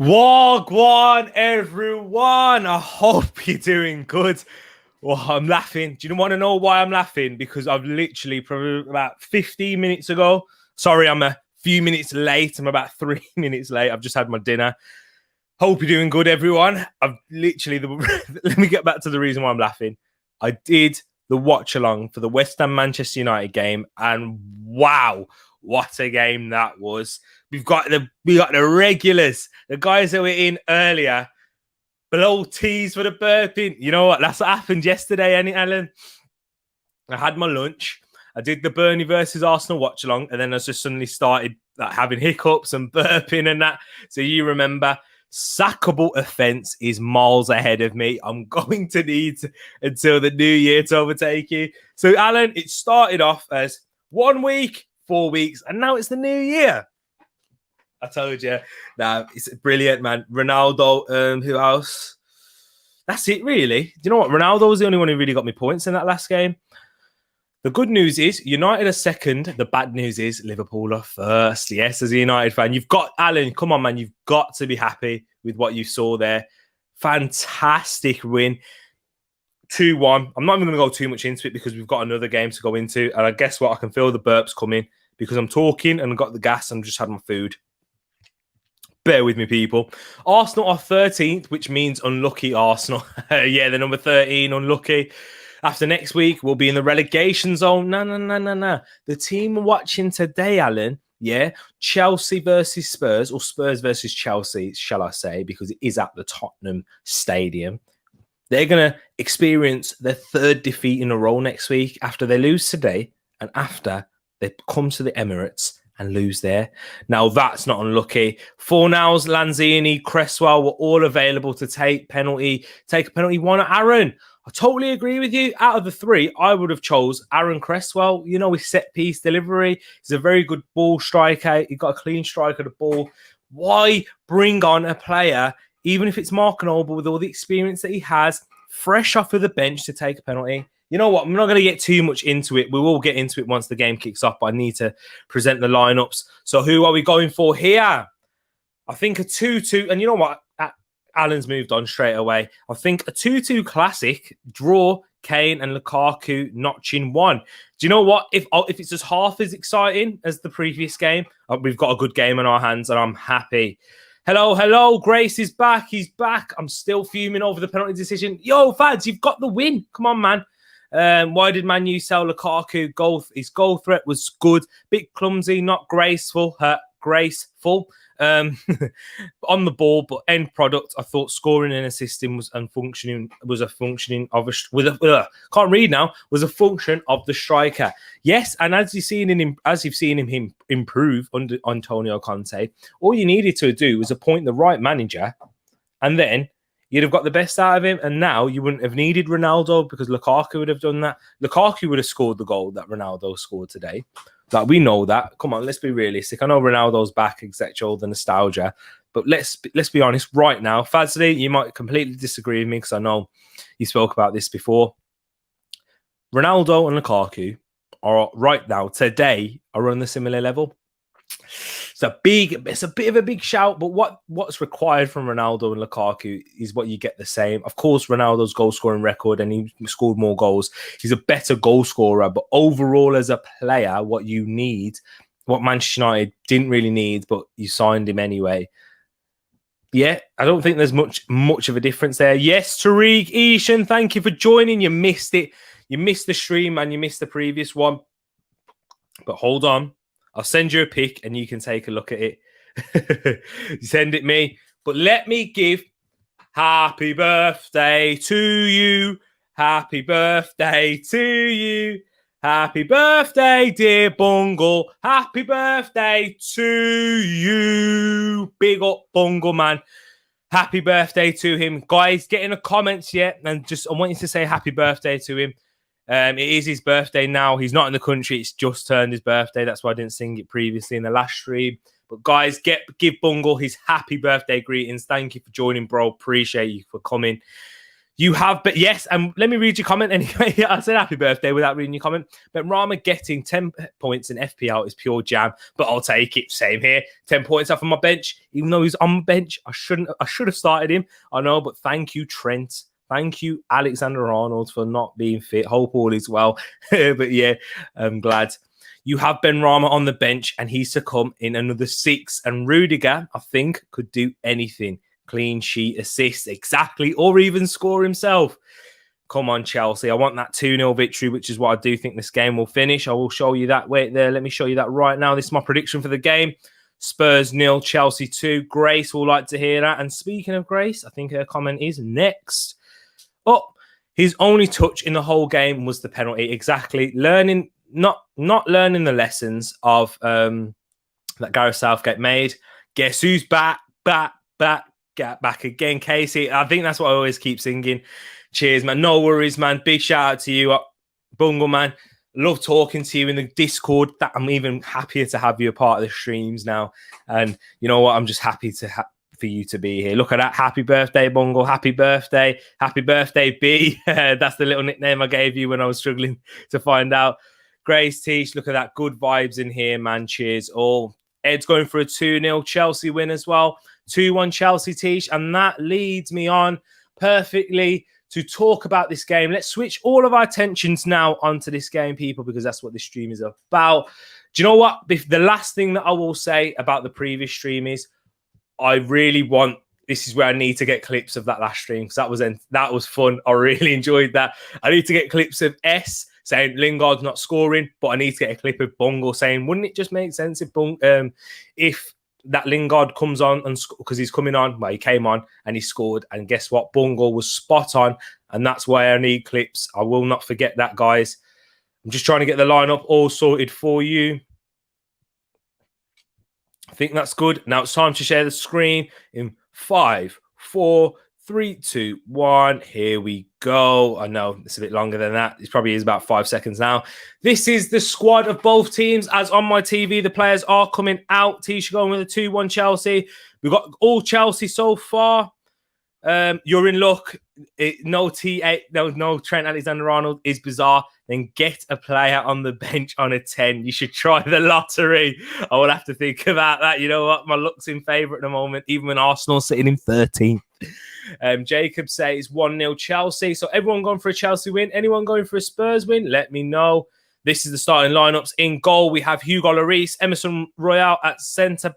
Wagwan, everyone. I hope you're doing good. Well, I'm laughing. Do you want to know why I'm laughing? Because I've literally probably about 15 minutes ago. Sorry, I'm a few minutes late. I'm about 3 minutes late. I've just had my dinner. Hope you're doing good, everyone. I've literally, let me get back to the reason why I'm laughing. I did the watch along for the West Ham Manchester United game, and wow, what a game that was. We got the regulars, the guys that were in earlier, below tees for the burping. You know what? That's what happened yesterday, ain't it, Alan? I had my lunch. I did the Burnley versus Arsenal watch along, and then I just suddenly started having hiccups and burping and that. So you remember, sackable offence is miles ahead of me. I'm going to need until the new year to overtake you. So, Alan, it started off as 1 week, 4 weeks, and now it's the new year. I told you. Nah, it's brilliant, man. Ronaldo, who else? That's it, really. Do you know what? Ronaldo was the only one who really got me points in that last game. The good news is United are second. The bad news is Liverpool are first. Yes, as a United fan, you've got, Alan, come on, man. You've got to be happy with what you saw there. Fantastic win. 2-1. I'm not even going to go too much into it because we've got another game to go into. And I guess what? I can feel the burps coming because I'm talking and I've got the gas and I've just had my food. Bear with me, people. Arsenal are 13th, which means unlucky Arsenal. Yeah, they're number 13, unlucky. After next week, we'll be in the relegation zone. No. The team watching today, Alan, yeah, Chelsea versus Spurs, or Spurs versus Chelsea, shall I say, because it is at the Tottenham Stadium. They're going to experience their third defeat in a row next week after they lose today and after they come to the Emirates and lose there. Now, that's not unlucky. Fornals, Lanzini, Cresswell were all available to take a penalty. One at Aaron. I totally agree with you. Out of the three, I would have chose Aaron Cresswell. You know, his set-piece delivery. He's a very good ball striker. He got a clean strike of the ball. Why bring on a player, even if it's Mark Noble, with all the experience that he has, fresh off of the bench to take a penalty? You know what? I'm not going to get too much into it. We will get into it once the game kicks off, but I need to present the lineups. So who are we going for here? I think a 2-2. And you know what? Alan's moved on straight away. I think a 2-2 classic, draw, Kane and Lukaku notching one. Do you know what? If it's just half as exciting as the previous game, we've got a good game on our hands and I'm happy. Hello. Grace is back. He's back. I'm still fuming over the penalty decision. Yo, Fads, you've got the win. Come on, man. Why did Man U sell Lukaku? His goal threat was good. Bit clumsy, not graceful. Graceful. On the ball, but end product, I thought scoring and assisting was a function of the striker. Yes, and as you've seen him improve under Antonio Conte, all you needed to do was appoint the right manager, and then you'd have got the best out of him. And now you wouldn't have needed Ronaldo because Lukaku would have done that. Lukaku would have scored the goal that Ronaldo scored today. Like, we know that. Come on, let's be realistic. I know Ronaldo's back, etc., all the nostalgia. But let's be honest right now. Fazli, you might completely disagree with me because I know you spoke about this before. Ronaldo and Lukaku are right now, today, are on the similar level. It's a bit of a big shout, but what's required from Ronaldo and Lukaku is what you get the same. Of course, Ronaldo's goal scoring record, and he scored more goals. He's a better goal scorer, but overall as a player, what you need, what Manchester United didn't really need, but you signed him anyway. Yeah, I don't think there's much of a difference there. Yes, Tariq Ishan, thank you for joining. You missed it. You missed the stream, and you missed the previous one. But hold on. I'll send you a pic and you can take a look at it. Send it me. But let me give happy birthday to you. Happy birthday to you. Happy birthday, dear Bungle. Happy birthday to you. Big up, Bungle, man. Happy birthday to him. Guys, get in the comments yet. And I want you to say happy birthday to him. It is his birthday now. He's not in the country. It's just turned his birthday. That's why I didn't sing it previously in the last stream. But guys, give Bungle his happy birthday greetings. Thank you for joining, bro. Appreciate you for coming. You have, but yes, and let me read your comment anyway. I said happy birthday without reading your comment. But Rama getting 10 points in FPL is pure jam, but I'll take it. Same here. 10 points off on my bench, even though he's on my bench. I should have started him. I know, but thank you, Trent. Thank you, Alexander Arnold, for not being fit. Hope all is well. But yeah, I'm glad. You have Ben Rama on the bench, and he's to come in another 6. And Rudiger, I think, could do anything. Clean sheet, assist, exactly, or even score himself. Come on, Chelsea. I want that 2-0 victory, which is what I do think this game will finish. I will show you that. Wait there. Let me show you that right now. This is my prediction for the game. Spurs 0, Chelsea 2. Grace will like to hear that. And speaking of Grace, I think her comment is next. Oh, his only touch in the whole game was the penalty. Exactly. Not learning the lessons of that Gareth Southgate made. Guess who's back? Get back again, Casey. I think that's what I always keep singing. Cheers, man. No worries, man. Big shout out to you, Bungle, man. Love talking to you in the Discord. That I'm even happier to have you a part of the streams now. And you know what? I'm just happy for you to be here. Look at that. Happy birthday, Bungle. Happy birthday. Happy birthday, B. That's the little nickname I gave you when I was struggling to find out. Grace Teach, look at that. Good vibes in here, man. Cheers all. Ed's going for a 2-0 Chelsea win as well. 2-1 Chelsea, Teach. And that leads me on perfectly to talk about this game. Let's switch all of our attentions now onto this game, people, because that's what this stream is about. Do you know what? The last thing that I will say about the previous stream is I really want, this is where I need to get clips of that last stream, because that was fun. I really enjoyed that. I need to get clips of S saying Lingard's not scoring, but I need to get a clip of Bungle saying, wouldn't it just make sense if that Lingard comes on and because he's coming on, well, he came on and he scored, and guess what? Bungle was spot on, and that's why I need clips. I will not forget that, guys. I'm just trying to get the lineup all sorted for you. I think that's good. Now it's time to share the screen in 5, 4, 3, 2, 1. Here we go. I know it's a bit longer than that. It probably is about 5 seconds now. This is the squad of both teams. As on my TV, the players are coming out. Tisha going with a 2-1 Chelsea. We've got all Chelsea so far. You're in luck. No T8, no Trent Alexander-Arnold is bizarre. Then get a player on the bench on a 10. You should try the lottery. I will have to think about that. You know what? My luck's in favour at the moment, even when Arsenal's sitting in 13th. Jacob says 1-0 Chelsea. So everyone going for a Chelsea win? Anyone going for a Spurs win? Let me know. This is the starting lineups. In goal, we have Hugo Lloris, Emerson Royal at centre,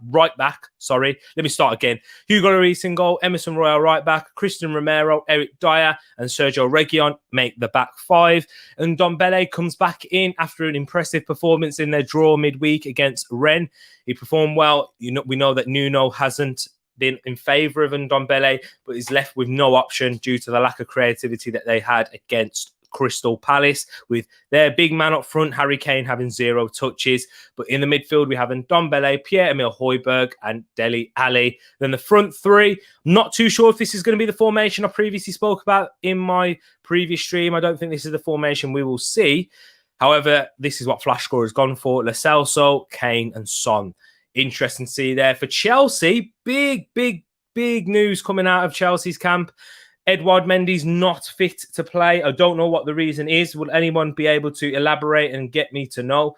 right back. Sorry, let me start again. Hugo Lloris in goal, Emerson Royal right back, Christian Romero, Eric Dyer, and Sergio Reguilon make the back 5. And Ndombele comes back in after an impressive performance in their draw midweek against Rennes. He performed well. We know that Nuno hasn't been in favour of Ndombele, but is left with no option due to the lack of creativity that they had against Crystal Palace, with their big man up front, Harry Kane, having 0 touches. But in the midfield, we have Ndombele, Pierre-Emile Højbjerg, and Dele Alli. Then the front 3, I'm not too sure if this is going to be the formation I previously spoke about in my previous stream. I don't think this is the formation we will see. However, this is what Flash Score has gone for. Lo Celso, Kane, and Son. Interesting to see there. For Chelsea, big news coming out of Chelsea's camp. Edouard Mendy's not fit to play. I don't know what the reason is. Will anyone be able to elaborate and get me to know?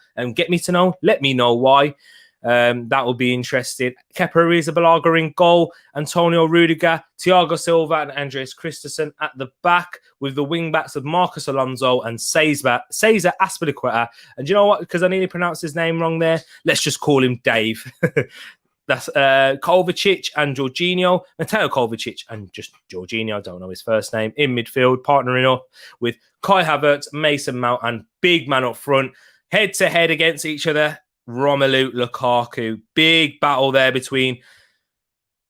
Let me know why. That will be interesting. Kepa Arrizabalaga in goal. Antonio Rudiger, Thiago Silva, and Andreas Christensen at the back, with the wing-backs of Marcus Alonso and Cesar Azpilicueta. And you know what? Because I nearly pronounced his name wrong there, let's just call him Dave. That's Kovacic and Jorginho, Mateo Kovacic and just Jorginho, I don't know his first name, in midfield, partnering up with Kai Havertz, Mason Mount, and big man up front, head-to-head against each other, Romelu Lukaku. Big battle there between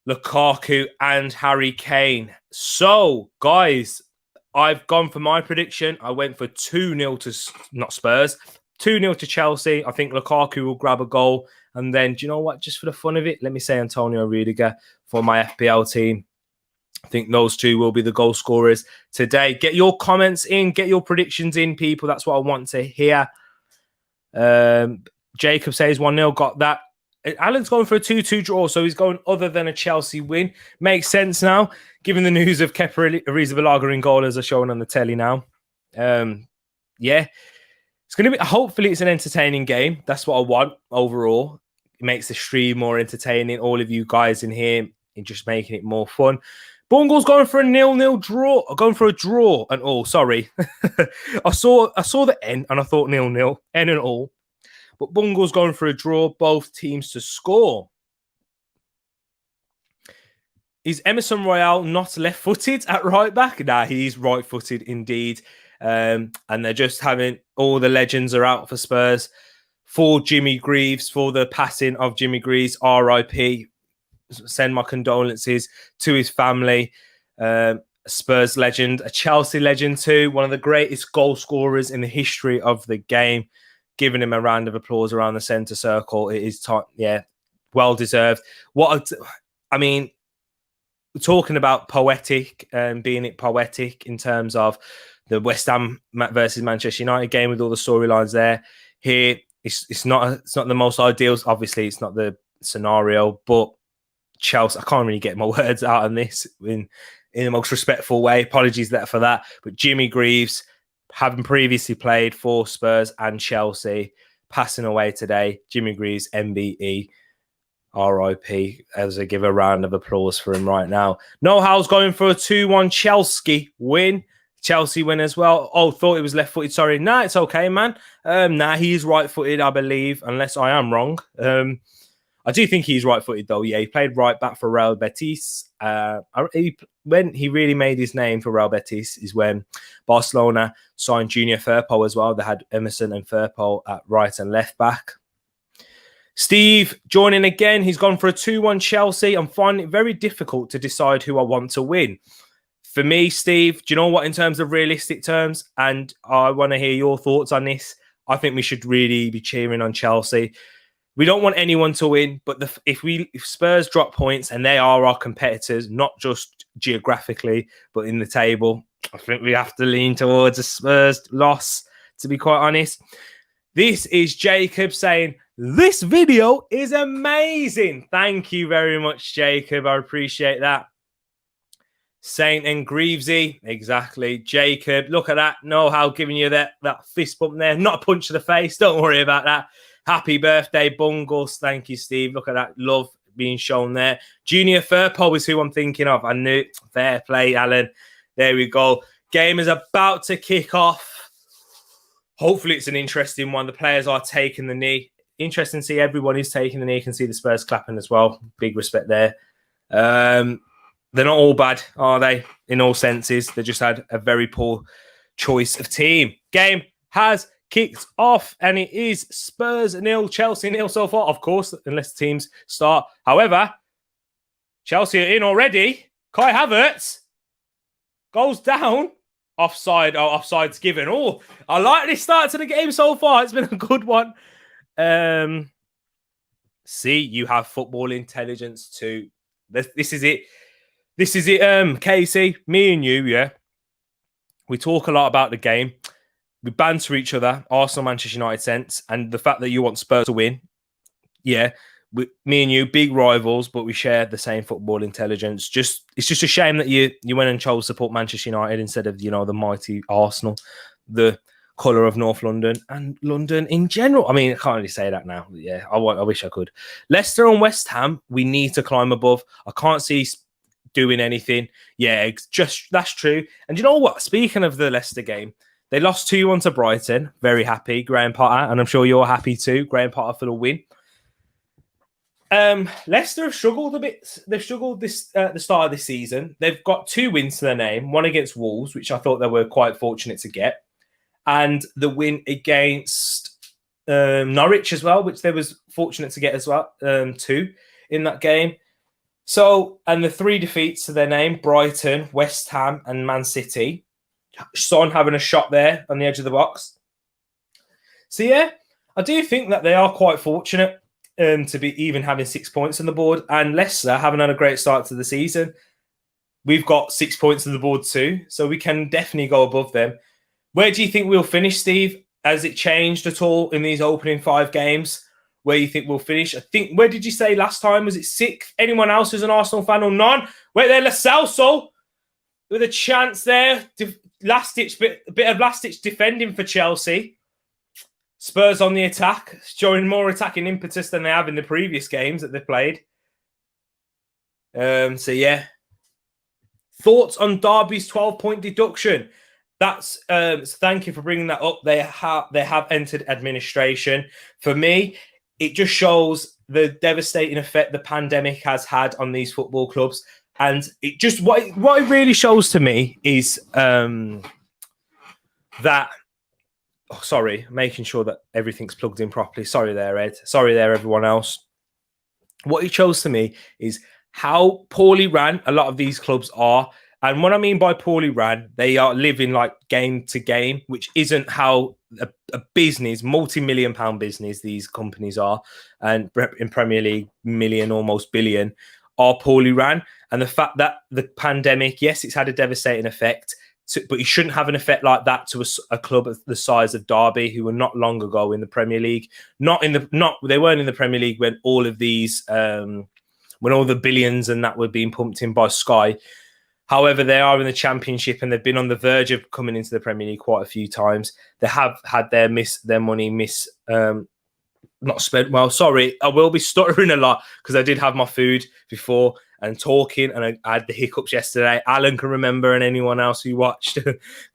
Lukaku and Harry Kane. So, guys, I've gone for my prediction. I went for 2-0 to, not Spurs, 2-0 to Chelsea. I think Lukaku will grab a goal. And then, do you know what? Just for the fun of it, let me say Antonio Rudiger for my FPL team. I think those two will be the goal scorers today. Get your comments in. Get your predictions in, people. That's what I want to hear. Jacob says 1-0. Got that. Alan's going for a 2-2 draw, so he's going other than a Chelsea win. Makes sense now, given the news of Kepa Arrizabalaga in goal as are shown on the telly now. Yeah, it's going to be. Hopefully, it's an entertaining game. That's what I want overall. It makes the stream more entertaining. All of you guys in here, and just making it more fun. Bungle's going for a 0-0 draw. Going for a draw and all. Sorry, I saw the N and I thought 0-0, N and all. But Bungle's going for a draw. Both teams to score. Is Emerson Royale not left-footed at right back? Nah, he's right-footed indeed. And they're just having all the legends are out for Spurs. For Jimmy Greaves, for the passing of Jimmy Greaves, RIP. Send my condolences to his family. Spurs legend, a Chelsea legend too. One of the greatest goal scorers in the history of the game. Giving him a round of applause around the centre circle. It is time, yeah, well deserved. I mean, talking about poetic and being it poetic in terms of the West Ham versus Manchester United game with all the storylines there. Here, it's not the most ideal. Obviously, it's not the scenario, but Chelsea, I can't really get my words out on this in the most respectful way. Apologies there for that. But Jimmy Greaves, having previously played for Spurs and Chelsea, passing away today. Jimmy Greaves, MBE, RIP, as I give a round of applause for him right now. Know-how's going for a 2-1 Chelsea win. Chelsea win as well. Oh, thought he was left-footed. Sorry. Nah, it's okay, man. Nah, he's right-footed, I believe, unless I am wrong. I do think he's right-footed, though. Yeah, he played right-back for Real Betis. When he really made his name for Real Betis is when Barcelona signed Junior Firpo as well. They had Emerson and Firpo at right and left-back. Steve joining again. He's gone for a 2-1 Chelsea. I'm finding it very difficult to decide who I want to win. For me, Steve, do you know what, in terms of realistic terms, and I want to hear your thoughts on this, I think we should really be cheering on Chelsea. We don't want anyone to win, but if Spurs drop points, and they are our competitors, not just geographically, but in the table, I think we have to lean towards a Spurs loss, to be quite honest. This is Jacob saying, this video is amazing. Thank you very much, Jacob. I appreciate that. Saint and Greavesy, exactly. Jacob, look at that. Know-how giving you that fist bump there. Not a punch to the face. Don't worry about that. Happy birthday, Bungles. Thank you, Steve. Look at that love being shown there. Junior Firpo is who I'm thinking of. I knew. Fair play, Alan. There we go. Game is about to kick off. Hopefully, it's an interesting one. The players are taking the knee. Interesting to see everyone is taking the knee. You can see the Spurs clapping as well. Big respect there. They're not all bad, are they? In all senses. They just had a very poor choice of team. Game has kicked off, and it is Spurs 0, Chelsea 0 so far, of course, unless the teams start. However, Chelsea are in already. Kai Havertz goes down. Offside. Oh, offside's given. Oh, I like this start to the game so far. It's been a good one. See, you have football intelligence too. This is it. This is it, Casey. Me and you, yeah. We talk a lot about the game. We banter each other, Arsenal, Manchester United sense, and the fact that you want Spurs to win. Yeah, me and you, big rivals, but we share the same football intelligence. It's just a shame that you went and chose to support Manchester United instead of, the mighty Arsenal, the colour of North London and London in general. I mean, I can't really say that now. Yeah, I wish I could. Leicester and West Ham, we need to climb above. I can't see doing anything. Yeah, that's true. And you know what? Speaking of the Leicester game, they lost 2-1 to Brighton. Very happy, Graham Potter, and I'm sure you're happy too, Graham Potter, for the win. Leicester have struggled a bit. They've struggled this at the start of this season. They've got 2 wins to their name, one against Wolves, which I thought they were quite fortunate to get, and the win against Norwich as well, which they was fortunate to get as well, 2 in that game. So, and the 3 defeats to their name, Brighton, West Ham, and Man City. Son having a shot there on the edge of the box. So, yeah, I do think that they are quite fortunate to be even having 6 points on the board. And Leicester haven't had a great start to the season. We've got 6 points on the board too, so we can definitely go above them. Where do you think we'll finish, Steve? Has it changed at all in these opening 5 games? where you think we'll finish. I think, where did you say last time? Was it 6th? Anyone else who's an Arsenal fan or none? Wait there, Lo Celso with a chance there. Last-ditch bit of last-ditch defending for Chelsea. Spurs on the attack, showing more attacking impetus than they have in the previous games that they've played. So, yeah. Thoughts on Derby's 12-point deduction? That's thank you for bringing that up. They have entered administration. For me, it just shows the devastating effect the pandemic has had on these football clubs, and it just what it really shows to me is that. Oh, sorry, making sure that everything's plugged in properly. Sorry there, Ed. Sorry there, everyone else. What it shows to me is how poorly ran a lot of these clubs are. And what I mean by poorly ran, they are living like game to game, which isn't how a business, multi-million pound business, these companies are. And in Premier League, million, almost billion, are poorly ran. And the fact that the pandemic, yes, it's had a devastating effect, but it shouldn't have an effect like that to a club of the size of Derby, who were not long ago in the Premier League. They weren't in the Premier League when all of these, when all the billions and that were being pumped in by Sky. However, they are in the Championship and they've been on the verge of coming into the Premier League quite a few times. They have had their money not spent well. Sorry, I will be stuttering a lot because I did have my food before and talking, and I had the hiccups yesterday. Alan can remember, and anyone else who watched.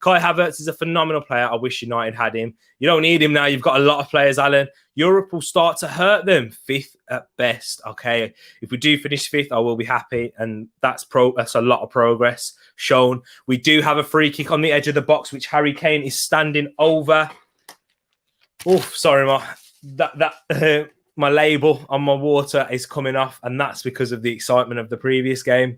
Kai Havertz is a phenomenal player. I wish United had him. You don't need him now. You've got a lot of players, Alan. Europe will start to hurt them. 5th at best. Okay, if we do finish 5th, I will be happy, and that's a lot of progress shown. We do have a free kick on the edge of the box, which Harry Kane is standing over. Oof, sorry, my label on my water is coming off, and that's because of the excitement of the previous game.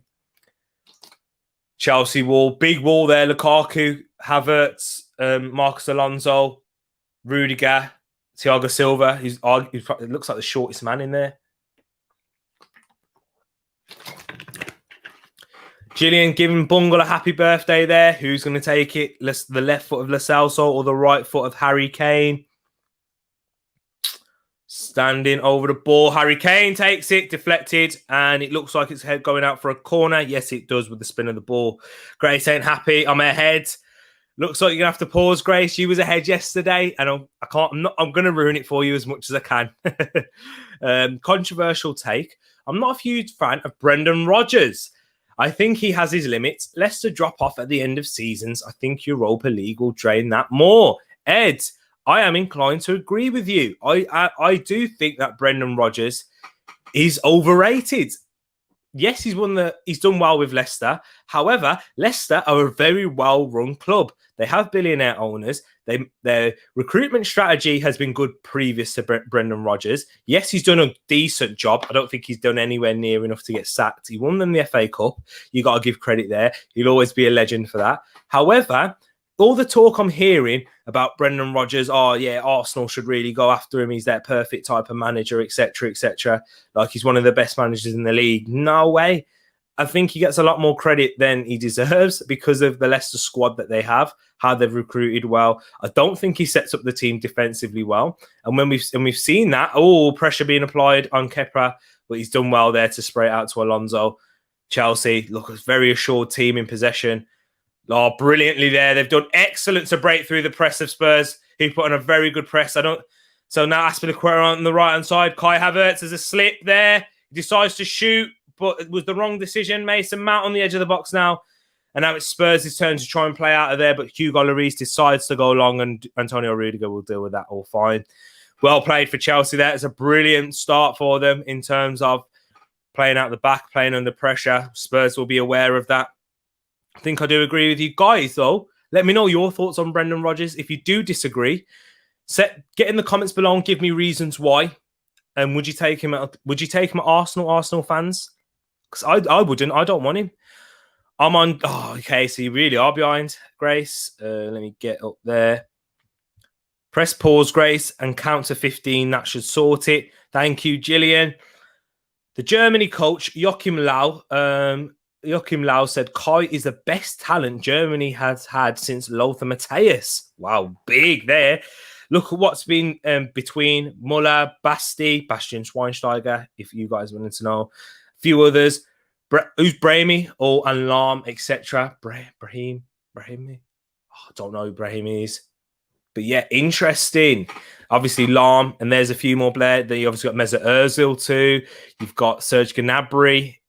Chelsea wall, big wall there. Lukaku, Havertz, Marcus Alonso, Rudiger, Thiago Silva. It looks like the shortest man in there. Gillian giving Bungle a happy birthday there. Who's going to take it? The left foot of Lo Celso or the right foot of Harry Kane? Standing over the ball. Harry Kane takes it, deflected, and it looks like it's head going out for a corner. Yes, it does with the spin of the ball. Grace ain't happy. I'm ahead. Looks like you're going to have to pause, Grace. You was ahead yesterday, and I'm going to ruin it for you as much as I can. Controversial take. I'm not a huge fan of Brendan Rodgers. I think he has his limits. Leicester drop off at the end of seasons. I think Europa League will drain that more. Ed, I am inclined to agree with you. I do think that Brendan Rodgers is overrated. Yes, he's done well with Leicester. However, Leicester are a very well-run club. They have billionaire owners. Their recruitment strategy has been good previous to Brendan Rodgers. Yes, he's done a decent job. I don't think he's done anywhere near enough to get sacked. He won them the FA Cup. You got to give credit there. He'll always be a legend for that. However, all the talk I'm hearing about Brendan Rodgers, Arsenal should really go after him. He's that perfect type of manager, etc., etc. Like he's one of the best managers in the league. No way. I think he gets a lot more credit than he deserves because of the Leicester squad that they have, how they've recruited well. I don't think he sets up the team defensively well. And when we've seen that, pressure being applied on Kepa, but he's done well there to spray it out to Alonso. Chelsea, look, a very assured team in possession. Oh, brilliantly there. They've done excellent to break through the press of Spurs. He put on a very good press. So now Aspilicueta on the right-hand side. Kai Havertz has a slip there. He decides to shoot, but it was the wrong decision. Mason Mount on the edge of the box now. And now it's Spurs' turn to try and play out of there, but Hugo Lloris decides to go long, and Antonio Rudiger will deal with that all fine. Well played for Chelsea there. It's a brilliant start for them in terms of playing out the back, playing under pressure. Spurs will be aware of that. I think I do agree with you guys, though. Let me know your thoughts on Brendan Rodgers. If you do disagree, get in the comments below and give me reasons why. And would you take him at Arsenal fans? Because I wouldn't. I don't want him. I'm on. Oh, okay. So you really are behind, Grace. Let me get up there. Press pause, Grace, and count to 15. That should sort it. Thank you, Gillian. The Germany coach, Joachim Löw said Kai is the best talent Germany has had since Lothar Matthäus. Wow, big there. Look at what's been between Muller, Bastian Schweinsteiger, if you guys wanted to know, a few others. Who's Brahimi or Alarm, etc. Brahimi? Oh, I don't know who Brahimi is. But yeah, interesting. Obviously, Lahm, and there's a few more players. You obviously got Mesut Ozil too. You've got Serge Gnabry.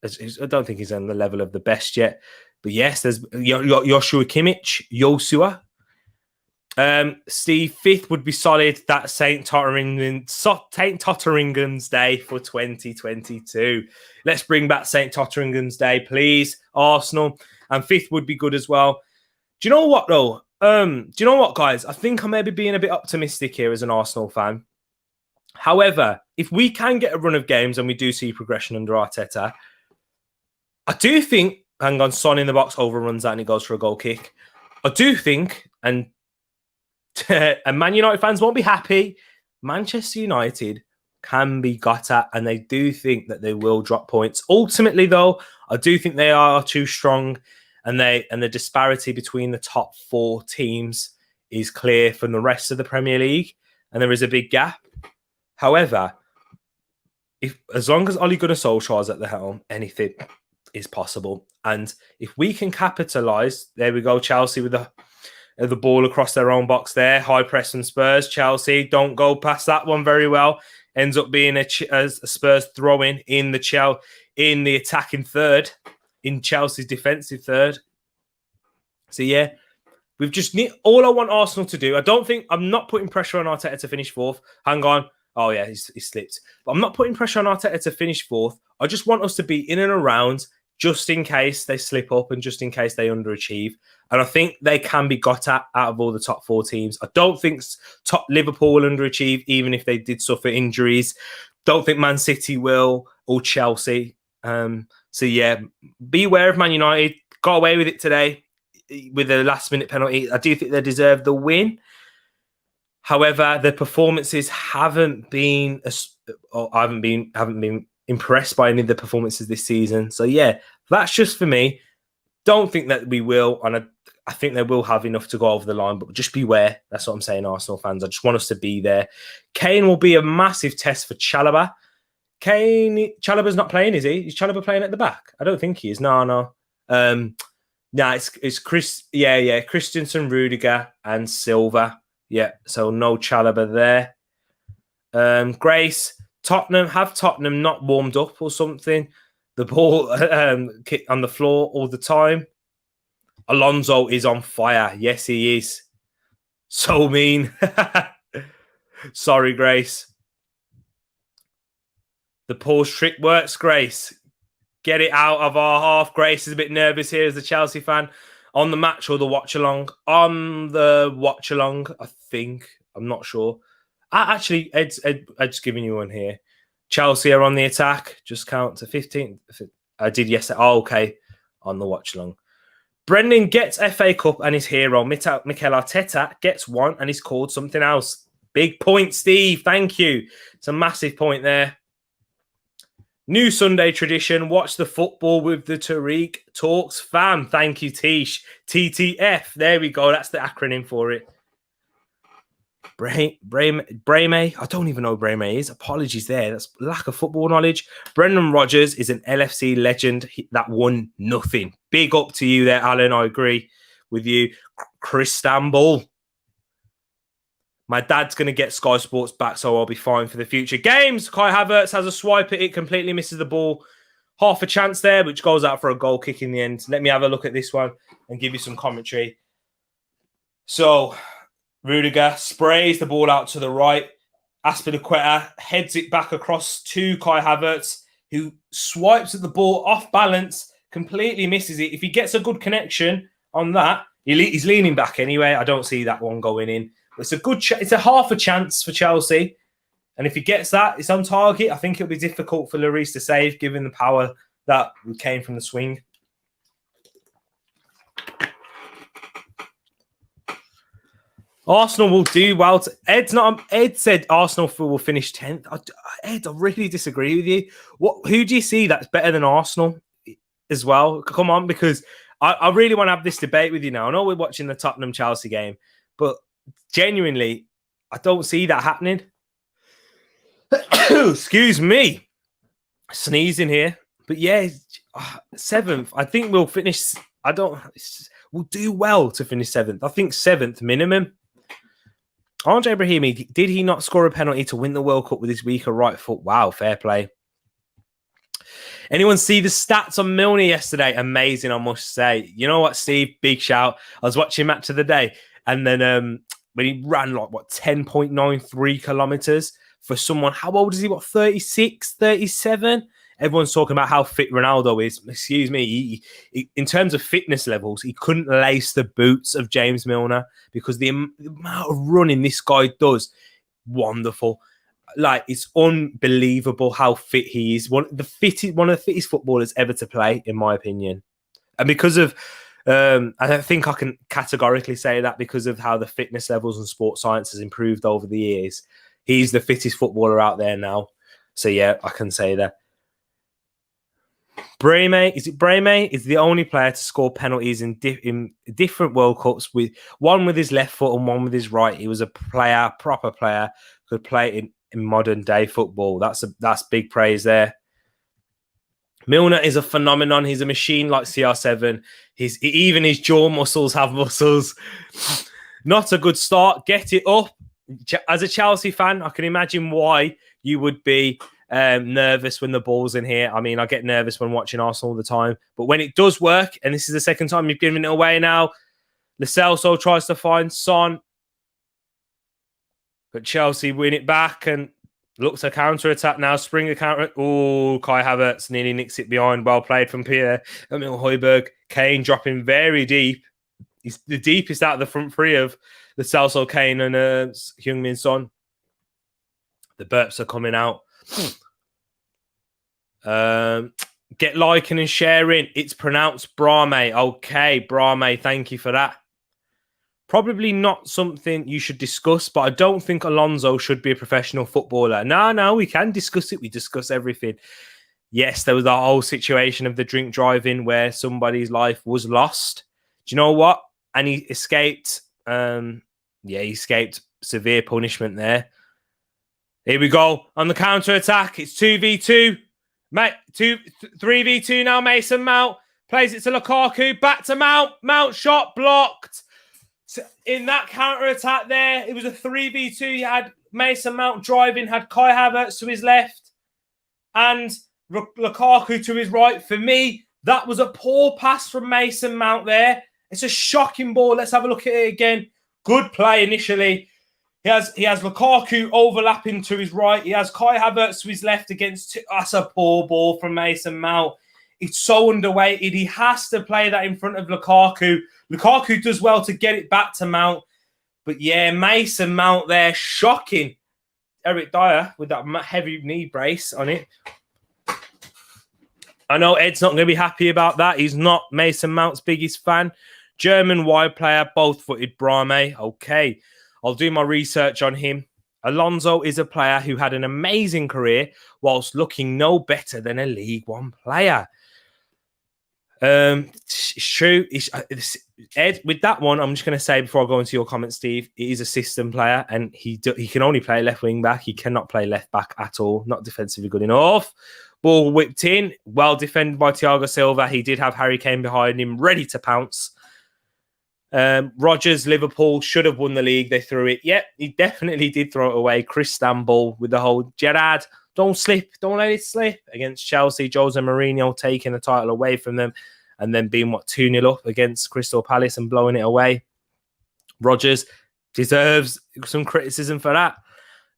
I don't think he's on the level of the best yet. But yes, there's Joshua Kimmich, Joshua. Steve, fifth would be solid. That's St. Totteringham's Day for 2022. Let's bring back St. Totteringham's Day, please. Arsenal. And fifth would be good as well. Do you know what, though? Do you know what, guys? I think I may be being a bit optimistic here as an Arsenal fan. However, if we can get a run of games and we do see progression under Arteta, I do think, hang on, Son in the box overruns that and he goes for a goal kick. I do think, and Man United fans won't be happy, Manchester United can be got at, and they do think that they will drop points. Ultimately, though, I do think they are too strong, and the disparity between the top four teams is clear from the rest of the Premier League, and there is a big gap. However, as long as Ole Gunnar Solskjaer is at the helm, anything is possible. And if we can capitalise, there we go, Chelsea with the ball across their own box there. High press from Spurs. Chelsea don't go past that one very well. Ends up being a Spurs throw-in in the attacking third, in Chelsea's defensive third. So yeah, we've just all I want Arsenal to do. I'm not putting pressure on Arteta to finish fourth. Hang on. Oh yeah, he slipped. But I'm not putting pressure on Arteta to finish fourth. I just want us to be in and around, just in case they slip up and just in case they underachieve. And I think they can be got at out of all the top four teams. I don't think top Liverpool will underachieve, even if they did suffer injuries. Don't think Man City will, or Chelsea. So yeah, beware of Man United. Got away with it today with a last-minute penalty. I do think they deserve the win. However, the performances haven't been impressed by any of the performances this season. So yeah, that's just for me. Don't think that we will, and I think they will have enough to go over the line, but just beware. That's what I'm saying, Arsenal fans. I just want us to be there. Kane will be a massive test for Chalobah. Chalobah's not playing, is he? Is Chalobah playing at the back? I don't think he is. No. It's Chris. Yeah. Christensen, Rudiger, and Silva. Yeah, so no Chalobah there. Grace, Tottenham not warmed up or something? The ball on the floor all the time. Alonso is on fire. Yes, he is. So mean. Sorry, Grace. The pause trick works, Grace. Get it out of our half. Grace is a bit nervous here as a Chelsea fan. On the match or the watch-along? On the watch-along, I think. I'm not sure. Actually, Ed's giving you one here. Chelsea are on the attack. Just count to 15. I did yesterday. Oh, okay. On the watch-along. Brendan gets FA Cup and his hero. Mikel Arteta gets one and he's called something else. Big point, Steve. Thank you. It's a massive point there. New Sunday tradition, watch the football with the Tariq Talks fam. Thank you, Tish. TTF. There we go. That's the acronym for it. Brahimi. I don't even know who Brahimi is. Apologies there. That's lack of football knowledge. Brendan Rodgers is an LFC legend that won nothing. Big up to you there, Alan. I agree with you. Cristambul. My dad's going to get Sky Sports back, so I'll be fine for the future. Games. Kai Havertz has a swipe at it, completely misses the ball. Half a chance there, which goes out for a goal kick in the end. Let me have a look at this one and give you some commentary. So, Rudiger sprays the ball out to the right. Aspilicueta heads it back across to Kai Havertz, who swipes at the ball off balance, completely misses it. If he gets a good connection on that, he's leaning back anyway. I don't see that one going in. It's a good. It's a half a chance for Chelsea, and if he gets that, it's on target. I think it'll be difficult for Lloris to save, given the power that came from the swing. Arsenal will do well. Ed said Arsenal will finish 10th. Ed, I really disagree with you. Who do you see that's better than Arsenal as well? Come on, because I really want to have this debate with you now. I know we're watching the Tottenham Chelsea game, but genuinely, I don't see that happening. Excuse me. Sneezing here. But yeah, 7th. I think we'll finish. We'll do well to finish 7th. I think 7th minimum. Andre Brahimi, did he not score a penalty to win the World Cup with his weaker right foot? Wow, fair play. Anyone see the stats on Milner yesterday? Amazing, I must say. You know what, Steve? Big shout. I was watching Match of the Day, and then when he ran 10.93 kilometers for someone, how old is he? 36, 37? Everyone's talking about how fit Ronaldo is. Excuse me. He, in terms of fitness levels, he couldn't lace the boots of James Milner because the amount of running this guy does, wonderful. It's unbelievable how fit he is. One of the fittest footballers ever to play, in my opinion. And because of, I don't think I can categorically say that because of how the fitness levels and sports science has improved over the years. He's the fittest footballer out there now. So yeah, I can say that. Brahim is the only player to score penalties in different World Cups, with one with his left foot and one with his right. He was a proper player, could play in modern day football. That's big praise there. Milner is a phenomenon. He's a machine like CR7. Even his jaw muscles have muscles. Not a good start. Get it up. As a Chelsea fan, I can imagine why you would be nervous when the ball's in here. I mean, I get nervous when watching Arsenal all the time. But when it does work, and this is the second time you've given it away now, Lo Celso tries to find Son. But Chelsea win it back and looks a counter-attack now. Spring a counter. Oh, Kai Havertz nearly nicks it behind. Well played from Pierre-Emile Højbjerg. Kane dropping very deep. He's the deepest out of the front three of Lo Celso, Kane and Heung-min Son. The burps are coming out. Get liking and sharing. It's pronounced Brahme. Okay, Brahme. Thank you for that. Probably not something you should discuss, but I don't think Alonso should be a professional footballer. No, we can discuss it. We discuss everything. Yes, there was the whole situation of the drink driving where somebody's life was lost. Do you know what? And he escaped. He escaped severe punishment there. Here we go on the counter attack. It's 2v2. 3v2 now. Mason Mount plays it to Lukaku. Back to Mount. Mount shot blocked. So in that counter attack there, it was a 3v2. You had Mason Mount driving, had Kai Havertz to his left and Lukaku to his right. For me, that was a poor pass from Mason Mount there. It's a shocking ball. Let's have a look at it again. Good play initially. He has Lukaku overlapping to his right. He has Kai Havertz to his left against... That's a poor ball from Mason Mount. It's so underweighted. He has to play that in front of Lukaku. Lukaku does well to get it back to Mount. But yeah, Mason Mount there. Shocking. Eric Dyer with that heavy knee brace on it. I know Ed's not going to be happy about that. He's not Mason Mount's biggest fan. German wide player, both-footed Brahme. Okay, I'll do my research on him. Alonso is a player who had an amazing career whilst looking no better than a League One player. It's true. Ed, with that one, I'm just going to say before I go into your comment, Steve, he is a system player and he can only play left wing back. He cannot play left back at all. Not defensively good enough. Ball whipped in. Well defended by Thiago Silva. He did have Harry Kane behind him, ready to pounce. Rodgers, Liverpool should have won the league. They threw it. Yep, he definitely did throw it away. Chris Stamble with the whole Gerrard, don't slip, don't let it slip against Chelsea. Jose Mourinho taking the title away from them and then being 2-0 up against Crystal Palace and blowing it away. Rodgers deserves some criticism for that.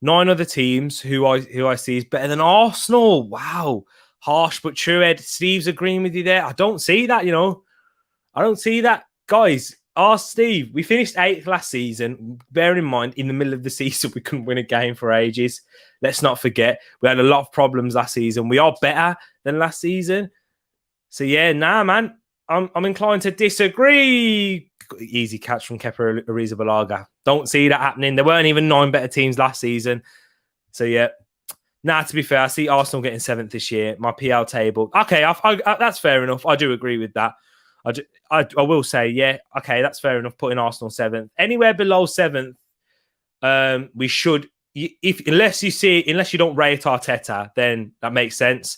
9 other teams who I see is better than Arsenal. Wow, harsh but true. Ed, Steve's agreeing with you there. I don't see that. I don't see that, guys. Steve, we finished 8th last season. Bear in mind, in the middle of the season, we couldn't win a game for ages. Let's not forget, we had a lot of problems last season. We are better than last season. So, yeah, man, I'm inclined to disagree. Easy catch from Kepa Arrizabalaga. Don't see that happening. There weren't even 9 better teams last season. So, yeah. To be fair, I see Arsenal getting 7th this year. My PL table. Okay, that's fair enough. I do agree with that. I will say, yeah, okay, that's fair enough, putting Arsenal 7th. Anywhere below 7th, We should, unless you don't rate Arteta, then that makes sense.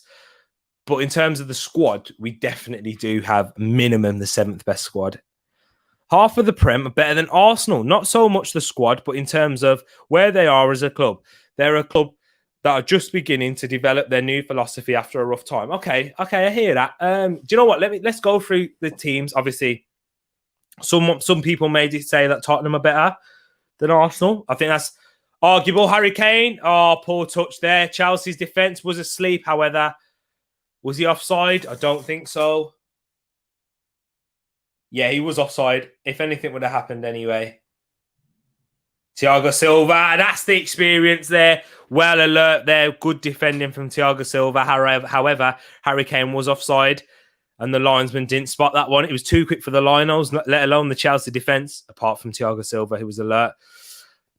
But in terms of the squad, we definitely do have minimum the 7th best squad. Half of the Prem are better than Arsenal. Not so much the squad, but in terms of where they are as a club. They're a club that are just beginning to develop their new philosophy after a rough time. Okay, I hear that. Do you know what? Let's go through the teams. Obviously, some people may say that Tottenham are better than Arsenal. I think that's arguable. Harry Kane, poor touch there. Chelsea's defence was asleep. However, was he offside? I don't think so. Yeah, he was offside. If anything would have happened anyway. Thiago Silva, that's the experience there. Well alert there. Good defending from Thiago Silva. However, Harry Kane was offside and the linesman didn't spot that one. It was too quick for the Linos, let alone the Chelsea defence, apart from Thiago Silva, who was alert.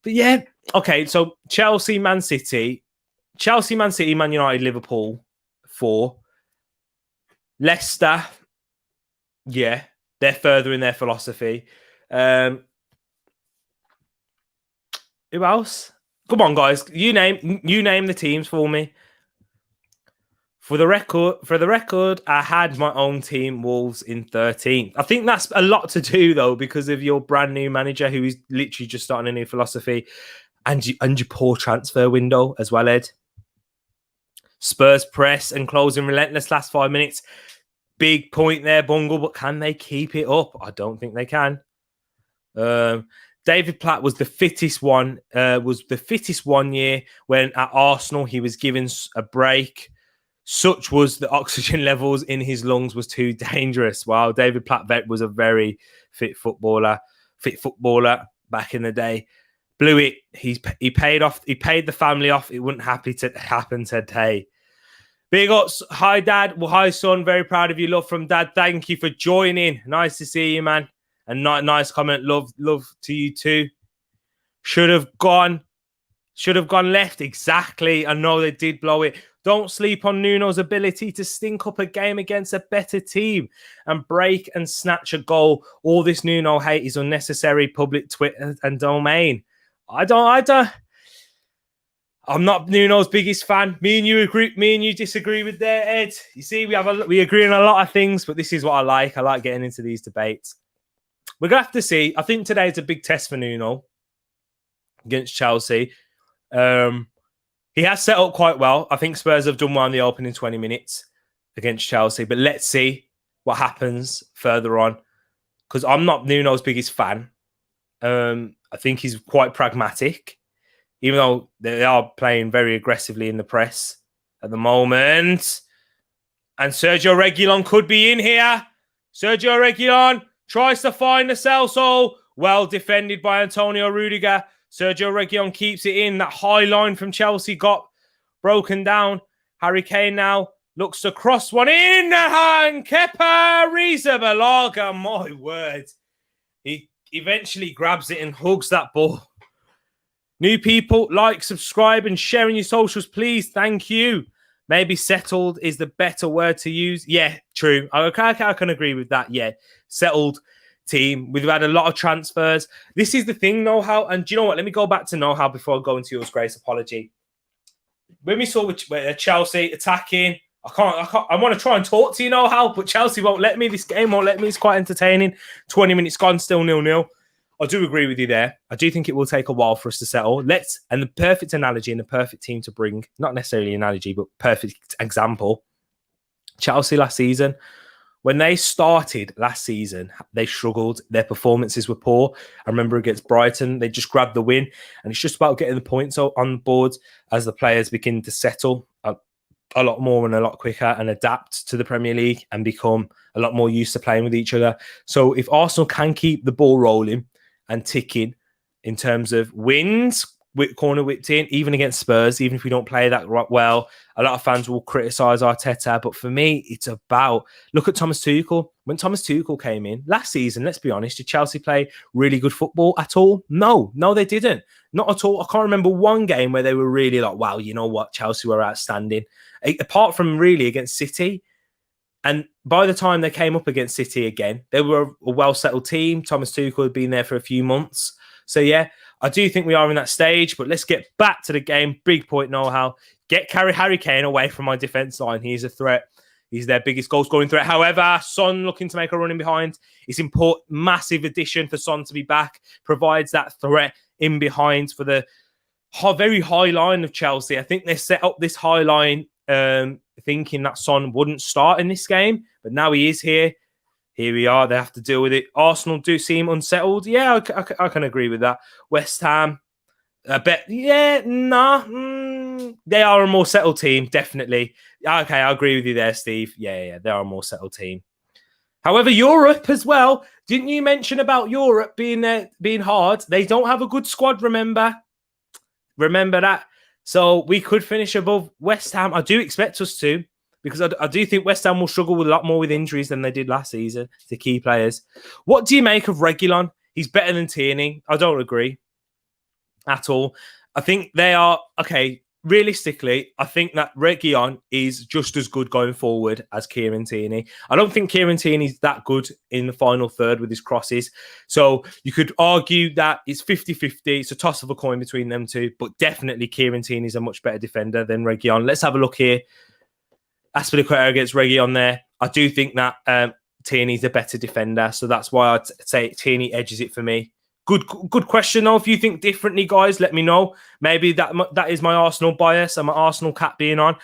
But yeah, okay, so Chelsea, Man City, Man United, Liverpool, 4. Leicester, yeah, they're further in their philosophy. Who else? Come on, guys. You name the teams for me. For the record, I had my own team, Wolves, in 13th. I think that's a lot to do, though, because of your brand new manager who is literally just starting a new philosophy and your poor transfer window as well, Ed. Spurs press and closing relentless last 5 minutes. Big point there, Bungle, but can they keep it up? I don't think they can. David Platt was the fittest one. Was the fittest 1 year when at Arsenal he was given a break. Such was the oxygen levels in his lungs was too dangerous. Wow, David Platt was a very fit footballer back in the day. Blew it. He paid the family off. It wouldn't happen today. Big ups. Hi, Dad. Well, hi, son. Very proud of you. Love from Dad. Thank you for joining. Nice to see you, man. And nice comment. Love to you too. Should have gone left. Exactly. I know they did blow it. Don't sleep on Nuno's ability to stink up a game against a better team and break and snatch a goal. All this Nuno hate is unnecessary. Public Twitter and domain. I'm not Nuno's biggest fan. Me and you disagree with there, Ed. You see, we agree on a lot of things, but this is what I like. I like getting into these debates. We're gonna have to see. I think today's a big test for Nuno against Chelsea. He has set up quite well. I think Spurs have done well in the opening 20 minutes against Chelsea, but let's see what happens further on. Because I'm not Nuno's biggest fan. I think he's quite pragmatic, even though they are playing very aggressively in the press at the moment. And Sergio Reguilon could be in here. Sergio Reguilon tries to find the Celso. Well defended by Antonio Rudiger. Sergio Reguilon keeps it in. That high line from Chelsea got broken down. Harry Kane now looks to cross one in. And Kepa Arrizabalaga, my word. He eventually grabs it and hugs that ball. New people, like, subscribe, and sharing your socials, please. Thank you. Maybe settled is the better word to use. Yeah, true. I can agree with that. Yeah, settled team. We've had a lot of transfers. This is the thing, know-how. And do you know what? Let me go back to know-how before I go into yours, Grace. Apology. When we saw Chelsea attacking, I want to try and talk to you, know-how, but Chelsea won't let me. This game won't let me. It's quite entertaining. 20 minutes gone, still 0-0. I do agree with you there. I do think it will take a while for us to settle. And the perfect analogy and the perfect team to bring, not necessarily analogy, but perfect example, Chelsea last season. When they started last season, they struggled. Their performances were poor. I remember against Brighton, they just grabbed the win. And it's just about getting the points on board as the players begin to settle a lot more and a lot quicker and adapt to the Premier League and become a lot more used to playing with each other. So if Arsenal can keep the ball rolling and ticking in terms of wins, corner whipped in, even against Spurs, even if we don't play that well, a lot of fans will criticise Arteta. But for me, it's about, look at Thomas Tuchel. When Thomas Tuchel came in last season, let's be honest, did Chelsea play really good football at all? No, they didn't. Not at all. I can't remember one game where they were really like, wow, you know what? Chelsea were outstanding. Apart from really against City. And by the time they came up against City again, they were a well-settled team. Thomas Tuchel had been there for a few months. So, yeah, I do think we are in that stage, but let's get back to the game. Big point, know-how. Get Harry Kane away from my defence line. He's a threat. He's their biggest goal-scoring threat. However, Son looking to make a run in behind. It's important, massive addition for Son to be back. Provides that threat in behind for the very high line of Chelsea. I think they set up this high line thinking that Son wouldn't start in this game, but now he is here. Here we are. They have to deal with it. Arsenal do seem unsettled. Yeah, I can agree with that. West Ham, I bet. Yeah, nah. They are a more settled team, definitely. Okay, I agree with you there, Steve. Yeah, they are a more settled team. However, Europe as well. Didn't you mention about Europe being hard? They don't have a good squad, remember? Remember that. So we could finish above West Ham. I do expect us to, because I do think West Ham will struggle with a lot more with injuries than they did last season to key players. What do you make of Reguilon? He's better than Tierney. I don't agree at all. I think they are, okay, realistically, I think that Reguilon is just as good going forward as Kieran Tierney. I don't think Kieran Tierney's that good in the final third with his crosses. So you could argue that it's 50-50. It's a toss of a coin between them two, but definitely Kieran Tierney's a much better defender than Reguilon. Let's have a look here. Azpilicueta against Reguilon there. I do think that Tierney's a better defender, so that's why I'd say Tierney edges it for me. Good question, though. If you think differently, guys, let me know. Maybe that is my Arsenal bias and my Arsenal cap being on.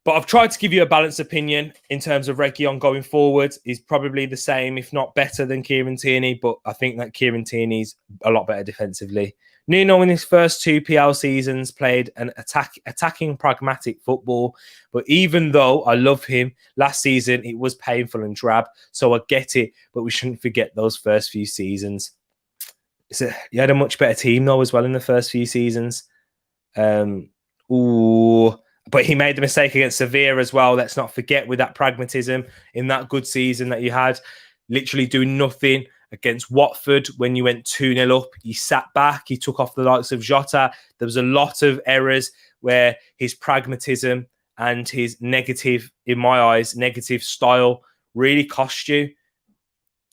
But I've tried to give you a balanced opinion in terms of Reguilon going forward. He's probably the same, if not better than Kieran Tierney, but I think that Kieran Tierney's a lot better defensively. Nuno in his first 2 PL seasons played an attacking pragmatic football. But even though I love him, last season it was painful and drab. So I get it, but we shouldn't forget those first few seasons. He had a much better team, though, as well in the first few seasons. But he made the mistake against Sevilla as well. Let's not forget, with that pragmatism in that good season that you had, literally doing nothing against Watford when you went 2-0 up. He sat back. He took off the likes of Jota. There was a lot of errors where his pragmatism and his negative, in my eyes, negative style really cost you.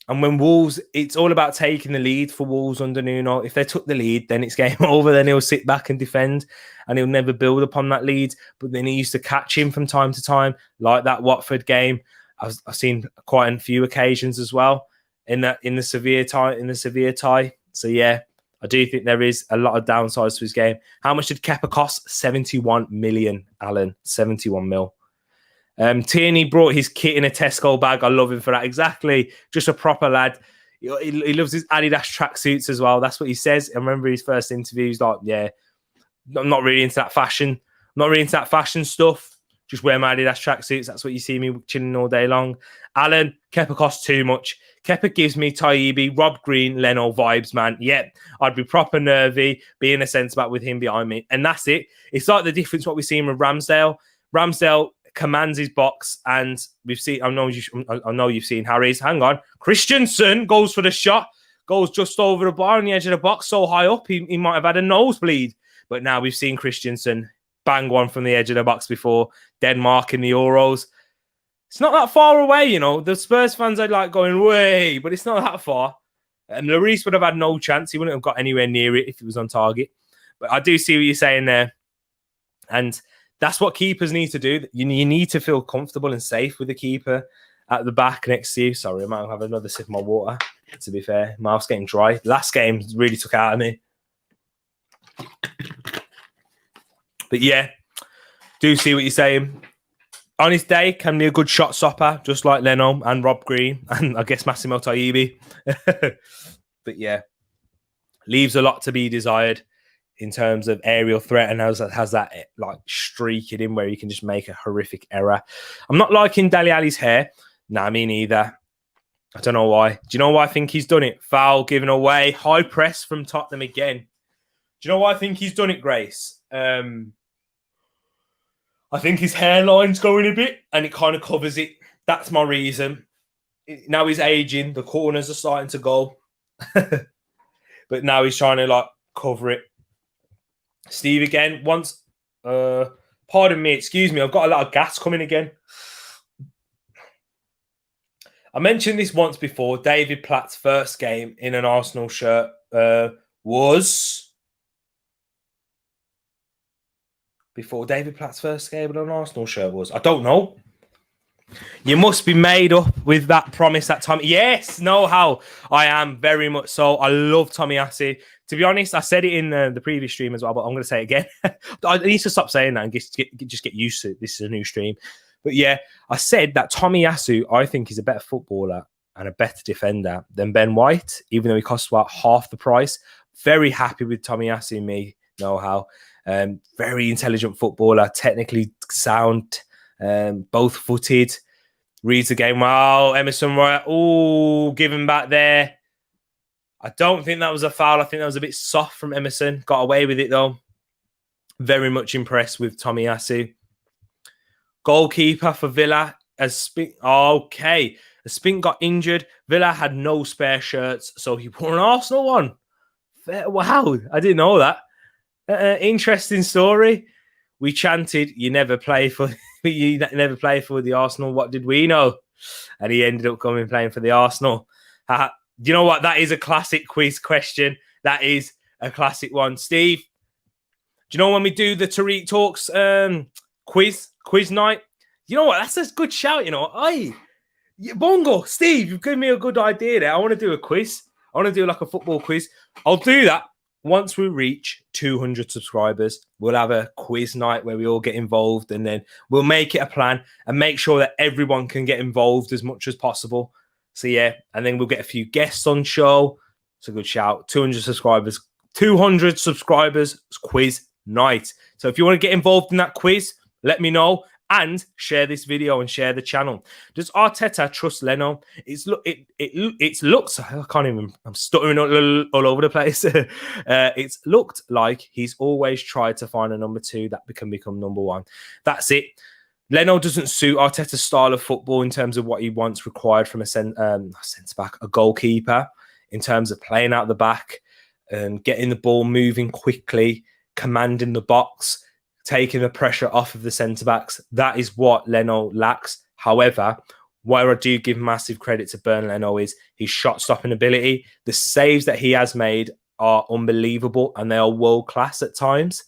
And when Wolves, it's all about taking the lead for Wolves under Nuno. If they took the lead, then it's game over. Then he'll sit back and defend, and he'll never build upon that lead. But then he used to catch him from time to time, like that Watford game. I've seen quite a few occasions as well in the Sevilla tie. So yeah, I do think there is a lot of downsides to his game. How much did Kepa cost? 71 million, Alan. 71 mil. Tierney brought his kit in a Tesco bag. I love him for that. Exactly. Just a proper lad. He loves his Adidas tracksuits as well. That's what he says. I remember his first interview. He's like, yeah, I'm not really into that fashion. I'm not really into that fashion stuff. Just wear my Adidas tracksuits. That's what you see me chilling all day long. Alan, Kepa costs too much. Kepa gives me Taibbi, Rob Green, Leno vibes, man. Yep, I'd be proper nervy being a centre back with him behind me. And that's it. It's like the difference what we've seen with Ramsdale. Ramsdale commands his box, and we've seen. I know you've seen Harry's. Hang on, Christensen goes for the shot, goes just over the bar on the edge of the box, so high up he might have had a nosebleed. But now we've seen Christensen bang one from the edge of the box before. Denmark in the Euros. It's not that far away, you know. The Spurs fans are like going way, but it's not that far. And Lloris would have had no chance. He wouldn't have got anywhere near it if he was on target. But I do see what you're saying there, and that's what keepers need to do. You need to feel comfortable and safe with the keeper at the back next to you. Sorry, I might have another sip of my water, to be fair. Mouth's getting dry. Last game really took out of me. But yeah, do see what you're saying. On his day, can be a good shot stopper, just like Leno and Rob Green, and I guess Massimo Taibbi. But yeah, leaves a lot to be desired in terms of aerial threat, and has that like streak in him where he can just make a horrific error. I'm not liking Dele Alli's hair. Nah, me neither. I don't know why. Do you know why I think he's done it? Foul given away. High press from Tottenham again. Do you know why I think he's done it, Grace? I think his hairline's going a bit and it kind of covers it. That's my reason. Now he's aging. The corners are starting to go. But now he's trying to like cover it. Steve again wants... pardon me, excuse me. I've got a lot of gas coming again. I mentioned this once before. David Platt's first game in an Arsenal shirt was before David Platt's first game on an Arsenal shirt was. I don't know. You must be made up with that promise that Tommy. Yes, no, how I am very much so. I love Tomiyasu. To be honest, I said it in the previous stream as well, but I'm going to say it again. I need to stop saying that and just get used to it. This is a new stream. But yeah, I said that Tomiyasu, I think, is a better footballer and a better defender than Ben White, even though he costs about half the price. Very happy with Tomiyasu, me, know how. Very intelligent footballer, technically sound, both footed. Reads the game well. Emerson Royal. Oh, give him back there. I don't think that was a foul. I think that was a bit soft from Emerson. Got away with it, though. Very much impressed with Tomiyasu. Goalkeeper for Villa. As Spink got injured. Villa had no spare shirts, so he wore an Arsenal one. Wow, I didn't know that. Interesting story. We chanted, "You never play for the Arsenal." What did we know? And he ended up coming playing for the Arsenal. You know what? That is a classic quiz question. That is a classic one. Steve, do you know when we do the Tariq Talks quiz night? You know what? That's a good shout. You know, Bongo, Steve, you've given me a good idea there. I want to do a quiz. I want to do like a football quiz. I'll do that. Once we reach 200 subscribers, we'll have a quiz night where we all get involved, and then we'll make it a plan and make sure that everyone can get involved as much as possible. So yeah, and then we'll get a few guests on show. It's a good shout. 200 subscribers quiz night. So if you want to get involved in that quiz, let me know. And share this video and share the channel. Does Arteta trust Leno? It's looked. I can't even. I'm stuttering all over the place. It's looked like he's always tried to find a number two that can become number one. That's it. Leno doesn't suit Arteta's style of football in terms of what he wants required from a centre back, a goalkeeper, in terms of playing out the back and getting the ball moving quickly, commanding the box, taking the pressure off of the centre-backs. That is what Leno lacks. However, where I do give massive credit to Bernd Leno is his shot-stopping ability. The saves that he has made are unbelievable, and they are world-class at times.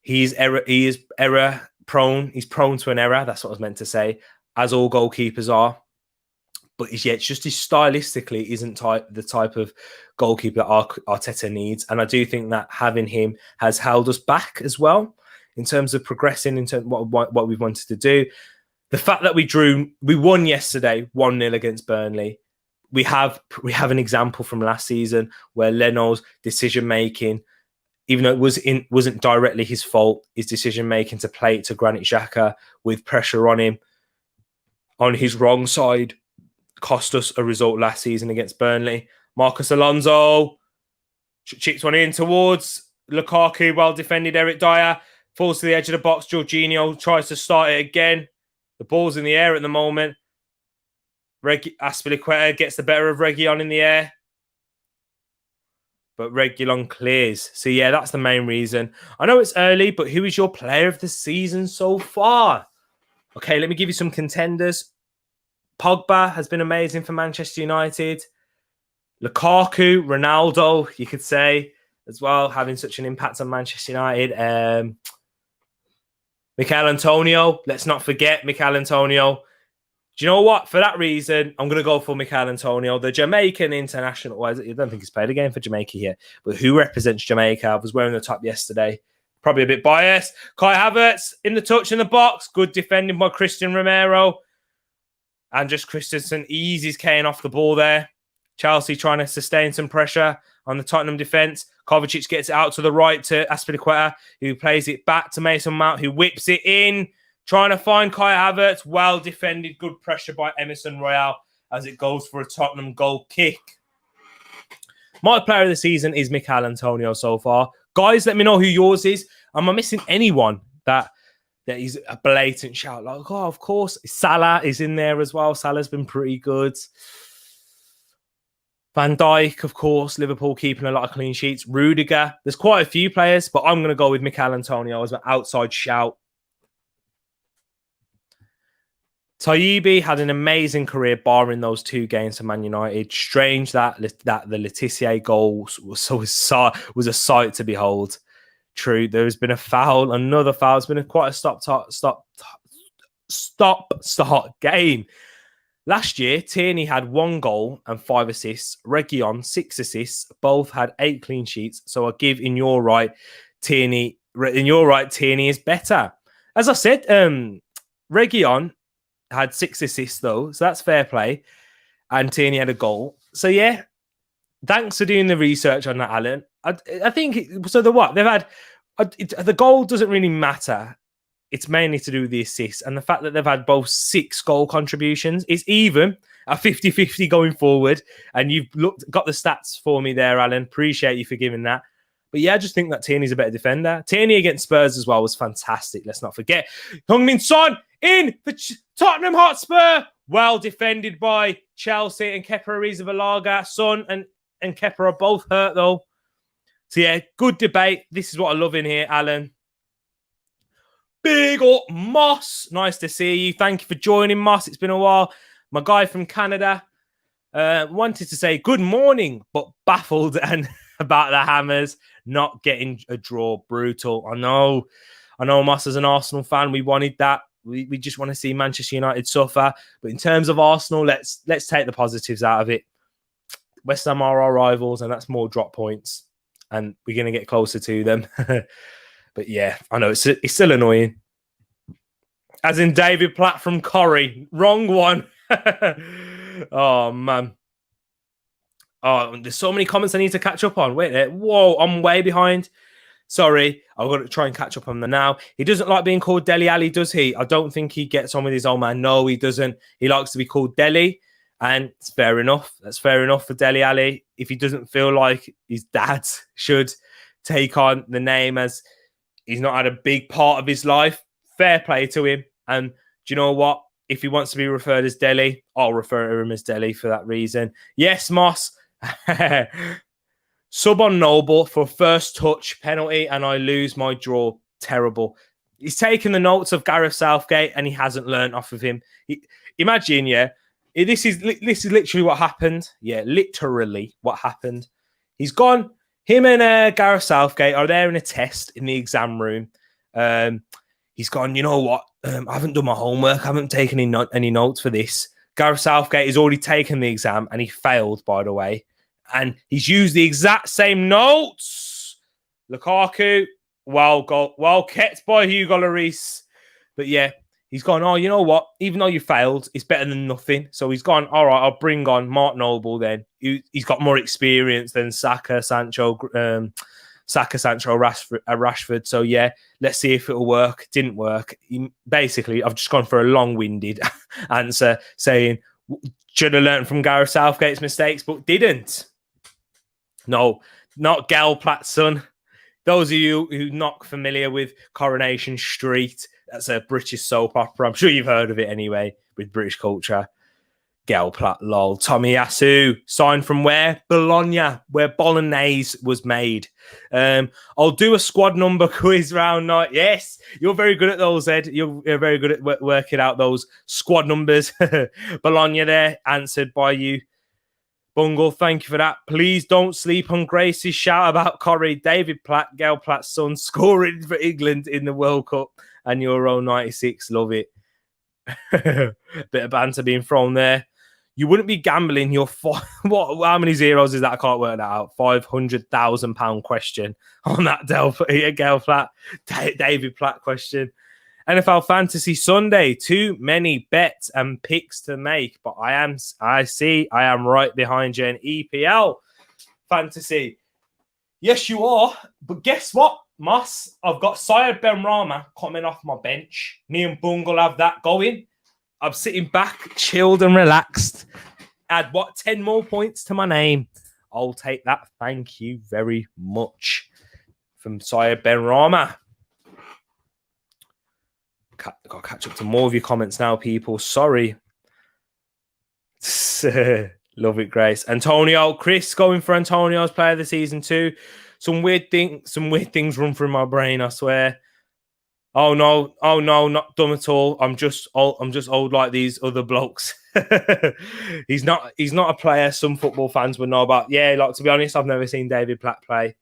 He is error-prone. He's prone to an error. That's what I was meant to say, as all goalkeepers are. But it's just he stylistically isn't the type of goalkeeper that Arteta needs. And I do think that having him has held us back as well in terms of progressing into what we wanted to do. The fact that we won yesterday 1-0 against Burnley. We have an example from last season where Leno's decision-making, even though it wasn't directly his fault, his decision-making to play it to Granit Xhaka with pressure on him on his wrong side, cost us a result last season against Burnley. Marcus Alonso chips one in towards Lukaku. Well defended. Eric Dyer falls to the edge of the box. Jorginho tries to start it again. The ball's in the air at the moment. Aspilicueta gets the better of Reguilon in the air, but Reguilon clears. So yeah, that's the main reason. I know it's early, but who is your player of the season so far? Okay, let me give you some contenders. Pogba has been amazing for Manchester United. Lukaku, Ronaldo, you could say, as well, having such an impact on Manchester United. Mikel Antonio, let's not forget Mikel Antonio. Do you know what? For that reason, I'm going to go for Mikel Antonio, the Jamaican international. I don't think he's played a game for Jamaica yet, but who represents Jamaica? I was wearing the top yesterday. Probably a bit biased. Kai Havertz in the touch in the box. Good defending by Christian Romero. And just Christensen eases Kane off the ball there. Chelsea trying to sustain some pressure on the Tottenham defence. Kovacic gets it out to the right to Aspilicueta, who plays it back to Mason Mount, who whips it in, trying to find Kai Havertz. Well defended, good pressure by Emerson Royal as it goes for a Tottenham goal kick. My player of the season is Mikel Antonio so far. Guys, let me know who yours is. Am I missing anyone that he's a blatant shout? Like, oh, of course. Salah is in there as well. Salah's been pretty good. Van Dijk, of course. Liverpool keeping a lot of clean sheets. Rudiger. There's quite a few players, but I'm going to go with Mikel Antonio as an outside shout. Taibbi had an amazing career, barring those 2 games for Man United. Strange that the Letitia goal was a sight to behold. True, there has been a foul, another foul. It's been quite a stop-start game. Last year, Tierney had 1 goal and 5 assists. Reguilon, 6 assists. Both had 8 clean sheets. So I give in your right, Tierney. Tierney is better. As I said, Reguilon had 6 assists though, so that's fair play. And Tierney had a goal. So yeah, thanks for doing the research on that, Alan. I think so. They've had the goal doesn't really matter. It's mainly to do with the assists and the fact that they've had both 6 goal contributions. It's even a 50-50 going forward. And you've got the stats for me there, Alan. Appreciate you for giving that. But yeah, I just think that Tierney's a better defender. Tierney against Spurs as well was fantastic. Let's not forget. Heung-min Son in for Tottenham Hotspur. Well defended by Chelsea and Kepa Arrizabalaga. Son and Kepa are both hurt though. So yeah, good debate. This is what I love in here, Alan. Big up Moss. Nice to see you. Thank you for joining, Moss. It's been a while. My guy from Canada wanted to say good morning, but baffled and about the Hammers not getting a draw. Brutal. I know, Moss, as an Arsenal fan, we wanted that. We just want to see Manchester United suffer. But in terms of Arsenal, let's take the positives out of it. West Ham are our rivals, and that's more drop points. And we're going to get closer to them. But yeah, I know it's still annoying. As in David Platt from Corrie. Wrong one. Oh, man. Oh, there's so many comments I need to catch up on. Wait there. Whoa, I'm way behind. Sorry, I've got to try and catch up on them now. He doesn't like being called Dele Alli, does he? I don't think he gets on with his old man. No, he doesn't. He likes to be called Dele, and it's fair enough. That's fair enough for Dele Alli. If he doesn't feel like his dad should take on the name as he's not had a big part of his life, fair play to him. And do you know what? If he wants to be referred as Dele, I'll refer to him as Dele for that reason. Yes, Moss. Sub on Noble for first touch penalty, and I lose my draw. Terrible. He's taken the notes of Gareth Southgate, and he hasn't learned off of him. Imagine, yeah, this is literally what happened. Yeah, literally what happened. He's gone. Him and Gareth Southgate are there in a test in the exam room. He's gone, you know what? I haven't done my homework. I haven't taken any notes for this. Gareth Southgate has already taken the exam, and he failed, by the way. And he's used the exact same notes. Lukaku, well kept by Hugo Lloris. But yeah, he's gone, oh, you know what? Even though you failed, it's better than nothing. So he's gone, all right, I'll bring on Mark Noble then. He's got more experience than Saka, Sancho, Rashford. So yeah, let's see if it'll work. Didn't work. Basically, I've just gone for a long-winded answer saying, should have learned from Gareth Southgate's mistakes, but didn't. No, not Gelplat's son. Those of you who are not familiar with Coronation Street, that's a British soap opera. I'm sure you've heard of it anyway, with British culture. Gelplat, lol. Tomiyasu, signed from where? Bologna, where Bolognese was made. I'll do a squad number quiz round night. Yes, you're very good at those, Ed. You're very good at working out those squad numbers. Bologna there, answered by you. Bungle, thank you for that. Please don't sleep on Grace's shout about Corrie. David Platt, Gelplat's son, scoring for England in the World Cup and Euro 96. Love it. Bit of banter being thrown there. You wouldn't be gambling your how many zeros is that? I can't work that out. £500,000 question on that Gelplat, David Platt question. NFL Fantasy Sunday, too many bets and picks to make, but I am right behind you in EPL Fantasy. Yes, you are. But guess what, Moss? I've got Syed Benrahma coming off my bench. Me and Bungle have that going. I'm sitting back, chilled and relaxed. Add 10 more points to my name. I'll take that. Thank you very much. From Syed Benrahma. Got to catch up to more of your comments now, people. Sorry. Love it, Grace. Antonio, Chris going for Antonio's player of the season too. Some weird things run through my brain, I swear. Oh no, not dumb at all. I'm just old like these other blokes. He's not a player some football fans would know about. Yeah, like to be honest, I've never seen David Platt play.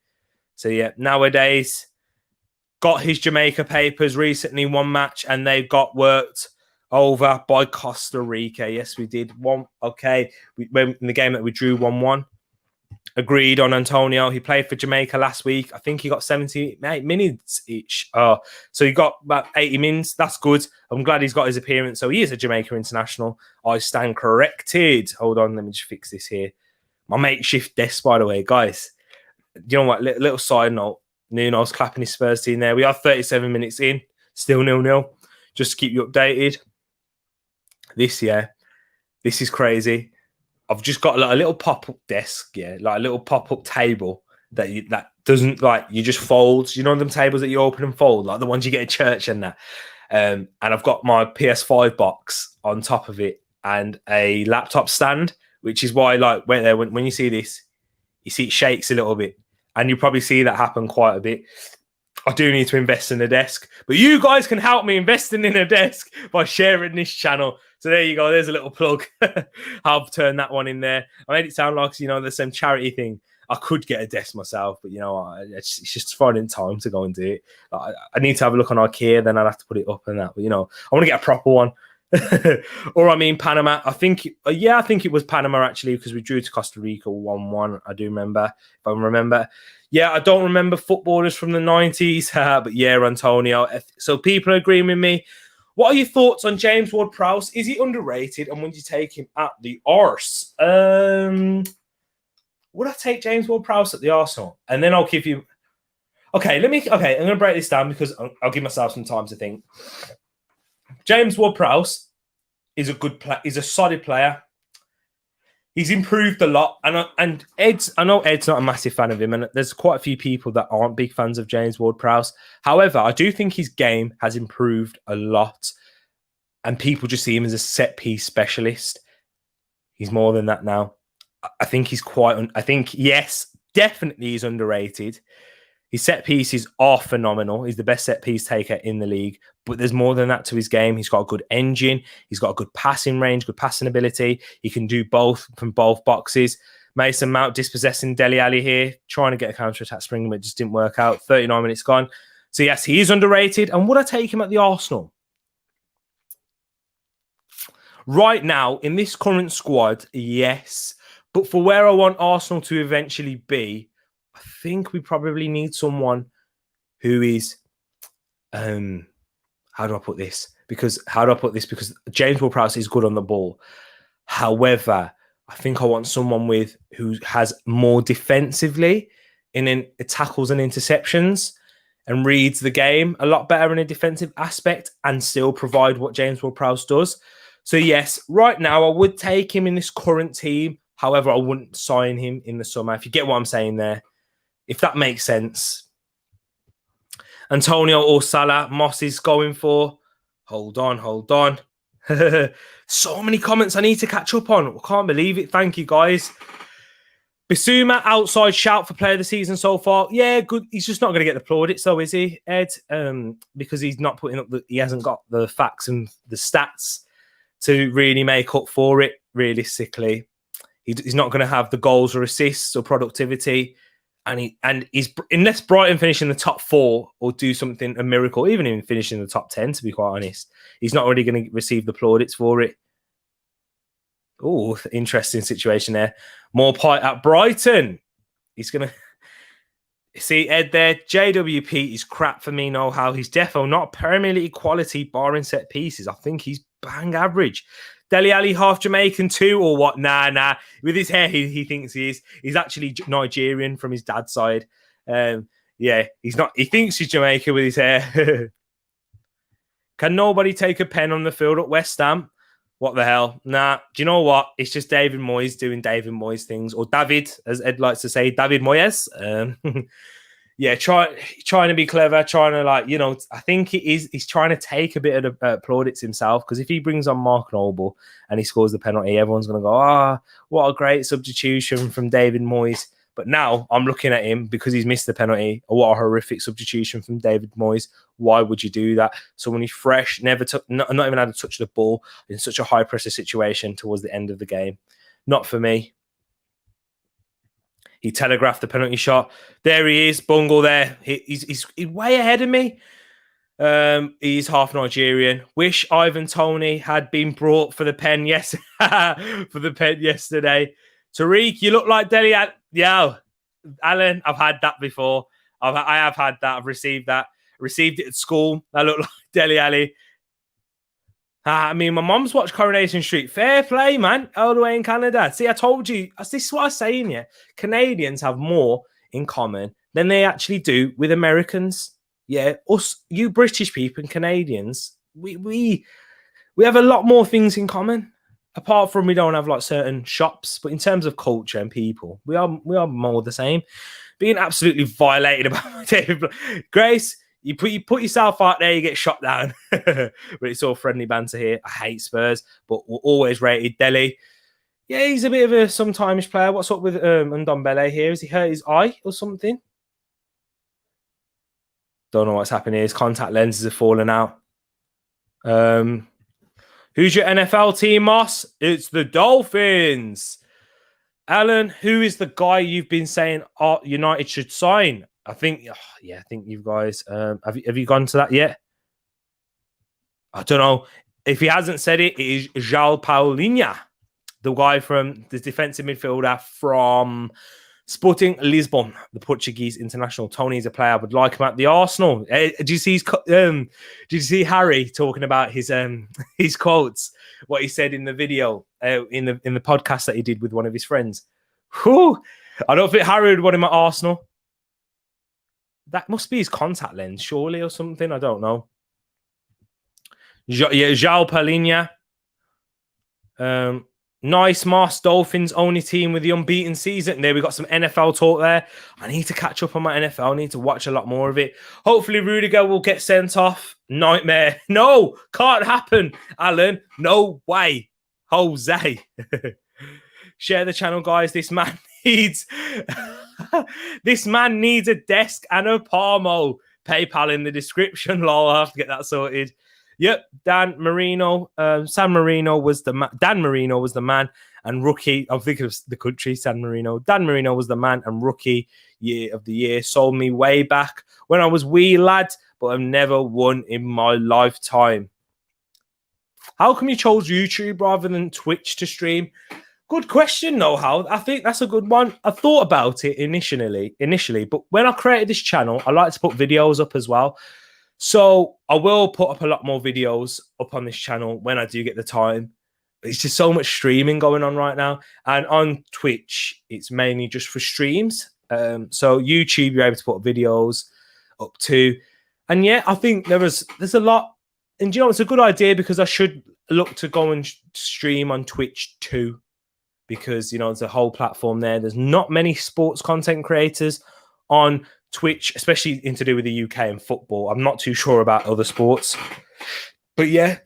So yeah, nowadays got his Jamaica papers recently, one match, and they got worked over by Costa Rica. Yes, we did. We went in the game that we drew 1-1. Agreed on Antonio. He played for Jamaica last week. I think he got 78 minutes each. So he got about 80 minutes. That's good. I'm glad he's got his appearance. So he is a Jamaica international. I stand corrected. Hold on, let me just fix this here. My makeshift desk, by the way, guys. You know what? Little side note. Nuno's clapping his Spurs team there. We are 37 minutes in. Still 0-0. Just to keep you updated. This is crazy. I've just got like a little pop-up desk, like a little pop-up table that doesn't like you just fold. You know them tables that you open and fold, like the ones you get at church and that. And I've got my PS5 box on top of it and a laptop stand, which is why like when you see this, you see it shakes a little bit, and you probably see that happen quite a bit. I do need to invest in a desk, but you guys can help me investing in a desk by sharing this channel. So there you go. There's a little plug. I've turned that one in there. I made it sound like, there's some charity thing. I could get a desk myself, but it's just finding time to go and do it. I need to have a look on IKEA, then I'll have to put it up and that. But, I want to get a proper one. Or Panama. I think it was Panama actually, because we drew to Costa Rica 1-1. I do remember, if I remember. Yeah, I don't remember footballers from the 90s, but yeah, Antonio. So people are agreeing with me. What are your thoughts on James Ward-Prowse? Is he underrated, and would you take him at the arse? Would I take James Ward-Prowse at the Arsenal? And then I'll give you... Okay, I'm going to break this down because I'll give myself some time to think. James Ward-Prowse is a good player. He's a solid player. He's improved a lot. I know Ed's not a massive fan of him, and there's quite a few people that aren't big fans of James Ward-Prowse. However, I do think his game has improved a lot, and people just see him as a set-piece specialist. He's more than that now. I think yes, definitely he's underrated. His set pieces are phenomenal. He's the best set piece taker in the league, but there's more than that to his game. He's got a good engine. He's got a good passing range, good passing ability. He can do both from both boxes. Mason Mount dispossessing Dele Alli here, trying to get a counter-attack spring, but it just didn't work out. 39 minutes gone. So yes, he is underrated. And would I take him at the Arsenal? Right now, in this current squad, yes. But for where I want Arsenal to eventually be, I think we probably need someone who is, how do I put this? Because James Ward-Prowse is good on the ball. However, I think I want someone who has more defensively in tackles and interceptions and reads the game a lot better in a defensive aspect and still provide what James Ward-Prowse does. So yes, right now I would take him in this current team. However, I wouldn't sign him in the summer, if you get what I'm saying there. If that makes sense. Antonio or Salah, Moss is going for. Hold on. So many comments I need to catch up on. I can't believe it. Thank you, guys. Bissouma, outside shout for player of the season so far. Yeah, good. He's just not going to get the plaudits, though, is he, Ed? Because he's not putting up he hasn't got the facts and the stats to really make up for it, realistically. He's not going to have the goals or assists or productivity. And he's unless Brighton finish in the top 4 or do something, a miracle, even finish in the top 10, to be quite honest, he's not really going to receive the plaudits for it. Oh, interesting situation there. More pie at Brighton. He's going to see Ed there. JWP is crap for me. No how he's defo not Premier League quality, barring set pieces. I think he's bang average. Dele Alli half Jamaican too, or what? Nah. With his hair, he thinks he is. He's actually Nigerian from his dad's side. Yeah, he's not. He thinks he's Jamaican with his hair. Can nobody take a pen on the field at West Ham? What the hell? Nah. Do you know what? It's just David Moyes doing David Moyes things, or David, as Ed likes to say, David Moyes. Yeah, trying to be clever, trying to I think he's trying to take a bit of the plaudits himself, because if he brings on Mark Noble and he scores the penalty, everyone's going to go, what a great substitution from David Moyes. But now I'm looking at him because he's missed the penalty. Oh, what a horrific substitution from David Moyes. Why would you do that? Someone who's fresh, never took, not even had to touch the ball in such a high pressure situation towards the end of the game. Not for me. He telegraphed the penalty shot. There he is, Bungle there. He's way ahead of me. He's half Nigerian. Wish Ivan Toney had been brought for the pen yesterday. Tariq, you look like Deli. Yo, Alan, I've had that before. I have had that. I've received that. Received it at school. I look like Deli Ali. I mean, my mom's watched Coronation Street. Fair play, man. All the way in Canada. See, I told you. This is what I was saying, yeah. Canadians have more in common than they actually do with Americans. Yeah, us, you British people and Canadians, we have a lot more things in common. Apart from we don't have like certain shops, but in terms of culture and people, we are more the same. Being absolutely violated about David Grace. You put yourself out there, you get shot down. But it's all friendly banter here. I hate Spurs, but we're always rated. Delhi. Yeah, he's a bit of a sometimes player. What's up with Ndombele here? Has he hurt his eye or something? Don't know what's happening here. His contact lenses are falling out. Who's your NFL team, Moss? It's the Dolphins. Alan, who is the guy you've been saying United should sign? I think you guys have you gone to that yet? I don't know. If he hasn't said it, it is João Paulinho, the guy from the defensive midfielder from Sporting Lisbon, the Portuguese international. Tony's a player. I would like him at the Arsenal. Did you see Harry talking about his quotes? What he said in the video, in the podcast that he did with one of his friends. Whew. I don't think Harry would want him at Arsenal. That must be his contact lens, surely, or something. I don't know. João Paulinho. Nice, Moss. Dolphins, only team with the unbeaten season. There, we got some NFL talk there. I need to catch up on my NFL. I need to watch a lot more of it. Hopefully, Rudiger will get sent off. Nightmare. No, can't happen, Alan. No way. Jose. Share the channel, guys. This man needs a desk and a Palmo. PayPal in the description. Lol, I'll have to get that sorted. Yep, Dan Marino. San Marino was the man. Dan Marino was the man and rookie. I'm thinking of the country, San Marino. Dan Marino was the man and rookie year of the year. Sold me way back when I was wee lad, but I've never won in my lifetime. How come you chose YouTube rather than Twitch to stream? Good question, Know-How. I think that's a good one. I thought about it initially, but when I created this channel, I like to put videos up as well. So I will put up a lot more videos up on this channel when I do get the time. It's just so much streaming going on right now. And on Twitch, it's mainly just for streams. So YouTube, you're able to put videos up too. And yeah, I think there's a lot. And you know, it's a good idea because I should look to go and stream on Twitch too. Because, you know, there's a whole platform there. There's not many sports content creators on Twitch, especially to do with the UK and football. I'm not too sure about other sports. But yeah,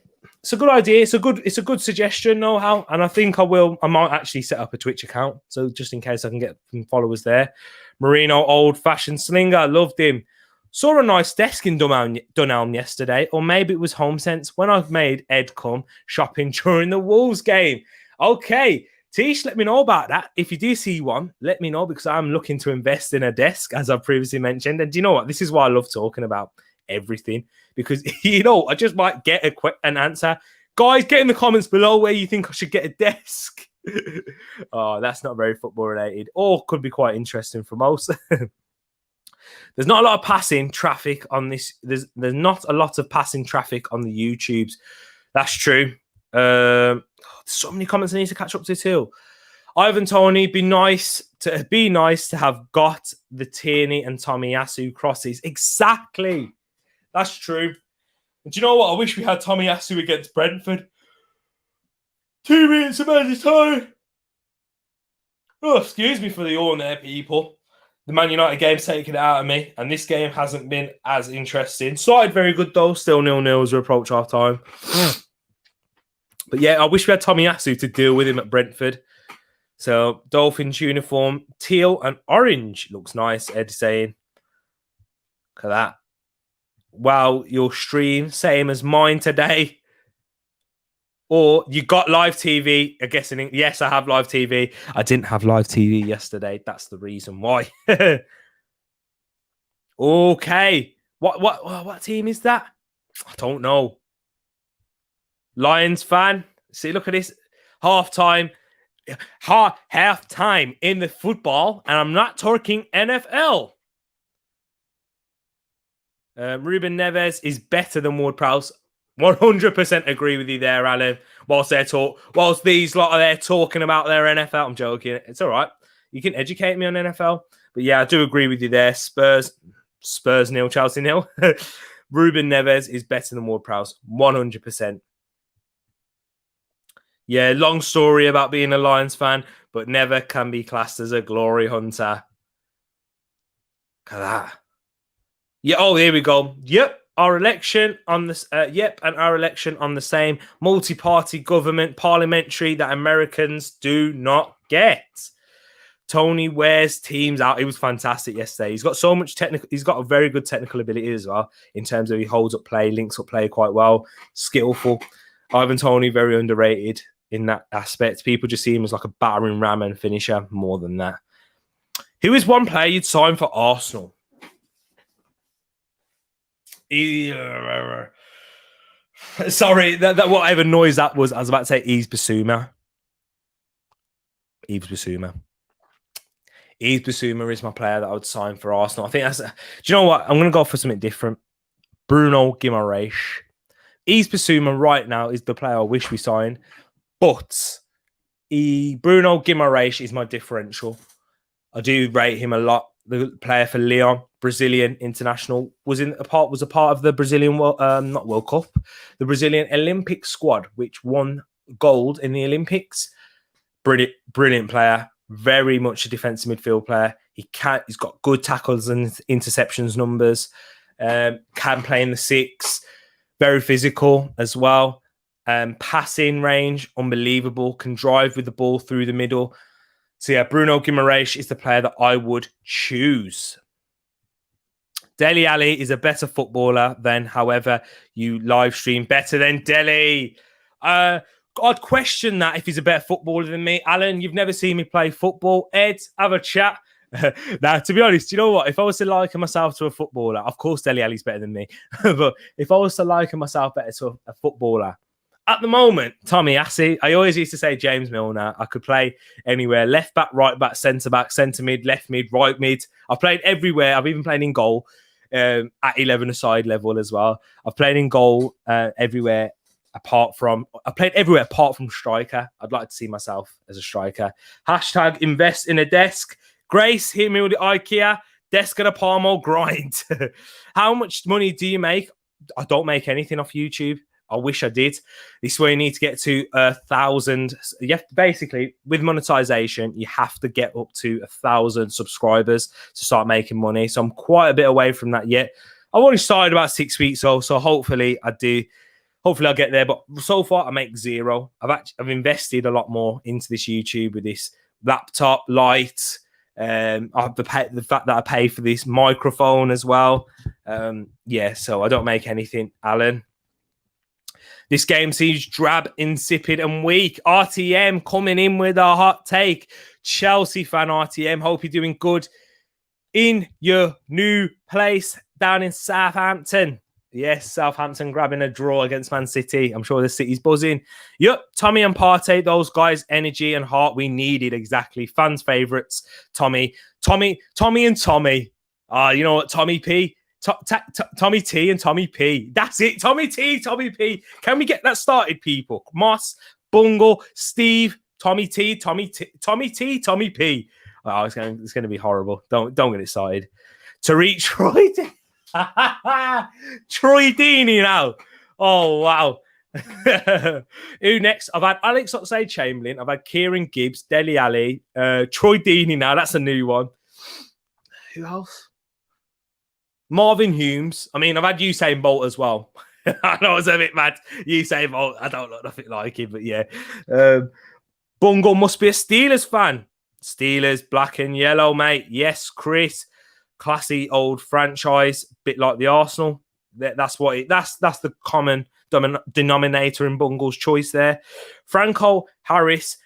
it's a good idea. It's a good suggestion, Know-How. And I think I might actually set up a Twitch account. So just in case I can get some followers there. Marino, old-fashioned slinger. Loved him. Saw a nice desk in Dunelm yesterday. Or maybe it was HomeSense when I made Ed come shopping during the Wolves game. Okay. Tish, let me know about that. If you do see one, let me know because I'm looking to invest in a desk, as I've previously mentioned. And do you know what? This is why I love talking about everything because, you know, I just might get an answer. Guys, get in the comments below where you think I should get a desk. Oh, that's not very football related or could be quite interesting for most. There's not a lot of passing traffic on this. There's not a lot of passing traffic on the YouTubes. That's true. So many comments I need to catch up to too. Ivan Toney, be nice to have got the Tierney and Tomiyasu crosses. Exactly. That's true. And do you know what? I wish we had Tomiyasu against Brentford. 2 minutes of added time. Oh, excuse me for the yawn there, people. The Man United game's taken it out of me, and this game hasn't been as interesting. Started very good though, still 0-0 as we approach half time. But yeah, I wish we had Tomiyasu to deal with him at Brentford. So Dolphins uniform, teal and orange. Looks nice, Ed saying. Look at that. Wow, your stream, same as mine today. Or you got live TV. I'm guessing, yes, I have live TV. I didn't have live TV yesterday. That's the reason why. Okay. What team is that? I don't know. Lions fan. See, look at this. Half time in the football, and I'm not talking NFL. Ruben Neves is better than Ward-Prowse. 100% agree with you there, Alan. Whilst these lot are there talking about their NFL, I'm joking. It's all right. You can educate me on NFL, but yeah, I do agree with you there. Spurs nil, Chelsea nil. Ruben Neves is better than Ward-Prowse. 100%. Yeah, long story about being a Lions fan, but never can be classed as a glory hunter. Look at that. Yeah. Oh, here we go. Yep. Our election on this. And our election on the same multi-party government parliamentary that Americans do not get. Tony wears teams out. He was fantastic yesterday. He's got so much technical. He's got a very good technical ability as well in terms of he holds up play, links up play quite well, skillful. Ivan Toney very underrated in that aspect. People just see him as like a battering ram and finisher more than that. Who is one player you'd sign for Arsenal? Sorry, that whatever noise that was, I was about to say Yves Bissouma. Yves Bissouma is my player that I would sign for Arsenal. I think that's... Do you know what? I'm going to go for something different. Bruno Guimaraes. Yves Bissouma right now is the player I wish we signed, but Bruno Guimaraes is my differential. I do rate him a lot. The player for Lyon, Brazilian international, was a part of the Brazilian not World Cup, the Brazilian Olympic squad, which won gold in the Olympics. Brilliant player, very much a defensive midfield player. He's got good tackles and interceptions numbers. Can play in the six, very physical as well. Passing range, unbelievable. Can drive with the ball through the middle. So yeah, Bruno Guimaraes is the player that I would choose. Dele Alli is a better footballer than, however, you live stream better than Dele. I'd question that if he's a better footballer than me. Alan, you've never seen me play football. Ed, have a chat. Now, to be honest, you know what? If I was to liken myself to a footballer, of course Dele Alli's better than me. But if I was to liken myself better to a footballer, at the moment, Tommy Assey, I always used to say James Milner. I could play anywhere. Left back, right back, centre mid, left mid, right mid. I've played everywhere. I've even played in goal at 11-a-side level as well. I've played in goal everywhere apart from striker. I'd like to see myself as a striker. Hashtag invest in a desk. Grace, hit me with the IKEA. Desk at a Palmo grind. How much money do you make? I don't make anything off YouTube. I wish I did. This is where you need to get to 1,000. You have to, basically, with monetization, you have to get up to 1,000 subscribers to start making money. So I'm quite a bit away from that yet. I've only started about 6 weeks old, so hopefully I do. Hopefully I'll get there. But so far, I make zero. I've invested a lot more into this YouTube with this laptop, light. The fact that I pay for this microphone as well. So I don't make anything, Alan. This game seems drab, insipid, and weak. RTM coming in with a hot take. Chelsea fan RTM. Hope you're doing good in your new place down in Southampton. Yes, Southampton grabbing a draw against Man City. I'm sure the City's buzzing. Yep, Tommy and Partey, those guys' energy and heart we needed exactly. Fans' favourites. Tommy and Tommy. You know what? Tommy P. Tommy T and Tommy P. That's it. Tommy T, Tommy P. Can we get that started, people? Moss, Bungle, Steve, Tommy T, Tommy T, Tommy P. Oh, it's going to be horrible. Don't get it started. Tariq Troy. Troy Deeney now. Oh, wow. Who next? I've had Alex Oxlade-Chamberlain. I've had Kieran Gibbs, Dele Alli, Troy Deeney now. That's a new one. Who else? Marvin Humes. I mean, I've had Usain Bolt as well. I know it's a bit mad. Usain Bolt, I don't look nothing like him, but yeah. Bungle must be a Steelers fan. Steelers, black and yellow, mate. Yes, Chris. Classy old franchise, bit like the Arsenal. That's the common denominator in Bungle's choice there. Franco, Harris,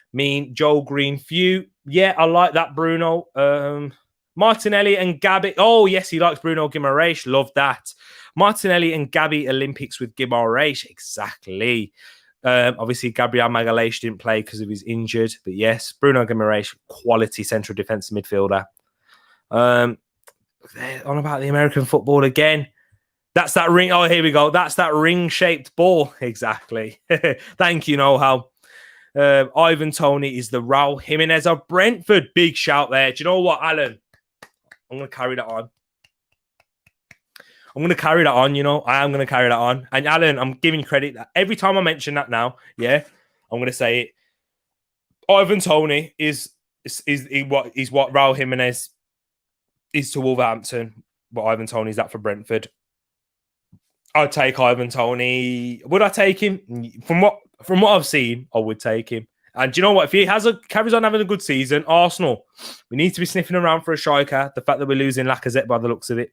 Joel Green, few. Yeah, I like that, Bruno. Martinelli and Gabby. Oh, yes, he likes Bruno Guimaraes. Love that. Martinelli and Gabby Olympics with Guimaraes. Exactly. Obviously, Gabriel Magalhaes didn't play because he was injured. But yes, Bruno Guimaraes, quality central defensive midfielder. On about the American football again. That's that ring. Oh, here we go. That's that ring-shaped ball. Exactly. Thank you, know-how. Ivan Toney is the Raul Jimenez of Brentford. Big shout there. Do you know what, Alan? I'm going to carry that on. I am going to carry that on. And Alan, I'm giving you credit. Every time I mention that now, yeah, I'm going to say it. Ivan Toney is what Raul Jimenez is to Wolverhampton. What Ivan Toney is that for Brentford. I'd take Ivan Toney. Would I take him? From what I've seen, I would take him. And do you know what? If he carries on having a good season, Arsenal, we need to be sniffing around for a striker. The fact that we're losing Lacazette by the looks of it.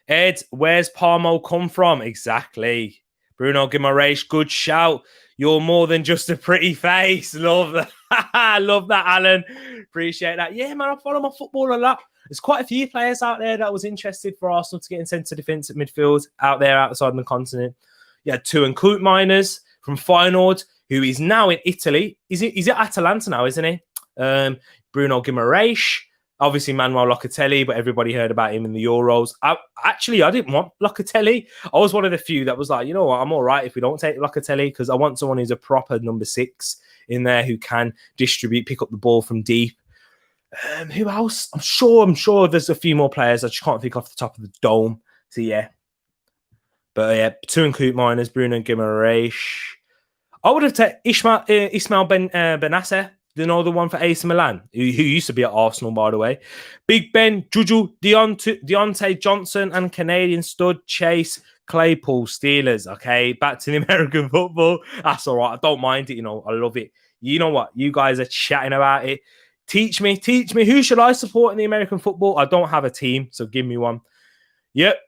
Ed, where's Parmo come from? Exactly. Bruno Guimaraes, good shout. You're more than just a pretty face. Love that. Love that, Alan. Appreciate that. Yeah, man, I follow my football a lot. There's quite a few players out there that was interested for Arsenal to get in centre defensive midfield out there outside the continent. Yeah, Tuan Koopmeiners from Feyenoord, who is now in Italy. He's at Atalanta now, isn't he? Bruno Guimaraes. Obviously, Manuel Locatelli, but everybody heard about him in the Euros. I didn't want Locatelli. I was one of the few that was like, you know what, I'm all right if we don't take Locatelli because I want someone who's a proper number 6 in there who can distribute, pick up the ball from deep. Who else? I'm sure there's a few more players. I just can't think off the top of the dome. So, yeah. But, yeah, Tuan Koopmeiners, Bruno Guimaraes. I would have taken Ismail Benasser. You know, the one for AC Milan, who used to be at Arsenal, by the way. Big Ben, Juju, Deontay Johnson, and Canadian stud Chase Claypool, Steelers. Okay, back to the American football. That's all right. I don't mind it. You know, I love it. You know what? You guys are chatting about it. Teach me. Who should I support in the American football? I don't have a team, so give me one. Yep.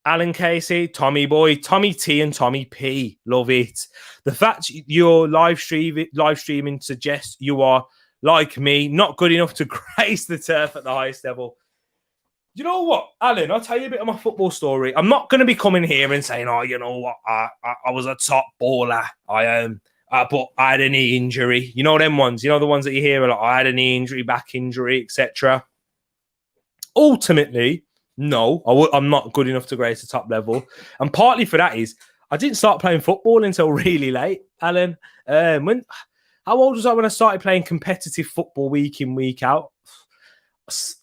Alan Casey, Tommy Boy, Tommy T, and Tommy P. Love it. The fact you're live streaming suggests you are, like me, not good enough to grace the turf at the highest level. You know what, Alan? I'll tell you a bit of my football story. I'm not going to be coming here and saying, oh, you know what, I was a top baller. But I had a knee injury. You know them ones. You know the ones that you hear, like, I had a knee injury, back injury, etc. Ultimately, no, I'm not good enough to grace the top level. And partly for that is I didn't start playing football until really late, Alan. How old was I when I started playing competitive football week in, week out?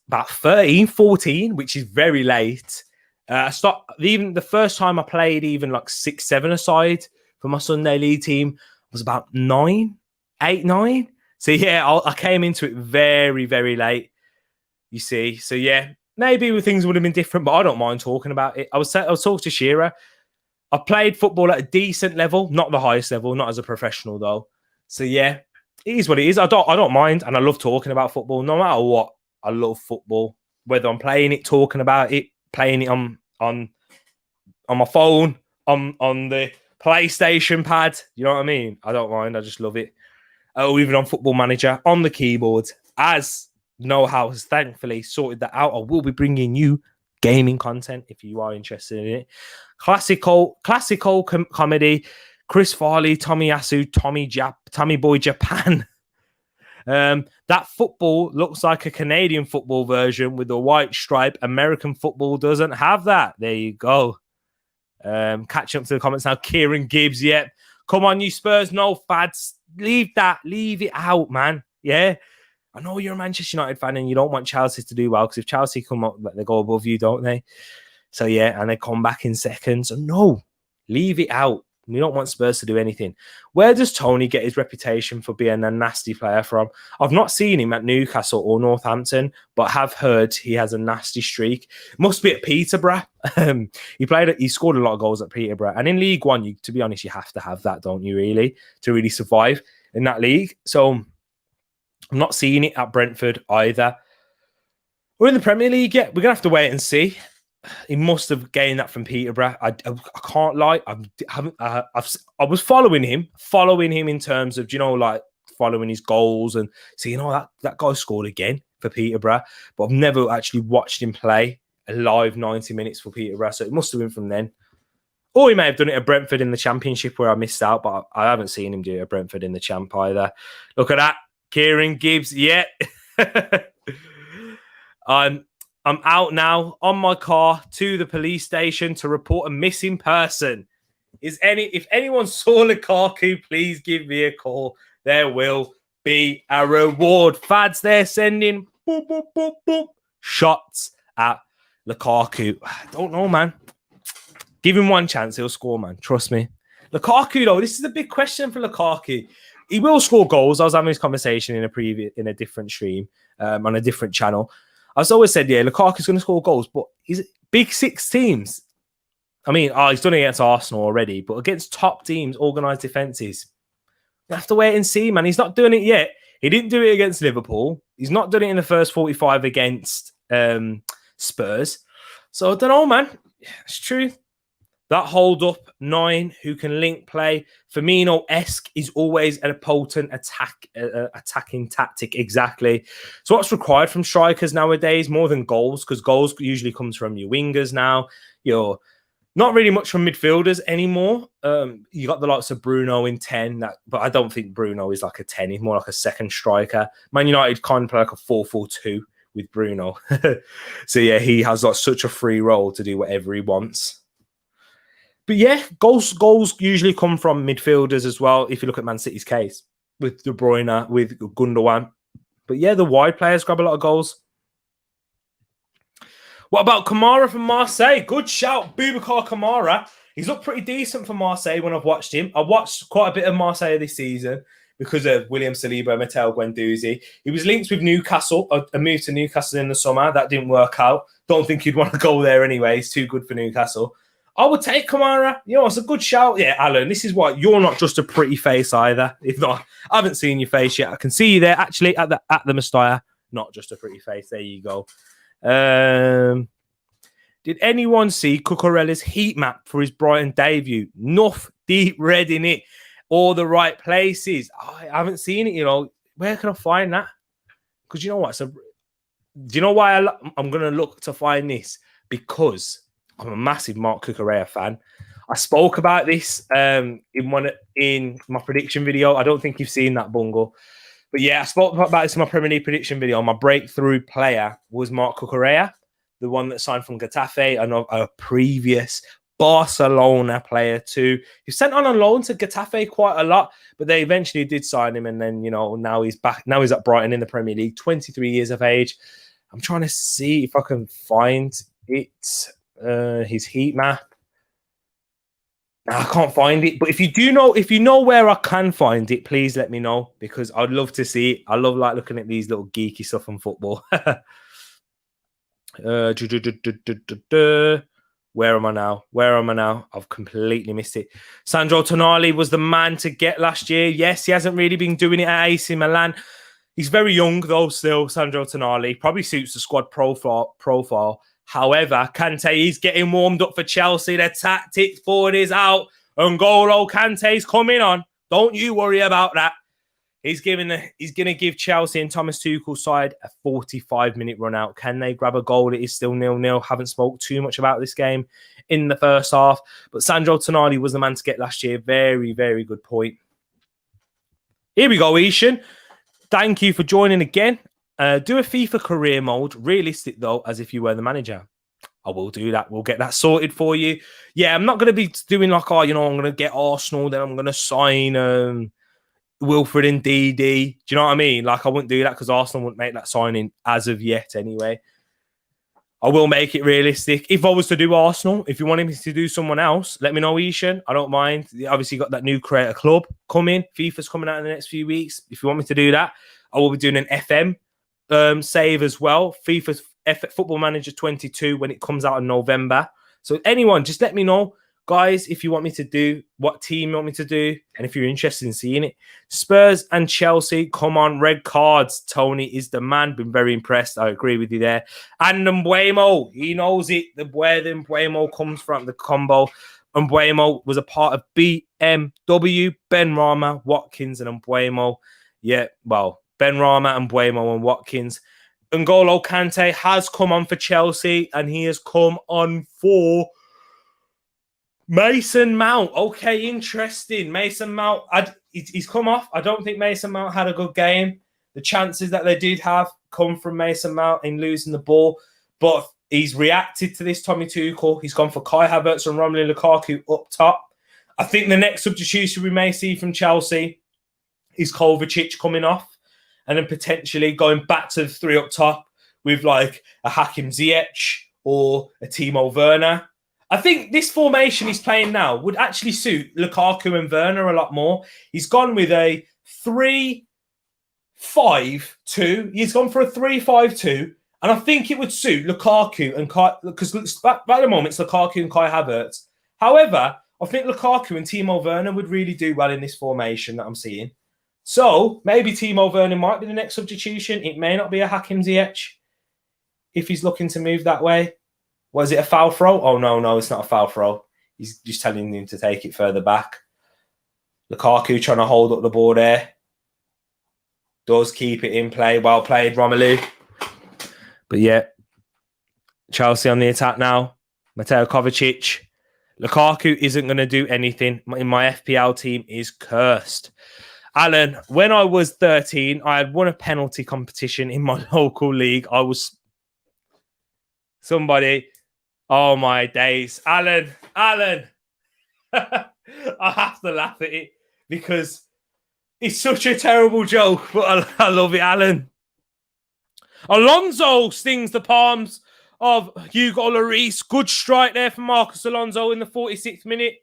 About 13, 14, which is very late. Even the first time I played even like 6, 7 aside for my Sunday league team was about 8, 9. So yeah, I came into it very, very late, you see. So yeah, maybe things would have been different, but I don't mind talking about it. I was talking to Shearer. I played football at a decent level, not the highest level, not as a professional though. So yeah, it is what it is. I don't mind, and I love talking about football. No matter what, I love football. Whether I'm playing it, talking about it, playing it on my phone, on the PlayStation pad. You know what I mean? I don't mind. I just love it. Or even on Football Manager, on the keyboard. As Know-How has thankfully sorted that out. I will be bringing you gaming content if you are interested in it. Classical comedy. Chris Farley, Tommy Yasu, Tommy Boy Japan. That football looks like a Canadian football version with a white stripe. American football doesn't have that. There you go. Catching up to the comments now. Kieran Gibbs, yep. Come on, you Spurs, no fads. Leave it out, man. Yeah. I know you're a Manchester United fan and you don't want Chelsea to do well because if Chelsea come up, they go above you, don't they? So, yeah, and they come back in second. So, no, leave it out. We don't want Spurs to do anything. Where does Tony get his reputation for being a nasty player from? I've not seen him at Newcastle or Northampton, but have heard he has a nasty streak. Must be at Peterborough. He scored a lot of goals at Peterborough. And in League One, to be honest, you have to have that, don't you, really, to really survive. in that league. So I'm not seeing it at Brentford either. We're in the Premier League yet. We're going to have to wait and see. He must have gained that from Peterborough. I can't lie. I was following him in terms of, like following his goals and seeing, that guy scored again for Peterborough. But I've never actually watched him play a live 90 minutes for Peterborough. So it must have been from then. Or he may have done it at Brentford in the Championship where I missed out, but I haven't seen him do it at Brentford in the Champ either. Look at that. Kieran Gibbs. Yeah. I'm out now on my car to the police station to report a missing person. If anyone saw Lukaku, please give me a call. There will be a reward. Fads, they're sending boop, boop, boop, boop, shots at Lukaku. I don't know, man. Give him one chance, he'll score, man. Trust me. Lukaku, though, this is a big question for Lukaku. He will score goals. I was having this conversation in a different stream on a different channel. I've always said, Lukaku's going to score goals, but he's big six teams. I mean, he's done it against Arsenal already, but against top teams, organised defences, you have to wait and see, man. He's not doing it yet. He didn't do it against Liverpool. He's not done it in the first 45 against Spurs. So I don't know, man. It's true. That hold-up 9 who can link play, Firmino-esque, is always a potent attacking tactic, exactly. So what's required from strikers nowadays, more than goals, because goals usually comes from your wingers now. You're not really much from midfielders anymore. You got the likes of Bruno in 10, but I don't think Bruno is like a 10. He's more like a second striker. Man United kind of play like a 4-4-2 with Bruno. So yeah, he has like such a free role to do whatever he wants. But yeah, goals usually come from midfielders as well, if you look at Man City's case, with De Bruyne, with Gundogan. But yeah, the wide players grab a lot of goals. What about Kamara from Marseille? Good shout, Boubacar Kamara. He's looked pretty decent for Marseille when I've watched him. I've watched quite a bit of Marseille this season because of William Saliba and Matteo Guendouzi. He was linked with Newcastle, a move to Newcastle in the summer. That didn't work out. Don't think he'd want to go there anyway. He's too good for Newcastle. I would take Kamara. It's a good shout. Yeah, Alan, this is why you're not just a pretty face either. If not, I haven't seen your face yet. I can see you there, actually, at the Mustaya. Not just a pretty face. There you go. Did anyone see Cucurella's heat map for his Brighton debut? Enough deep red in it. All the right places. I haven't seen it, Where can I find that? Because you know what? Do you know why I'm going to look to find this? Because I'm a massive Marc Cucurella fan. I spoke about this in my prediction video. I don't think you've seen that, Bungle. But yeah, I spoke about this in my Premier League prediction video. My breakthrough player was Marc Cucurella, the one that signed from Getafe, and a previous Barcelona player too. He sent on loan to Getafe quite a lot, but they eventually did sign him. And then, now he's back. Now he's at Brighton in the Premier League, 23 years of age. I'm trying to see if I can find it. His heat map. I can't find it, but if you know where I can find it, please let me know, because I'd love to see it. I love looking at these little geeky stuff on football. Where am I now? I've completely missed it. Sandro Tonali was the man to get last year. Yes, he hasn't really been doing it at AC Milan. He's very young though, still. Sandro Tonali probably suits the squad profile. However, Kante is getting warmed up for Chelsea. The tactic forward is out. N'Golo Kante's coming on. Don't you worry about that. He's going to give Chelsea and Thomas Tuchel's side a 45-minute run out. Can they grab a goal? It is still 0-0. Haven't spoke too much about this game in the first half. But Sandro Tonali was the man to get last year. Very, very good point. Here we go, Ishan. Thank you for joining again. Do a FIFA career mode, realistic though, as if you were the manager. I will do that. We'll get that sorted for you. Yeah, I'm not going to be doing like, I'm going to get Arsenal, then I'm going to sign Wilfred and DD. Do you know what I mean? Like, I wouldn't do that because Arsenal wouldn't make that signing as of yet anyway. I will make it realistic. If I was to do Arsenal, if you wanted me to do someone else, let me know, Ishan. I don't mind. Obviously, got that new creator club coming. FIFA's coming out in the next few weeks. If you want me to do that, I will be doing an FM save as well. FIFA's Football Manager 22 when it comes out in November. So anyone, just let me know. Guys, if you want me to do what team you want me to do, and if you're interested in seeing it, Spurs and Chelsea, come on, red cards. Tony is the man. Been very impressed. I agree with you there. And Mbuemo, he knows it. Where the Mbuemo comes from, the combo. Mbuemo was a part of BMW, Benrahma, Watkins, and Mbuemo. Yeah, well, Benrahma, Mbuemo, and Watkins. N'Golo Kante has come on for Chelsea, and he has come on for Mason Mount. Okay, interesting. Mason Mount, he's come off. I don't think Mason Mount had a good game. The chances that they did have come from Mason Mount in losing the ball, but he's reacted to this, Tommy Tuchel. He's gone for Kai Havertz and Romelu Lukaku up top. I think the next substitution we may see from Chelsea is Kovacic coming off and then potentially going back to the three up top with like a Hakim Ziyech or a Timo Werner. I think this formation he's playing now would actually suit Lukaku and Werner a lot more. He's gone with a 3-5-2. He's gone for a 3-5-2. And I think it would suit Lukaku and Kai, because by the moment it's Lukaku and Kai Havertz. However, I think Lukaku and Timo Werner would really do well in this formation that I'm seeing. So maybe Timo Werner might be the next substitution. It may not be a Hakim Ziyech if he's looking to move that way. Was it a foul throw? Oh, no, it's not a foul throw. He's just telling him to take it further back. Lukaku trying to hold up the ball there. Does keep it in play. Well played, Romelu. But yeah, Chelsea on the attack now. Mateo Kovacic. Lukaku isn't going to do anything. In my FPL team is cursed. Alan, when I was 13, I had won a penalty competition in my local league. I was somebody. Oh, my days. Alan. I have to laugh at it because it's such a terrible joke, but I love it, Alan. Alonso stings the palms of Hugo Lloris. Good strike there from Marcus Alonso in the 46th minute.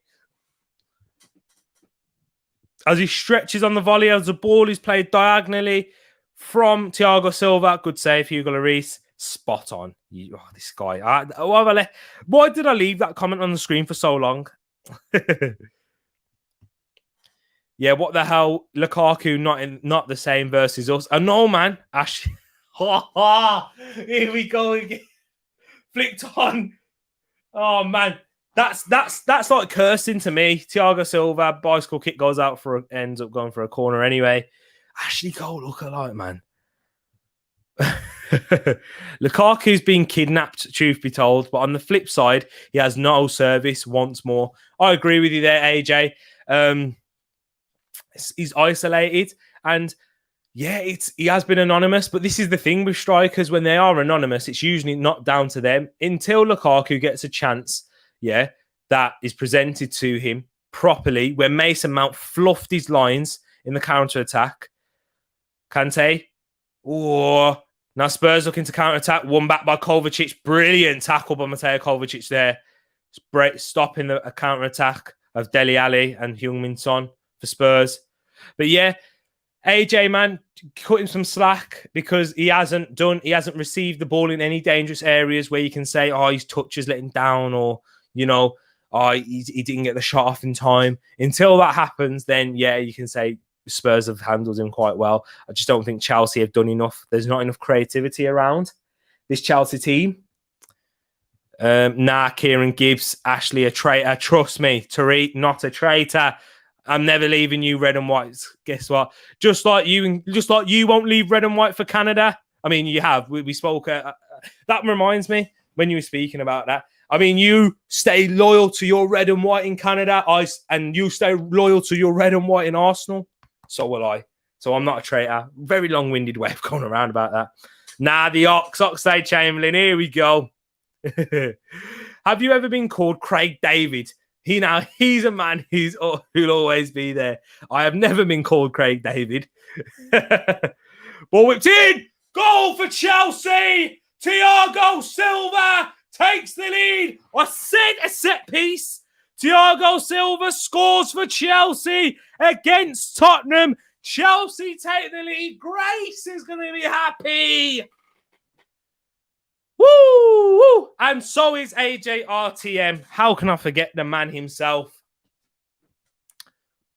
As he stretches on the volley, as the ball is played diagonally from Thiago Silva. Good save, Hugo Lloris. Spot on. This guy. Why did I leave that comment on the screen for so long? Yeah, what the hell? Lukaku not the same versus us. No, man. Ashley. Here we go again. Flicked on. Oh, man. That's like cursing to me. Thiago Silva, bicycle kick goes out ends up going for a corner anyway. Ashley Cole look alike, man. Lukaku's been kidnapped, truth be told, but on the flip side, he has no service once more. I agree with you there, AJ. He's isolated, and yeah, he has been anonymous, but this is the thing with strikers. When they are anonymous, it's usually not down to them until Lukaku gets a chance, that is presented to him properly, where Mason Mount fluffed his lines in the counter-attack. Kante, now Spurs looking to counter-attack. Won back by Kovacic. Brilliant tackle by Mateo Kovacic there. Stopping the counter-attack of Dele Alli and Heung-min Son for Spurs. But yeah, AJ, man, cut him some slack because he hasn't received the ball in any dangerous areas where you can say, his touch is letting down, or, he didn't get the shot off in time. Until that happens, then, yeah, you can say Spurs have handled him quite well. I just don't think Chelsea have done enough. There's not enough creativity around this Chelsea team. Kieran Gibbs, Ashley, a traitor. Trust me, Tariq, not a traitor. I'm never leaving you red and whites. Guess what? Just like you won't leave red and white for Canada. I mean, you have. We spoke. That reminds me when you were speaking about that. I mean, you stay loyal to your red and white in Canada, and you stay loyal to your red and white in Arsenal. So will I. So I'm not a traitor. Very long-winded way of going around about that. The Oxlade Chamberlain. Here we go. Have you ever been called Craig David? He's a man who'll always be there. I have never been called Craig David. Ball whipped in. Goal for Chelsea. Thiago Silva takes the lead. I said a set piece. Thiago Silva scores for Chelsea against Tottenham. Chelsea take the lead. Grace is going to be happy. Woo! Woo! Woo! And so is AJRTM. How can I forget the man himself?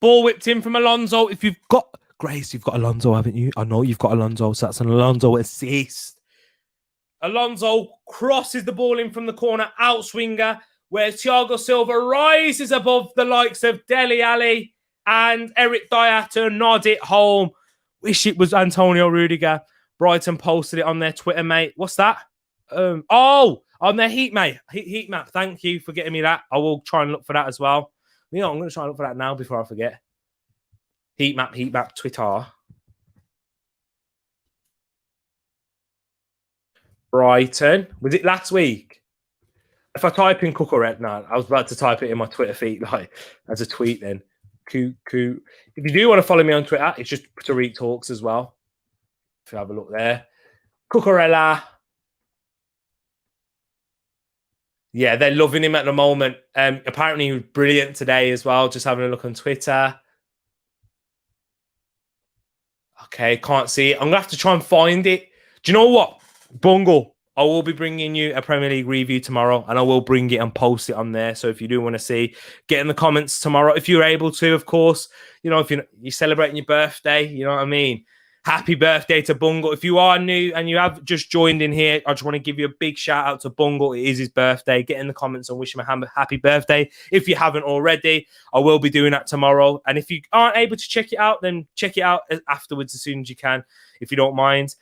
Ball whipped in from Alonso. If you've got Grace, you've got Alonso, haven't you? I know you've got Alonso, so that's an Alonso assist. Alonso crosses the ball in from the corner, outswinger, where Thiago Silva rises above the likes of Dele Alli and Eric Dyer to nod it home. Wish it was Antonio Rudiger. Brighton posted it on their Twitter, mate. What's that? On their heat map. Thank you for getting me that. I will try and look for that as well. You know, I'm going to try and look for that now before I forget. Heat map, Twitter. Brighton. Was it last week? If I type in Cucurella, no, I was about to type it in my Twitter feed like as a tweet then. If you do want to follow me on Twitter, it's just Tariq Talks as well. If you have a look there. Cucurella. Yeah, they're loving him at the moment. Apparently he was brilliant today as well. Just having a look on Twitter. Okay, can't see it. I'm going to have to try and find it. Do you know what? Bungle, I will be bringing you a Premier League review tomorrow, and I will bring it and post it on there. So if you do want to see, get in the comments tomorrow. If you're able to, of course. You know, if you're celebrating your birthday, you know what I mean? Happy birthday to Bungle. If you are new and you have just joined in here, I just want to give you a big shout out to Bungle. It is his birthday. Get in the comments and wish him a happy birthday. If you haven't already, I will be doing that tomorrow. And if you aren't able to check it out, then check it out afterwards as soon as you can, if you don't mind.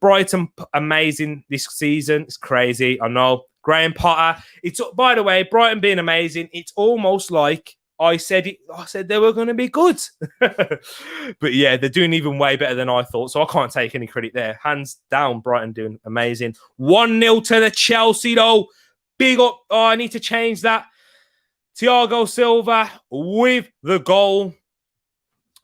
Brighton, amazing this season. It's crazy. I know. Graham Potter. By the way, Brighton being amazing. It's almost like I said they were going to be good. But yeah, they're doing even way better than I thought. So I can't take any credit there. Hands down, Brighton doing amazing. 1-0 to the Chelsea, though. Big up. Oh, I need to change that. Thiago Silva with the goal.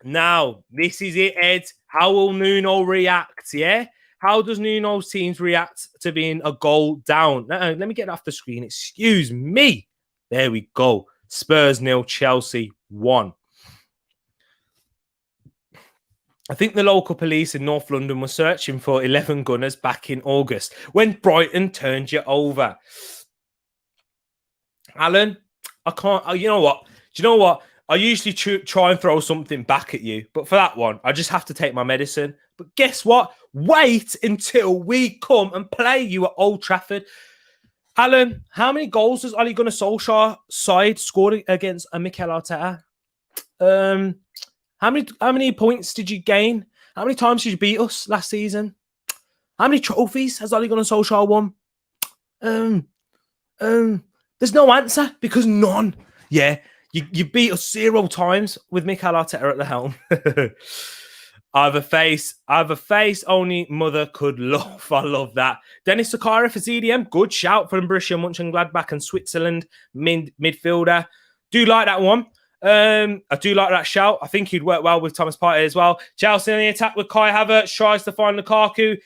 Now, this is it, Ed. How will Nuno react? Yeah? How does Nuno's teams react to being a goal down? Let me get it off the screen. Excuse me. There we go. Spurs 0, Chelsea 1. I think the local police in North London were searching for 11 gunners back in August when Brighton turned you over. Alan, I can't. You know what? Do you know what? I usually try and throw something back at you, but for that one, I just have to take my medicine. But guess what? Wait until we come and play you at Old Trafford. Alan, how many goals has Ole Gunnar Solskjaer's side scored against Mikel Arteta? How many points did you gain? How many times did you beat us last season? How many trophies has Ole Gunnar Solskjaer won? There's no answer because none. Yeah, you beat us 0 times with Mikel Arteta at the helm. I have a face only mother could love. I love that. Dennis Sakara for CDM. Good shout from Borussia Mönchengladbach and Switzerland midfielder. Do like that one. I do like that shout. I think he'd work well with Thomas Partey as well. Chelsea in the attack with Kai Havertz. Tries to find Lukaku.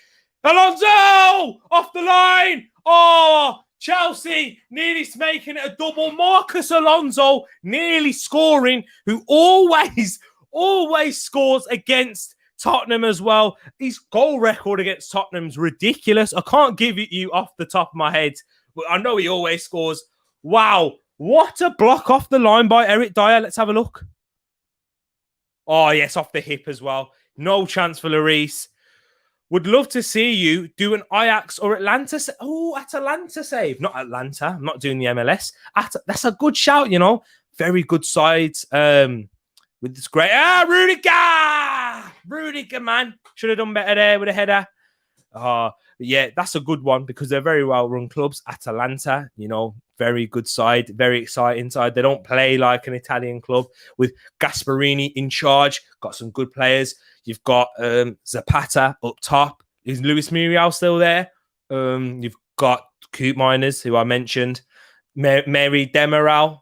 Alonso! Off the line! Oh, Chelsea nearly making it a double. Marcus Alonso nearly scoring, who always scores against Tottenham as well. His goal record against Tottenham's ridiculous. I can't give it you off the top of my head, but I know he always scores. Wow. What a block off the line by Eric Dyer. Let's have a look. Oh, yes, off the hip as well. No chance for Lloris. Would love to see you do an Ajax or Atlanta. Atalanta save. Not Atlanta. I'm not doing the MLS. That's a good shout, you know. Very good sides. With this great... Rudiger, man. Should have done better there with a header. But yeah, that's a good one because they're very well-run clubs. Atalanta, you know, very good side, very exciting side. They don't play like an Italian club with Gasperini in charge. Got some good players. You've got Zapata up top. Is Luis Muriel still there? You've got Coop Miners, who I mentioned. Mary Demiral,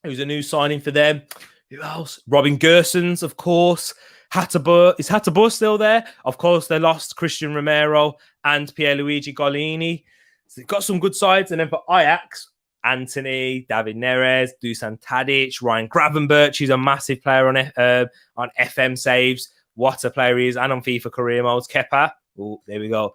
who's a new signing for them. Who else? Robin Gersons, of course. Hotspur. Is Hotspur still there? Of course, they lost Christian Romero and Pierluigi Golini. So they've got some good sides. And then for Ajax, Anthony, David Neres, Dusan Tadic, Ryan Gravenberch. He's a massive player on FM saves. What a player he is. And on FIFA career modes. Kepa. Oh, there we go.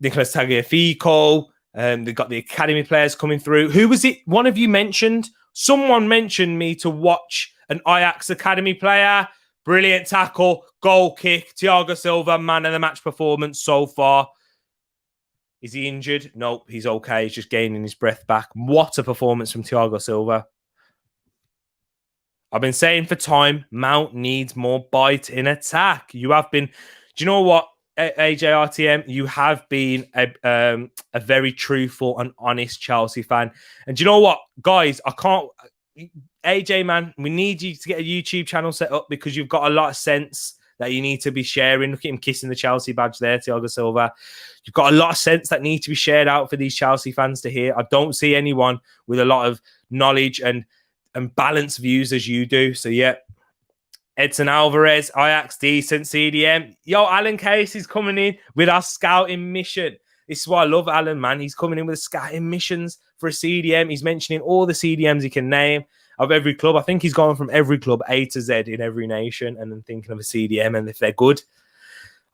Nicholas Tagliafico. They've got the academy players coming through. Who was it? One of you mentioned. Someone mentioned me to watch an Ajax academy player. Brilliant tackle, goal kick. Thiago Silva, man of the match performance so far. Is he injured? Nope, he's okay. He's just gaining his breath back. What a performance from Thiago Silva. I've been saying for time, Mount needs more bite in attack. You have been... Do you know what, AJRTM? You have been a very truthful and honest Chelsea fan. And do you know what, guys? I can't... AJ, man, we need you to get a YouTube channel set up because you've got a lot of sense that you need to be sharing. Look at him kissing the Chelsea badge there, Thiago Silva. You've got a lot of sense that need to be shared out for these Chelsea fans to hear. I don't see anyone with a lot of knowledge and balanced views as you do. So, yeah. Edson Alvarez, Ajax, decent CDM. Yo, Alan Case is coming in with our scouting mission. This is why I love Alan, man. He's coming in with scouting missions for a CDM. He's mentioning all the CDMs he can name of every club. I think he's going from every club A to Z in every nation and then thinking of a CDM and if they're good.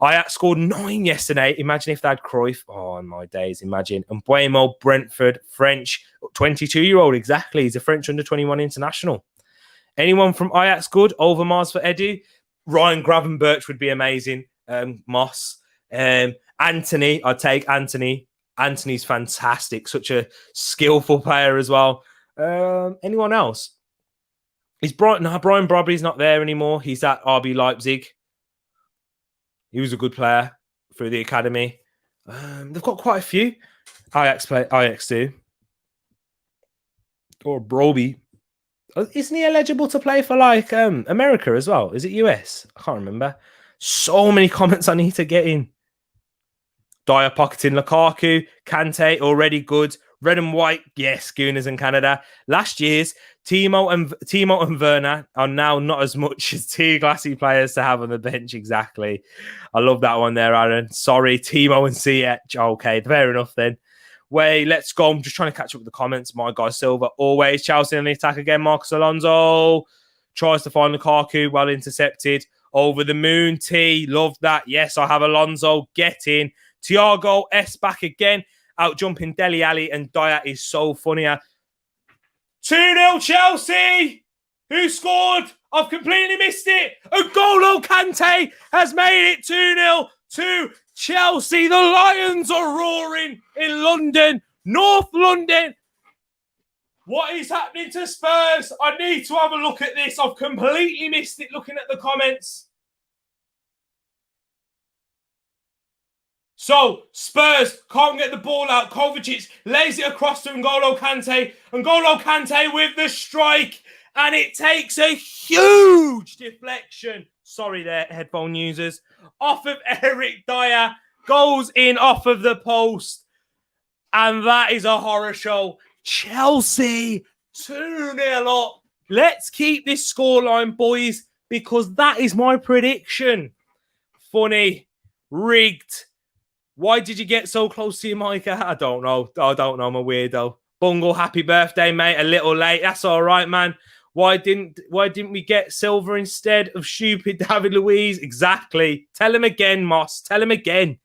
Ajax scored 9 yesterday. Imagine if they had Cruyff. Oh, my days, imagine. And Buemo, Brentford, French, 22-year-old, exactly. He's a French under-21 international. Anyone from Ajax good? Overmars for Edu. Ryan Gravenberch would be amazing. Moss. Anthony, I'd take Anthony. Anthony's fantastic. Such a skillful player as well. Anyone else? Brian Brobby's not there anymore. He's at RB Leipzig. He was a good player through the academy. They've got quite a few. Ajax do. Or Broby. Isn't he eligible to play for like America as well? Is it US? I can't remember. So many comments I need to get in. Dyer pocketing Lukaku. Kante already good. Red and white, yes, Gooners in Canada. Last year's Timo and Werner are now not as much as two glassy players to have on the bench. Exactly. I love that one there, Aaron. Sorry, Timo and CH. Okay, fair enough then. Wait, let's go. I'm just trying to catch up with the comments. My guy Silva, always Chelsea in the attack again. Marcus Alonso tries to find Lukaku, well intercepted. Over the moon, T. Love that. Yes, I have Alonso. Get in. Thiago S back again. Out jumping Dele Alli and Dyer is so funny. 2-0 Chelsea. Who scored? I've completely missed it. N'Golo Kante has made it 2-0 to Chelsea. The Lions are roaring in London, North London. What is happening to Spurs? I need to have a look at this. I've completely missed it looking at the comments. So, Spurs can't get the ball out. Kovacic lays it across to N'Golo Kante. N'Golo Kante with the strike. And it takes a huge deflection. Sorry there, headphone users. Off of Eric Dyer. Goes in off of the post. And that is a horror show. Chelsea 2-0 up. Let's keep this scoreline, boys, because that is my prediction. Funny. Rigged. Why did you get so close to your mic? I don't know. I'm a weirdo. Bungle, happy birthday, mate. A little late. That's all right, man. Why didn't we get Silver instead of stupid David Luiz? Exactly. Tell him again, Moss. Tell him again.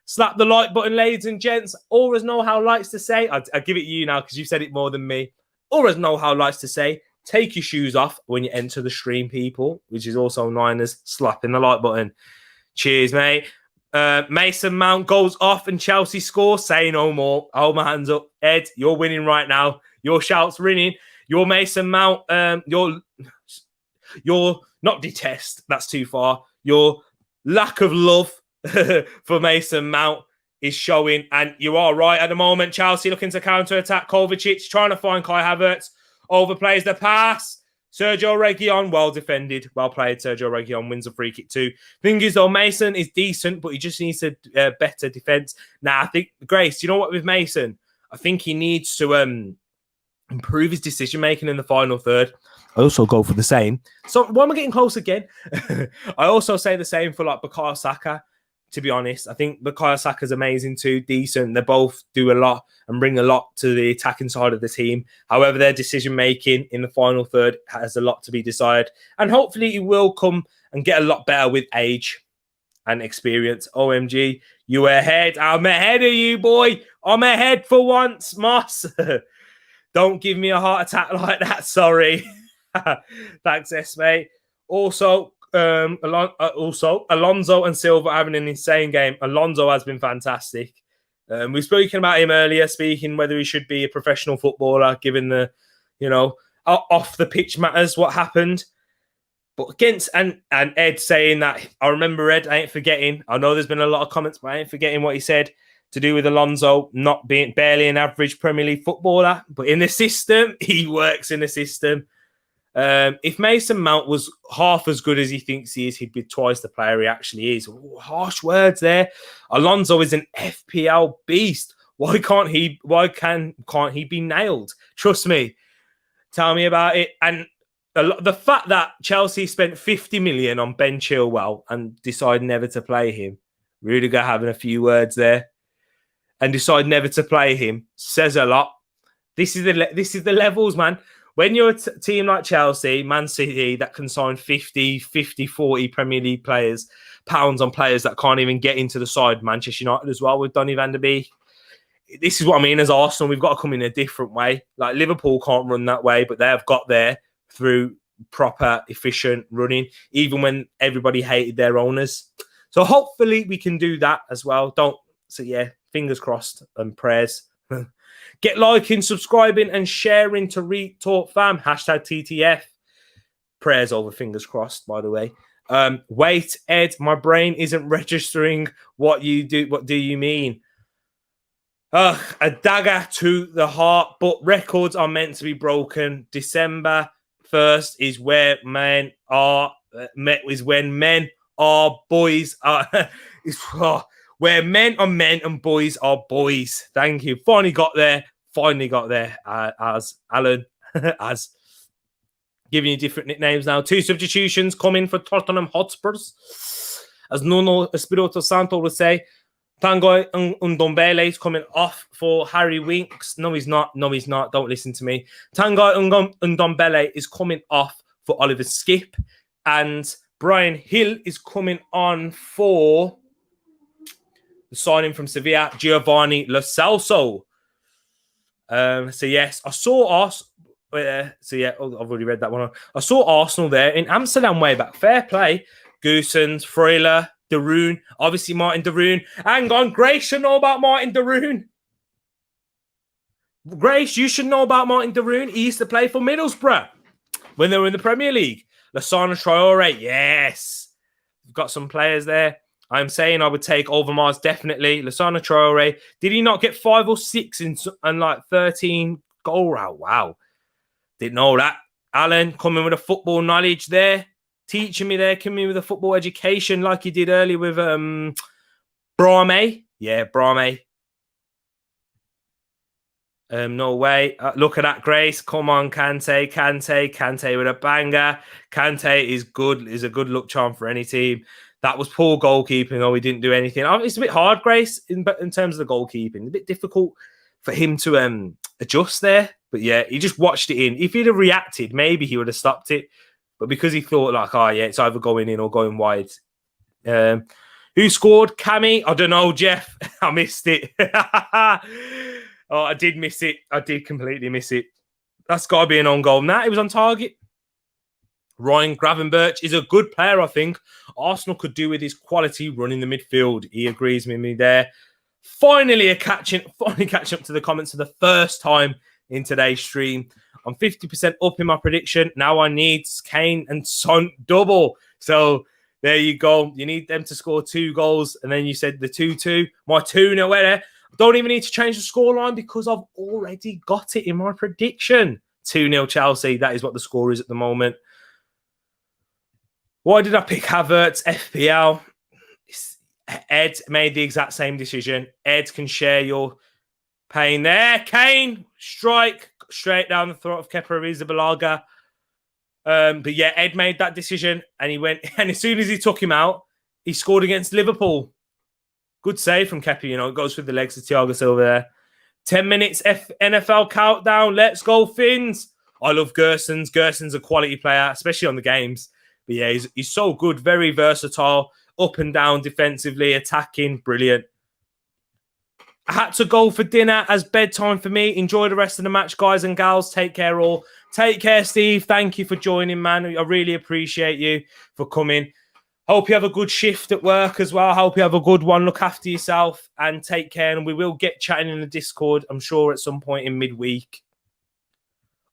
Slap the like button, ladies and gents. Always know how likes to say. I'll give it you now because you said it more than me. Always know how likes to say. Take your shoes off when you enter the stream, people, which is also known as slapping the like button. Cheers, mate. Mason Mount goes off and Chelsea scores. Say no more. Hold my hands up. Ed, you're winning right now. Your shout's ringing. Your Mason Mount, your not detest. That's too far. Your lack of love for Mason Mount is showing. And you are right at the moment. Chelsea looking to counter-attack. Kovacic trying to find Kai Havertz. Overplays the pass. Sergio Reguilon, well defended. Well played. Sergio Reguilon wins a free kick too. Thing is, though, Mason is decent, but he just needs a better defence. Now, I think, Grace, you know what with Mason? I think he needs to improve his decision-making in the final third. I also go for the same. So, why am I getting close again? I also say the same for, like, Bukayo Saka, to be honest. I think Bukayo Saka's amazing too, decent. They both do a lot and bring a lot to the attacking side of the team. However, their decision-making in the final third has a lot to be decided. And hopefully he will come and get a lot better with age and experience. OMG, you ahead. I'm ahead of you, boy. I'm ahead for once, Moss. Don't give me a heart attack like that. Sorry. Thanks, S, mate. Also, Alonso and Silva having an insane game. Alonso has been fantastic. We've spoken about him earlier, speaking whether he should be a professional footballer, given the, off the pitch matters, what happened. But against, and Ed saying that, I remember Ed, I ain't forgetting. I know there's been a lot of comments, but I ain't forgetting what he said to do with Alonso not being barely an average Premier League footballer. But in the system, he works in the system. If Mason Mount was half as good as he thinks he is, he'd be twice the player he actually is. Ooh, harsh words there. Alonso is an FPL beast. Why can't he be nailed? Trust me. Tell me about it. And the fact that Chelsea spent 50 million on Ben Chilwell and decide never to play him, Rudiger having a few words there, and decide never to play him says a lot. This is the levels, man. When you're a team like Chelsea, Man City, that can sign 50, 40 Premier League pounds on players that can't even get into the side, Manchester United as well with Donny van der Beek. This is what I mean as Arsenal. We've got to come in a different way. Like Liverpool can't run that way, but they've got there through proper, efficient running, even when everybody hated their owners. So hopefully we can do that as well. Fingers crossed and prayers. Get liking, subscribing, and sharing to Talk Fam. Hashtag TTF. Prayers over fingers crossed, by the way. Wait, Ed, my brain isn't registering what you do. What do you mean? A dagger to the heart, but records are meant to be broken. December 1st is where men are when men are boys are where men are men and boys are boys. Thank you. Finally got there as Alan as giving you different nicknames now. 2 substitutions coming for Tottenham Hotspurs, as Nuno Espirito Santo would say. Tanguy Ndombele is coming off for Harry Winks. No, he's not. Don't listen to me. Tanguy Ndombele is coming off for Oliver Skip. And Brian Hill is coming on for the signing from Sevilla, Giovanni Lo Celso. Yes, I saw us. I've already read that one. I saw Arsenal there in Amsterdam way back. Fair play. Goosens, Freuler, De Roon, obviously Martin De Roon. Hang on, Grace should know about Martin De Roon. Grace, you should know about Martin De Roon. He used to play for Middlesbrough when they were in the Premier League. Lassana Traore, yes. We've got some players there. I'm saying I would take Overmars definitely. Lassana Traore. Did he not get 5 or 6 and like 13 goal route? Wow. Didn't know that. Alan coming with a football knowledge there. Teaching me there, coming with a football education like he did earlier with Brahme. Yeah, Brahme. No way. Look at that, Grace. Come on, Kante with a banger. Kante is good. Is a good luck charm for any team. That was poor goalkeeping. Oh, he didn't do anything. It's a bit hard, Grace, in terms of the goalkeeping. A bit difficult for him to adjust there. But yeah, he just watched it in. If he'd have reacted, maybe he would have stopped it. But because he thought like, it's either going in or going wide. Who scored? Cammy? I don't know, Jeff. I missed it. I did miss it. I did completely miss it. That's got to be an own goal. Nah, it was on target. Ryan Gravenberch is a good player, I think. Arsenal could do with his quality running the midfield. He agrees with me there. Finally catching up to the comments for the first time in today's stream. I'm 50% up in my prediction. Now I need Kane and Son double. So there you go. You need them to score 2 goals. And then you said the 2-2. My 2-0 winner. Don't even need to change the scoreline because I've already got it in my prediction. 2-0 Chelsea. That is what the score is at the moment. Why did I pick Havertz? FPL. Ed made the exact same decision. Ed can share your pain there. Kane, strike straight down the throat of Kepa Arrizabalaga. But yeah, Ed made that decision and he went. And as soon as he took him out, he scored against Liverpool. Good save from Kepa, It goes through the legs of Thiago Silva there. 10 minutes NFL countdown. Let's go, Finns. I love Gersons. Gerson's a quality player, especially on the games. But yeah, he's so good, very versatile. up and down defensively, attacking, brilliant. I had to go for dinner as bedtime for me. Enjoy the rest of the match, guys and gals. Take care all. Take care, Steve. Thank you for joining, man. I really appreciate you for coming. Hope you have a good shift at work as well. Hope you have a good one. Look after yourself and take care. And we will get chatting in the Discord, I'm sure, at some point in midweek.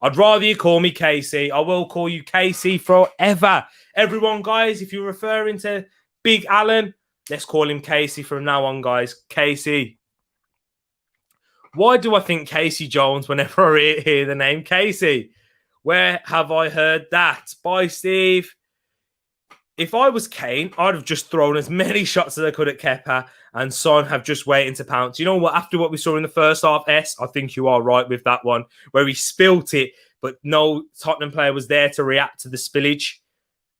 I'd rather you call me Casey. I will call you Casey forever. Everyone, guys, if you're referring to Big Alan, let's call him Casey from now on, guys. Casey. Why do I think Casey Jones whenever I hear the name Casey? Where have I heard that? Bye, Steve. If I was Kane, I'd have just thrown as many shots as I could at Kepa, and Son have just waiting to pounce. You know what? After what we saw in the first half, I think you are right with that one, where he spilt it, but no Tottenham player was there to react to the spillage.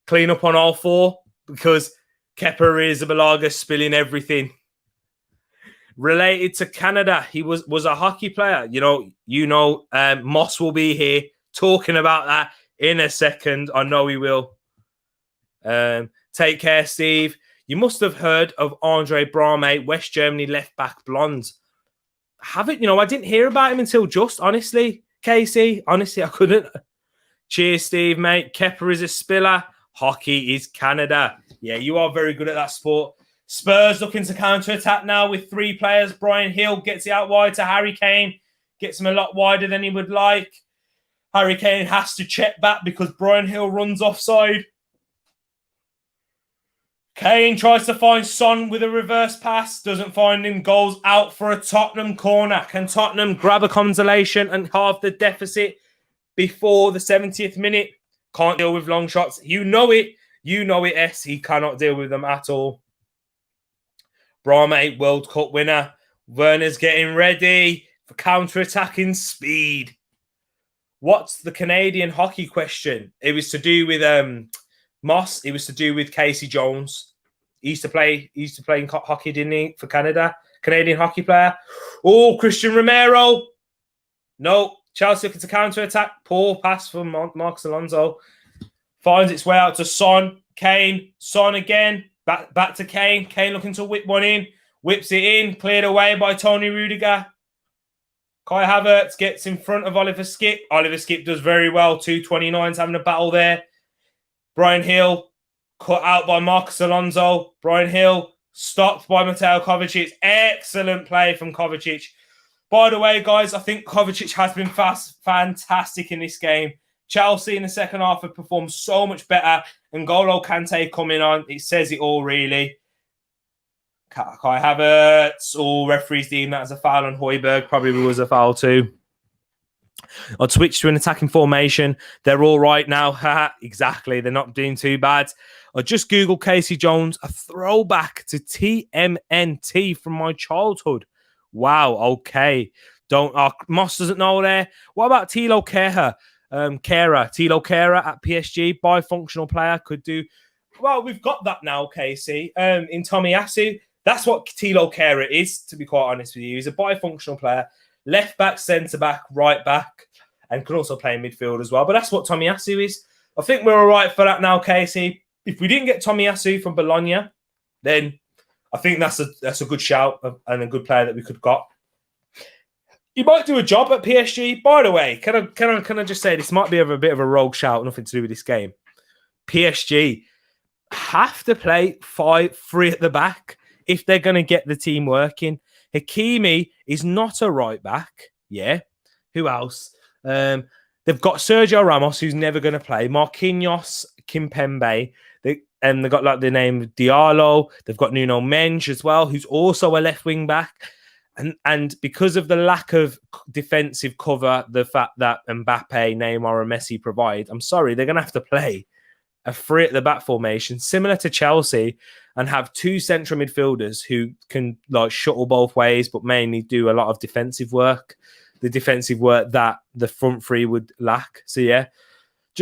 Clean up on all four, because Kepa Arrizabalaga spilling everything. Related to Canada, he was a hockey player. Moss will be here talking about that in a second. I know he will. Take care, Steve. You must have heard of Andre Brame, West Germany left back blonde. Haven't, I didn't hear about him until just, honestly, Casey. Honestly, I couldn't. Cheers, Steve, mate. Kepa is a spiller. Hockey is Canada. Yeah, you are very good at that sport. Spurs looking to counter-attack now with 3 players. Brian Hill gets it out wide to Harry Kane. Gets him a lot wider than he would like. Harry Kane has to check back because Brian Hill runs offside. Kane tries to find Son with a reverse pass. Doesn't find him. Goes out for a Tottenham corner. Can Tottenham grab a consolation and halve the deficit before the 70th minute? Can't deal with long shots. You know it. S. He cannot deal with them at all. Brahma, World Cup winner. Werner's getting ready for counter-attacking speed. What's the Canadian hockey question? It was to do with Moss. It was to do with Casey Jones. He used to play in hockey, didn't he, for Canada? Canadian hockey player. Oh, Christian Romero. No. Chelsea looking to counter-attack. Poor pass from Marcus Alonso. Finds its way out to Son. Kane. Son again. Back to Kane. Kane looking to whip one in. Whips it in. Cleared away by Tony Rudiger. Kai Havertz gets in front of Oliver Skip. Oliver Skip does very well. 229's having a battle there. Brian Hill cut out by Marcus Alonso. Brian Hill stopped by Mateo Kovacic. Excellent play from Kovacic. By the way, guys, I think Kovacic has been fantastic in this game. Chelsea in the second half have performed so much better. And N'Golo Kante coming on, it says it all, really. Kai Havertz, all referees deem that as a foul on Højbjerg. Probably was a foul too. I'd switch to an attacking formation. They're all right now. Exactly. They're not doing too bad. I just Googled Casey Jones, a throwback to TMNT from my childhood. Wow. Okay. Moss doesn't know there. What about Thilo Kehrer? Thilo Kehrer at PSG, bifunctional player, could do. Well, we've got that now, Casey. In Tomiyasu, that's what Thilo Kehrer is, to be quite honest with you. He's a bifunctional player, left back, centre back, right back, and can also play in midfield as well. But that's what Tomiyasu is. I think we're all right for that now, Casey. If we didn't get Tomiyasu from Bologna, then I think that's a good shout and a good player that we could have got. He might do a job at PSG. By the way, can I just say this might be a bit of a rogue shout, nothing to do with this game. PSG have to play 5-3 at the back if they're going to get the team working. Hakimi is not a right back. Yeah. Who else? They've got Sergio Ramos, who's never going to play. Marquinhos, Kimpembe. They've got like the name Diallo. They've got Nuno Mendes as well, who's also a left wing back. And because of the lack of defensive cover, the fact that Mbappe, Neymar, and Messi provide, I'm sorry, they're going to have to play a 3 at the back formation, similar to Chelsea, and have 2 central midfielders who can like shuttle both ways, but mainly do a lot of defensive work. The defensive work that the front 3 would lack. So yeah,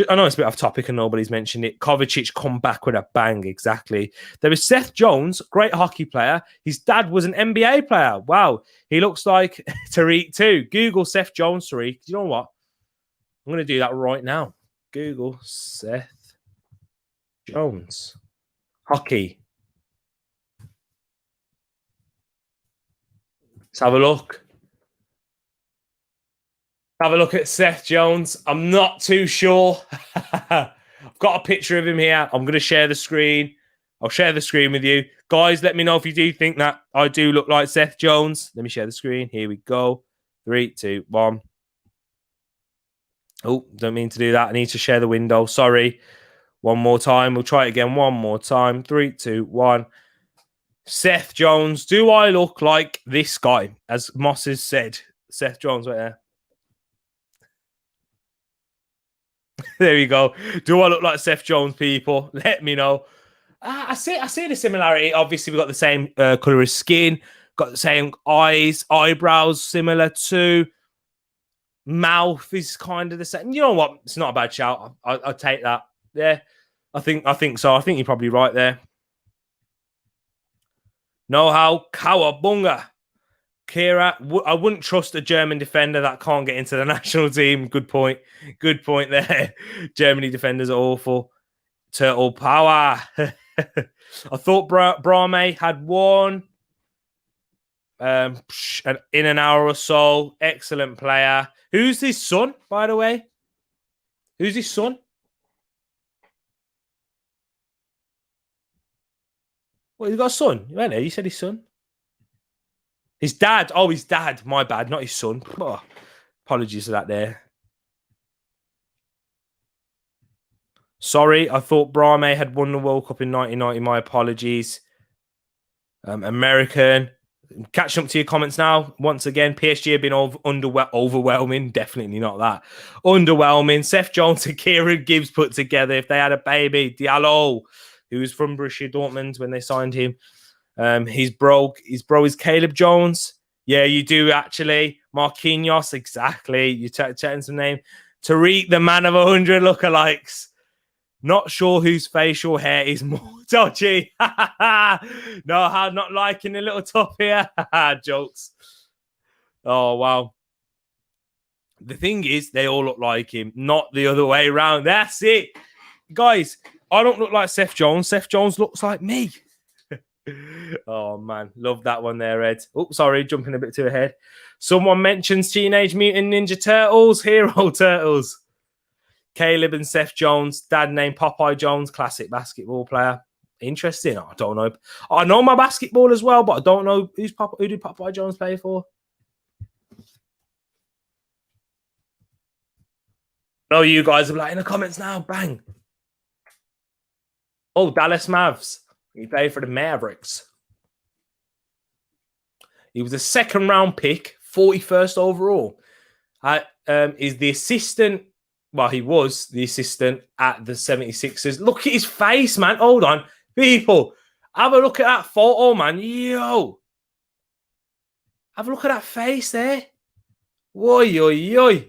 I know it's a bit off topic and nobody's mentioned it. Kovacic come back with a bang, exactly. There is Seth Jones, great hockey player. His dad was an NBA player. Wow, he looks like Tariq too. Google Seth Jones, Tariq. You know what? I'm going to do that right now. Google Seth Jones. Hockey. Let's have a look. Have a look at Seth Jones. I'm not too sure. I've got a picture of him here. I'm going to share the screen. I'll share the screen with you. Guys, let me know if you do think that I do look like Seth Jones. Let me share the screen. Here we go. 3, 2, 1. Oh, don't mean to do that. I need to share the window. Sorry. One more time. We'll try it again one more time. 3, 2, 1. Seth Jones. Do I look like this guy? As Moss has said. Seth Jones right there. There you go. Do I look like Seth Jones, people? Let me know. I see the similarity. Obviously, we've got the same colour of skin, got the same eyes, eyebrows similar too. Mouth is kind of the same. You know what? It's not a bad shout. I'll take that. Yeah, I think so. I think you're probably right there. Know how Kawabunga. Kira, I wouldn't trust a German defender that can't get into the national team. Good point. Good point there. Germany defenders are awful. Turtle power. I thought Brahme had one in an hour or so. Excellent player. Who's his son, by the way? Who's his son? Well, he's got a son. You said his son. His dad. Oh, his dad. My bad. Not his son. Oh, apologies for that there. Sorry, I thought Brahme had won the World Cup in 1990. My apologies. American. Catching up to your comments now. Once again, PSG have been overwhelming. Definitely not that. Underwhelming. Seth Jones and Kieran Gibbs put together. If they had a baby. Diallo, who was from Borussia Dortmund when they signed him. His bro is Caleb Jones. Yeah, you do actually. Marquinhos, exactly. You're chatting some name. Tariq, the man of 100 lookalikes. Not sure whose facial hair is more dodgy. No, I'm not liking the little top here. Jokes. Oh, wow. The thing is, they all look like him, not the other way around. That's it. Guys, I don't look like Seth Jones. Seth Jones looks like me. Oh, man. Love that one there, Ed. Oh, sorry, jumping a bit too ahead. Someone mentions Teenage Mutant Ninja Turtles, Hero Turtles. Caleb and Seth Jones, dad named Popeye Jones, classic basketball player. Interesting. I don't know. I know my basketball as well, but I don't know who did Popeye Jones play for. No, you guys are like in the comments now. Bang. Oh, Dallas Mavs. He played for the Mavericks. He was a second round pick, 41st overall. Is the assistant. Well, he was the assistant at the 76ers. Look at his face, man. Hold on. People, have a look at that photo, man. Yo. Have a look at that face there. Oi, oi, oi.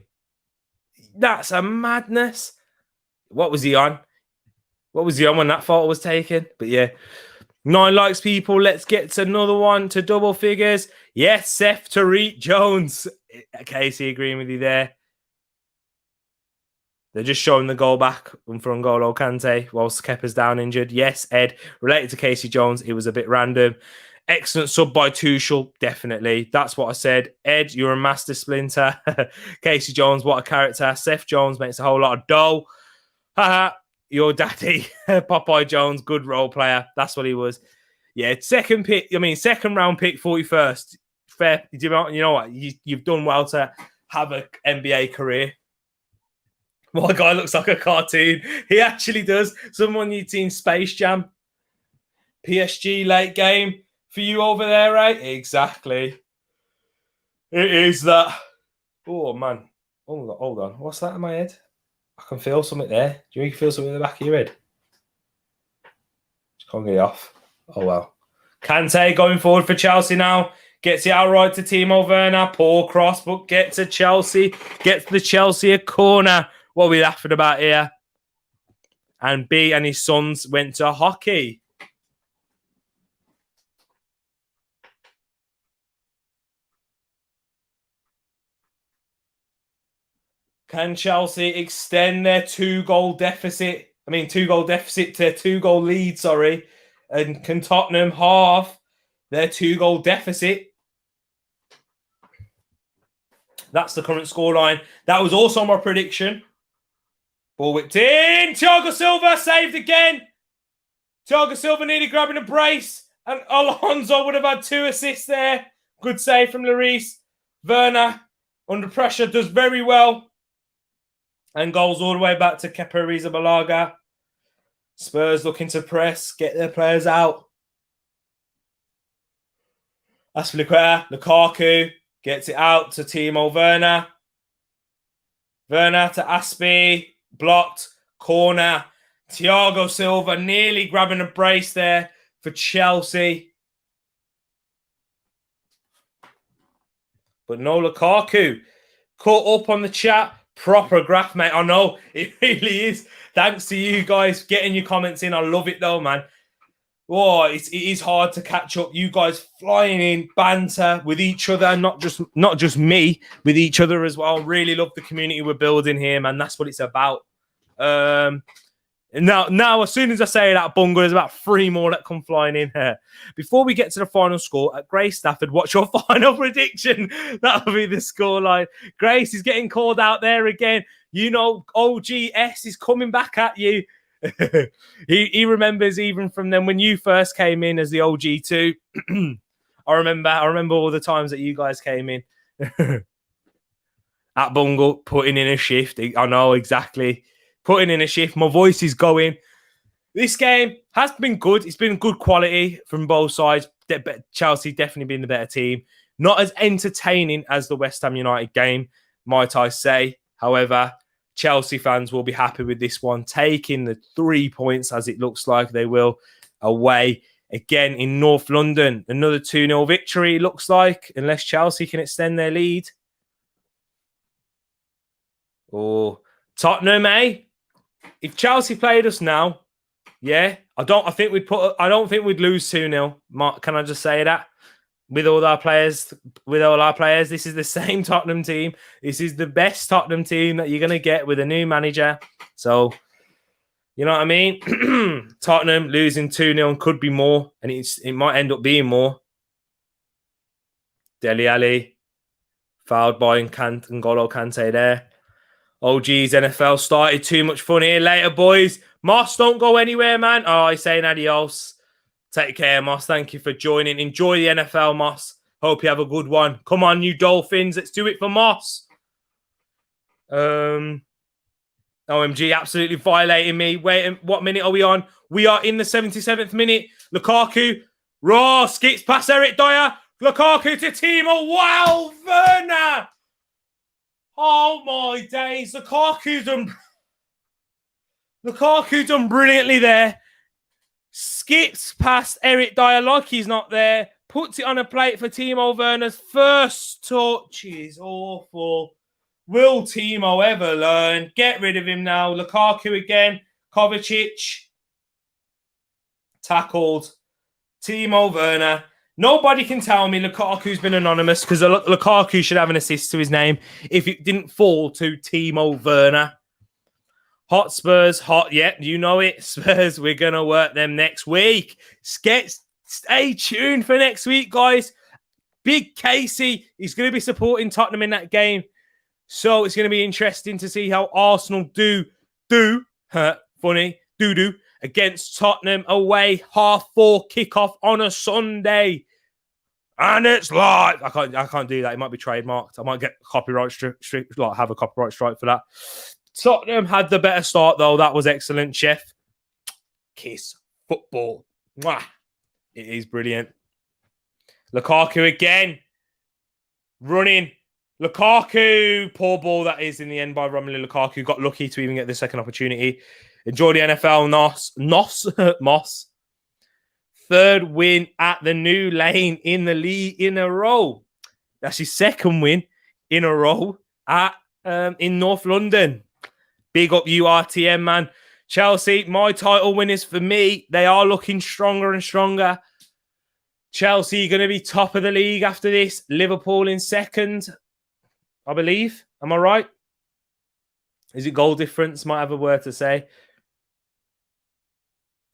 That's a madness. What was he on? What was he on when that photo was taken? But yeah. 9 likes, people. Let's get to another one to double figures. Yes, Seth Tariq Jones. Casey agreeing with you there. They're just showing the goal back from N'Golo Kante whilst Kepa's down injured. Yes, Ed, related to Casey Jones, it was a bit random. Excellent sub by Tuchel, definitely. That's what I said. Ed, you're a master splinter. Casey Jones, what a character. Seth Jones makes a whole lot of dough. Haha, your daddy. Popeye Jones, good role player. That's what he was. Yeah, second round pick, 41st. Fair. You know what? You've done well to have an NBA career. My guy looks like a cartoon. He actually does. Someone you'd seen Space Jam. PSG late game for you over there, right? Exactly. It is that. Oh, man. Hold on. What's that in my head? I can feel something there. Do you feel something in the back of your head? Just can't get it off. Oh, well. Kante going forward for Chelsea now. Gets it outright to Timo Werner. Poor cross, but gets to Chelsea. Gets the Chelsea a corner. What are we laughing about here? And B and his sons went to hockey. Can Chelsea extend their 2-goal deficit? To their 2-goal lead, sorry. And can Tottenham halve their 2-goal deficit? That's the current scoreline. That was also my prediction. Ball whipped in. Thiago Silva saved again. Thiago Silva nearly grabbing a brace. And Alonso would have had 2 assists there. Good save from Lloris. Werner, under pressure, does very well. And goals all the way back to Kepa Arrizabalaga. Spurs looking to press, get their players out. Aspilicueta, Lukaku gets it out to Timo Werner. Werner to Aspi, blocked, corner. Thiago Silva nearly grabbing a brace there for Chelsea. But no Lukaku. Caught up on the chat. Proper graph, mate. I know, it really is. Thanks to you guys getting your comments in. I love it though, man. Oh, it is hard to catch up. You guys flying in, banter with each other, not just me, with each other as well. Really love the community we're building here, man. That's what it's about. Now, as soon as I say that, Bungo, there's about 3 more that come flying in here. Before we get to the final score, at Grace Stafford, what's your final prediction? That'll be the scoreline. Grace is getting called out there again. You know, OGS is coming back at you. he remembers even from then when you first came in as the OG2. I remember all the times that you guys came in. At Bungle, putting in a shift. I know exactly. Putting in a shift. My voice is going. This game has been good. It's been good quality from both sides. Chelsea definitely been the better team. Not as entertaining as the West Ham United game, might I say. However, Chelsea fans will be happy with this one, taking the 3 points as it looks like they will away again in North London. Another 2-0 victory, looks like, unless Chelsea can extend their lead. Oh, Tottenham, eh? If Chelsea played us now, yeah, I don't think we'd lose 2-0. Can I just say that? With all our players, this is the same Tottenham team. This is the best Tottenham team that you're going to get with a new manager. So, you know what I mean? Tottenham losing 2-0 could be more, and it might end up being more. Dele Alli, fouled by N'Golo Kante there. Oh, geez, NFL started. Too much fun here. Later, boys. Moss, don't go anywhere, man. Oh, he's saying adios. Take care, Moss. Thank you for joining. Enjoy the NFL, Moss. Hope you have a good one. Come on, you Dolphins. Let's do it for Moss. OMG, absolutely violating me. Wait, what minute are we on? We are in the 77th minute. Lukaku. Raw. Skips past Eric Dyer. Lukaku to Timo. Wow, Werner. Oh, my days. Lukaku done brilliantly there. Skips past Eric Dyer like he's not there. Puts it on a plate for Timo Werner's first touch. Is awful. Will Timo ever learn? Get rid of him now. Lukaku again. Kovacic. Tackled. Timo Werner. Nobody can tell me Lukaku's been anonymous because Lukaku should have an assist to his name if it didn't fall to Timo Werner. Hotspurs, you know it. Spurs, we're going to work them next week. Stay tuned for next week, guys. Big Casey is going to be supporting Tottenham in that game. So it's going to be interesting to see how Arsenal do against Tottenham away, 4:30 kickoff on a Sunday. And it's live. I can't do that. It might be trademarked. I might get copyright have a copyright strike for that. Tottenham had the better start, though. That was excellent, Chef. Kiss football. Mwah. It is brilliant. Lukaku again. Running. Lukaku. Poor ball that is in the end by Romelu Lukaku. Got lucky to even get the second opportunity. Enjoy the NFL, Moss. Third win at the New Lane in the league in a row. That's his second win in a row in North London. Big up URTM, man. Chelsea, my title winners for me. They are looking stronger and stronger. Chelsea going to be top of the league after this. Liverpool in second, I believe. Am I right? Is it goal difference? Might have a word to say.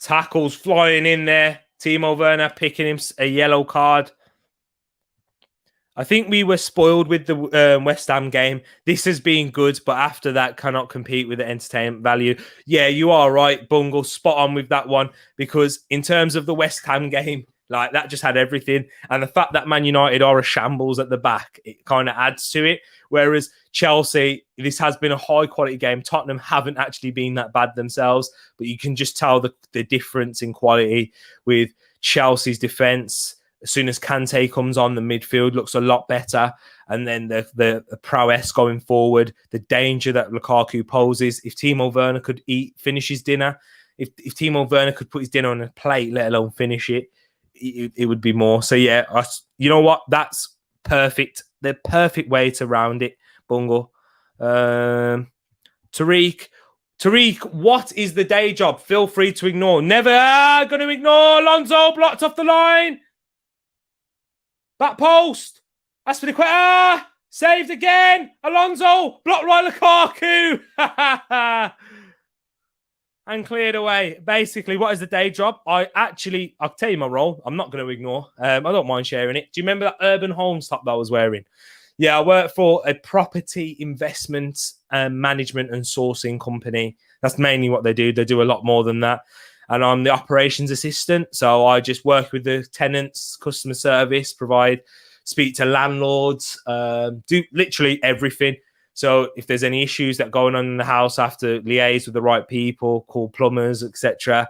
Tackles flying in there. Timo Werner picking him a yellow card. I think we were spoiled with the West Ham game. This has been good, but after that, cannot compete with the entertainment value. Yeah, you are right, Bungle. Spot on with that one. Because in terms of the West Ham game, like that just had everything. And the fact that Man United are a shambles at the back, it kind of adds to it. Whereas Chelsea, this has been a high quality game. Tottenham haven't actually been that bad themselves, but you can just tell the difference in quality with Chelsea's defence. As soon as Kante comes on, the midfield looks a lot better. And then the prowess going forward, the danger that Lukaku poses. If Timo Werner could finish his dinner, if Timo Werner could put his dinner on a plate, let alone finish it, it would be more. So, yeah, you know what? That's perfect. The perfect way to round it, Bungle. Tariq, what is the day job? Feel free to ignore. Never going to ignore. Alonso blocked off the line. Back post. Aspilicueta. Saved again. Alonso. Blocked by Lukaku. And cleared away. Basically, what is the day job? I'll tell you my role. I'm not going to ignore. I don't mind sharing it. Do you remember that Urban Homes top that I was wearing? Yeah, I work for a property investment management and sourcing company. That's mainly what they do. They do a lot more than that. And I'm the operations assistant. So I just work with the tenants, customer service, speak to landlords, do literally everything. So if there's any issues that are going on in the house, I have to liaise with the right people, call plumbers, etc.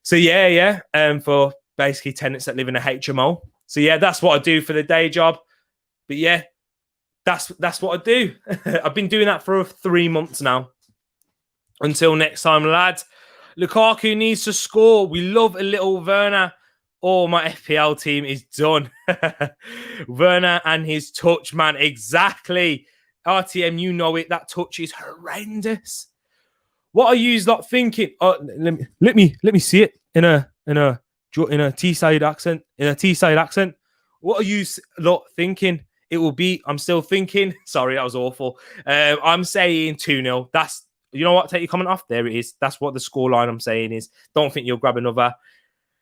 So yeah. For basically tenants that live in a HMO. So yeah, that's what I do for the day job. But yeah, that's what I do. I've been doing that for 3 months now. Until next time, lads. Lukaku needs to score. We love a little Werner. Oh, my FPL team is done. Werner and his touch, man. Exactly. RTM, you know it. That touch is horrendous. What are you lot thinking? Let me see it in a Teesside accent. In a Teesside accent. What are you lot thinking? It will be. I'm still thinking. Sorry, that was awful. I'm saying 2-0. You know what? Take your comment off. There it is. That's what the scoreline I'm saying is. Don't think you'll grab another.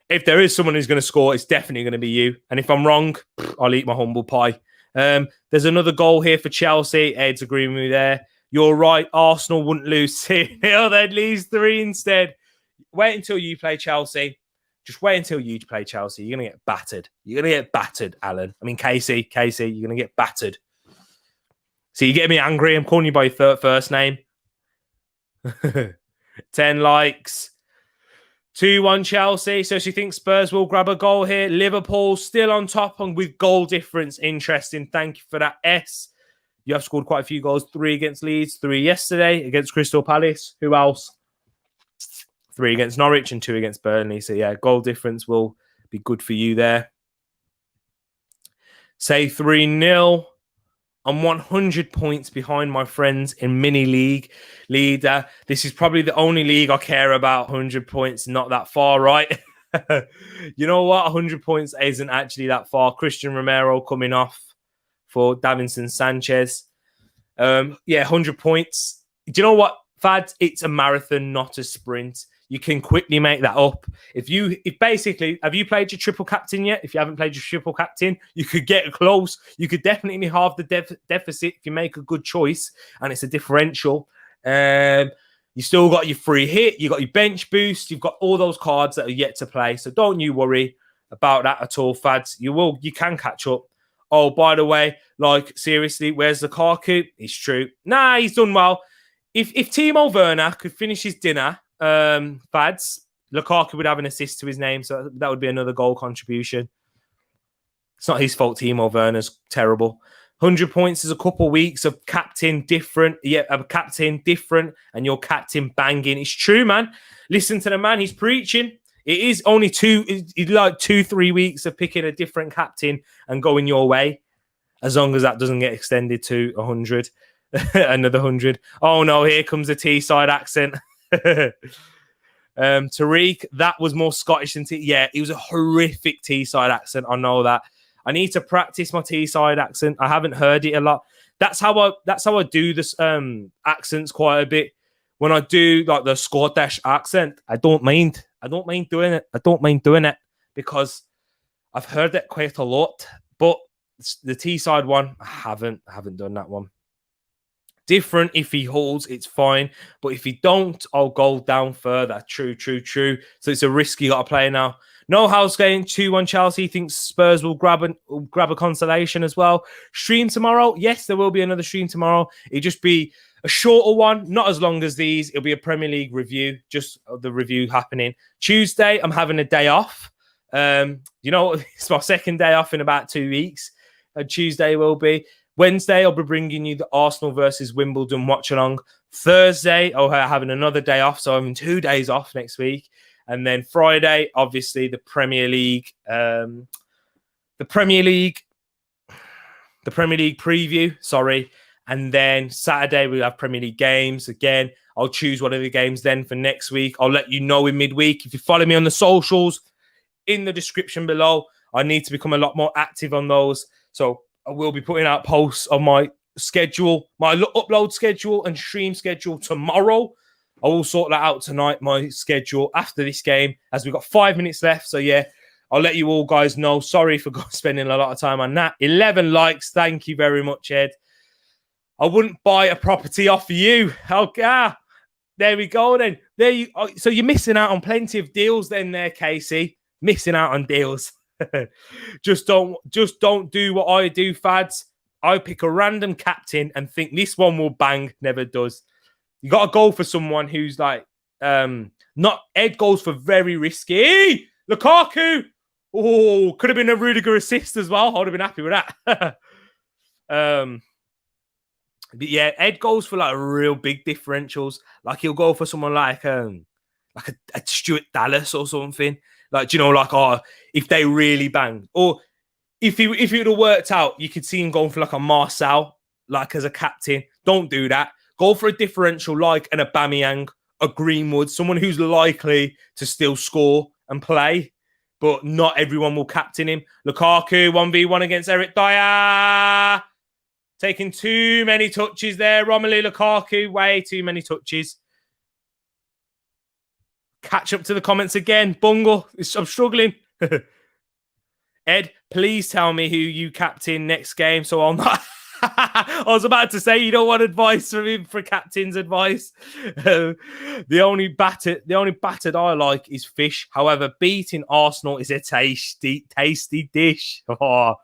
If there is someone who's going to score, it's definitely going to be you. And if I'm wrong, I'll eat my humble pie. There's another goal here for Chelsea. Ed's agreeing with me there. You're right. Arsenal wouldn't lose 2-0. They'd lose 3 instead. Wait until you play Chelsea. Just wait until you play Chelsea. You're going to get battered. You're going to get battered, Alan. I mean, Casey, you're going to get battered. So you get me angry. I'm calling you by your first name. 10 likes. 2-1 Chelsea. So she thinks Spurs will grab a goal here. Liverpool still on top and with goal difference. Interesting. Thank you for that, S. You have scored quite a few goals. 3 against Leeds, 3 yesterday against Crystal Palace. Who else? 3 against Norwich and 2 against Burnley. So yeah, goal difference will be good for you there. Say 3-0. I'm 100 points behind my friends in mini league leader. This is probably the only league I care about. 100 points, not that far, right? You know what? 100 points isn't actually that far. Christian Romero coming off for Davinson Sanchez. 100 points. Do you know what, Fads? It's a marathon, not a sprint. You can quickly make that up. Have you played your triple captain yet? If you haven't played your triple captain, you could get close. You could definitely halve the deficit if you make a good choice, and it's a differential. You still got your free hit, you got your bench boost, you've got all those cards that are yet to play. So don't you worry about that at all, Fads. You can catch up. Oh, by the way, seriously, where's Lukaku? It's true. Nah, he's done well. If Timo Werner could finish his dinner, Fads, Lukaku would have an assist to his name, so that would be another goal contribution. It's not his fault. Timo Werner's terrible. 100 points is a couple weeks of captain different. Yeah, a captain different, and your captain banging. It's true, man. Listen to the man. He's preaching. It is only 2-3 weeks of picking a different captain and going your way, as long as that doesn't get extended to 100. Another 100. Oh no, here comes the Teesside accent. Tariq, that was more Scottish than yeah, it was a horrific Teesside accent. I know that. I need to practice my Teesside accent. I haven't heard it a lot. That's how I do this accents quite a bit. When I do the Scottish accent, I don't mind doing it. I don't mind doing it because I've heard it quite a lot. But The T-side one, I haven't done that one. Different if he holds, it's fine. But if he don't, I'll go down further. True. So it's a risk you got to play now. No house game, 2-1 Chelsea. Thinks Spurs will grab a consolation as well. Stream tomorrow. Yes, there will be another stream tomorrow. It'll just be a shorter one, not as long as these. It'll be a Premier League review, just the review happening. Tuesday, I'm having a day off. It's my second day off in about 2 weeks. Tuesday will be. Wednesday, I'll be bringing you the Arsenal versus Wimbledon watch along. Thursday, I'll be having another day off, so I'm having 2 days off next week. And then Friday, obviously, the Premier League preview. Sorry. And then Saturday, we'll have Premier League games. Again, I'll choose one of the games then for next week. I'll let you know in midweek. If you follow me on the socials, in the description below, I need to become a lot more active on those. So I will be putting out posts on my schedule, my upload schedule and stream schedule tomorrow. I will sort that out tonight, my schedule after this game, as we've got 5 minutes left. So, yeah, I'll let you all guys know. Sorry for spending a lot of time on that. 11 likes. Thank you very much, Ed. I wouldn't buy a property off of you. Okay. There we go then. So you're missing out on plenty of deals then there, Casey. Missing out on deals. Just don't do what I do, fads. I pick a random captain and think this one will bang. Never does. You got to go for someone who's like, not Ed goes for very risky. Lukaku. Oh, could have been a Rudiger assist as well. I'd have been happy with that. But yeah, Ed goes for like real big differentials. Like he'll go for someone like a Stuart Dallas or something. Like, if they really bang. Or if it would have worked out, you could see him going for like a Marcel, like as a captain. Don't do that. Go for a differential like an Aubameyang, a Greenwood, someone who's likely to still score and play, but not everyone will captain him. Lukaku, 1v1 against Eric Dyer. Taking too many touches there. Romelu Lukaku, way too many touches. Catch up to the comments again. Bungle, I'm struggling. Ed, please tell me who you captain next game so I'll not... I was about to say you don't want advice from him for captain's advice. The only battered I like is fish. However, beating Arsenal is a tasty dish. Oh,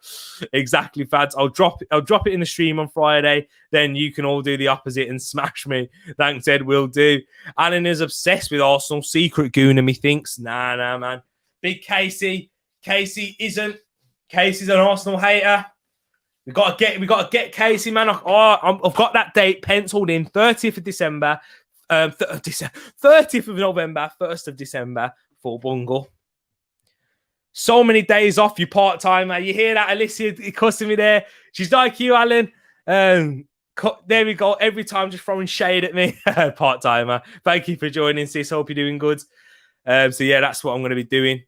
exactly, fads. I'll drop it in the stream on Friday. Then you can all do the opposite and smash me. Thanks, Ed. Will do. Alan is obsessed with Arsenal. Secret gooner, me thinks. Nah, man. Big Casey. Casey isn't. Casey's an Arsenal hater. We got to get Casey, man. I've got that date penciled in. 30th of December, 30th of November, 1st of December for Bungle. So many days off, you part-timer. You hear that, Alicia cussing me there? She's like you, Alan. There we go. Every time just throwing shade at me. Part-timer. Thank you for joining, sis. Hope you're doing good. So, yeah, that's what I'm going to be doing.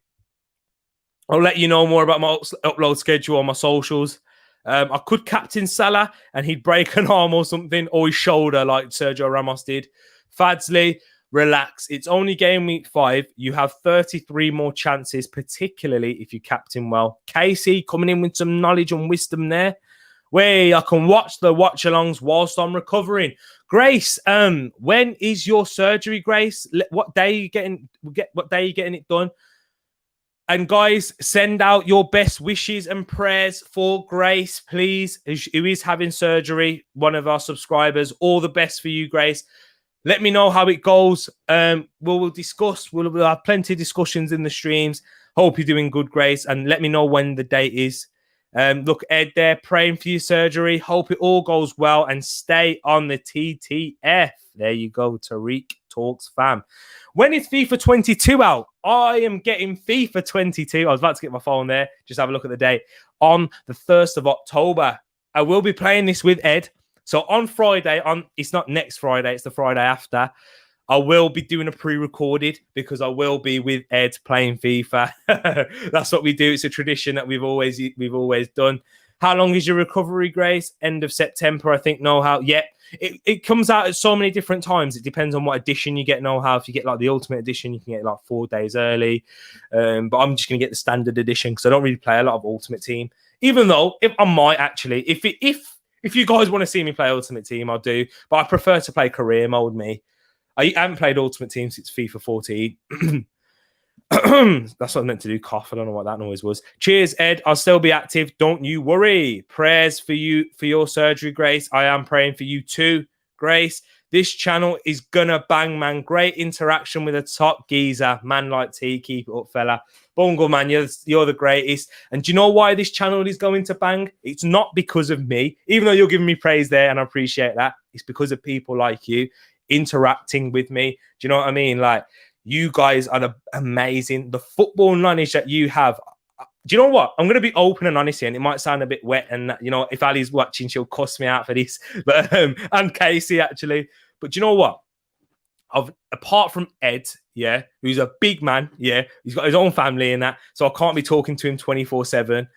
I'll let you know more about my upload schedule on my socials. I could captain Salah and he'd break an arm or something, or his shoulder like Sergio Ramos did. Fadsley, relax. It's only game week 5. You have 33 more chances, particularly if you captain well. Casey coming in with some knowledge and wisdom there. I can watch the watch-alongs whilst I'm recovering. Grace, when is your surgery, Grace? What day are you getting it done? And guys, send out your best wishes and prayers for Grace, please, who is having surgery, one of our subscribers. All the best for you, Grace. Let me know how it goes. We'll discuss. We'll have plenty of discussions in the streams. Hope you're doing good, Grace. And let me know when the date is. Look, Ed there, praying for your surgery. Hope it all goes well and stay on the TTF. There you go, Tariq Talks fam. When is FIFA 22 out? I am getting FIFA 22. I was about to get my phone there. Just have a look at the date. On the 1st of October. I will be playing this with Ed. So on Friday, it's not next Friday, it's the Friday after. I will be doing a pre-recorded because I will be with Ed playing FIFA. That's what we do. It's a tradition that we've always done. How long is your recovery, Grace? End of September, I think. Know-how. Yeah, it comes out at so many different times. It depends on what edition you get. Know-how. If you get like the Ultimate Edition, you can get like 4 days early. But I'm just going to get the Standard Edition because I don't really play a lot of Ultimate Team. Even though if I might actually, if you guys want to see me play Ultimate Team, I'll do. But I prefer to play career mode. I haven't played Ultimate Team since FIFA 14. That's what I meant to do. Cough. I don't know what that noise was. Cheers, Ed. I'll still be active. Don't you worry. Prayers for you for your surgery, Grace. I am praying for you too, Grace. This channel is gonna bang, man. Great interaction with a top geezer. Man like T. Keep it up, fella. Bungle, man, you're the greatest. And do you know why this channel is going to bang? It's not because of me, even though you're giving me praise there, and I appreciate that. It's because of people like you interacting with me. Do you know what I mean? Like, you guys are amazing. The football knowledge that you have. Do you know what? I'm going to be open and honest here, and it might sound a bit wet. And, you know, if Ali's watching, she'll cuss me out for this. But and Casey, actually. But do you know what? Apart from Ed, yeah, who's a big man, yeah, he's got his own family and that, so I can't be talking to him 24/7.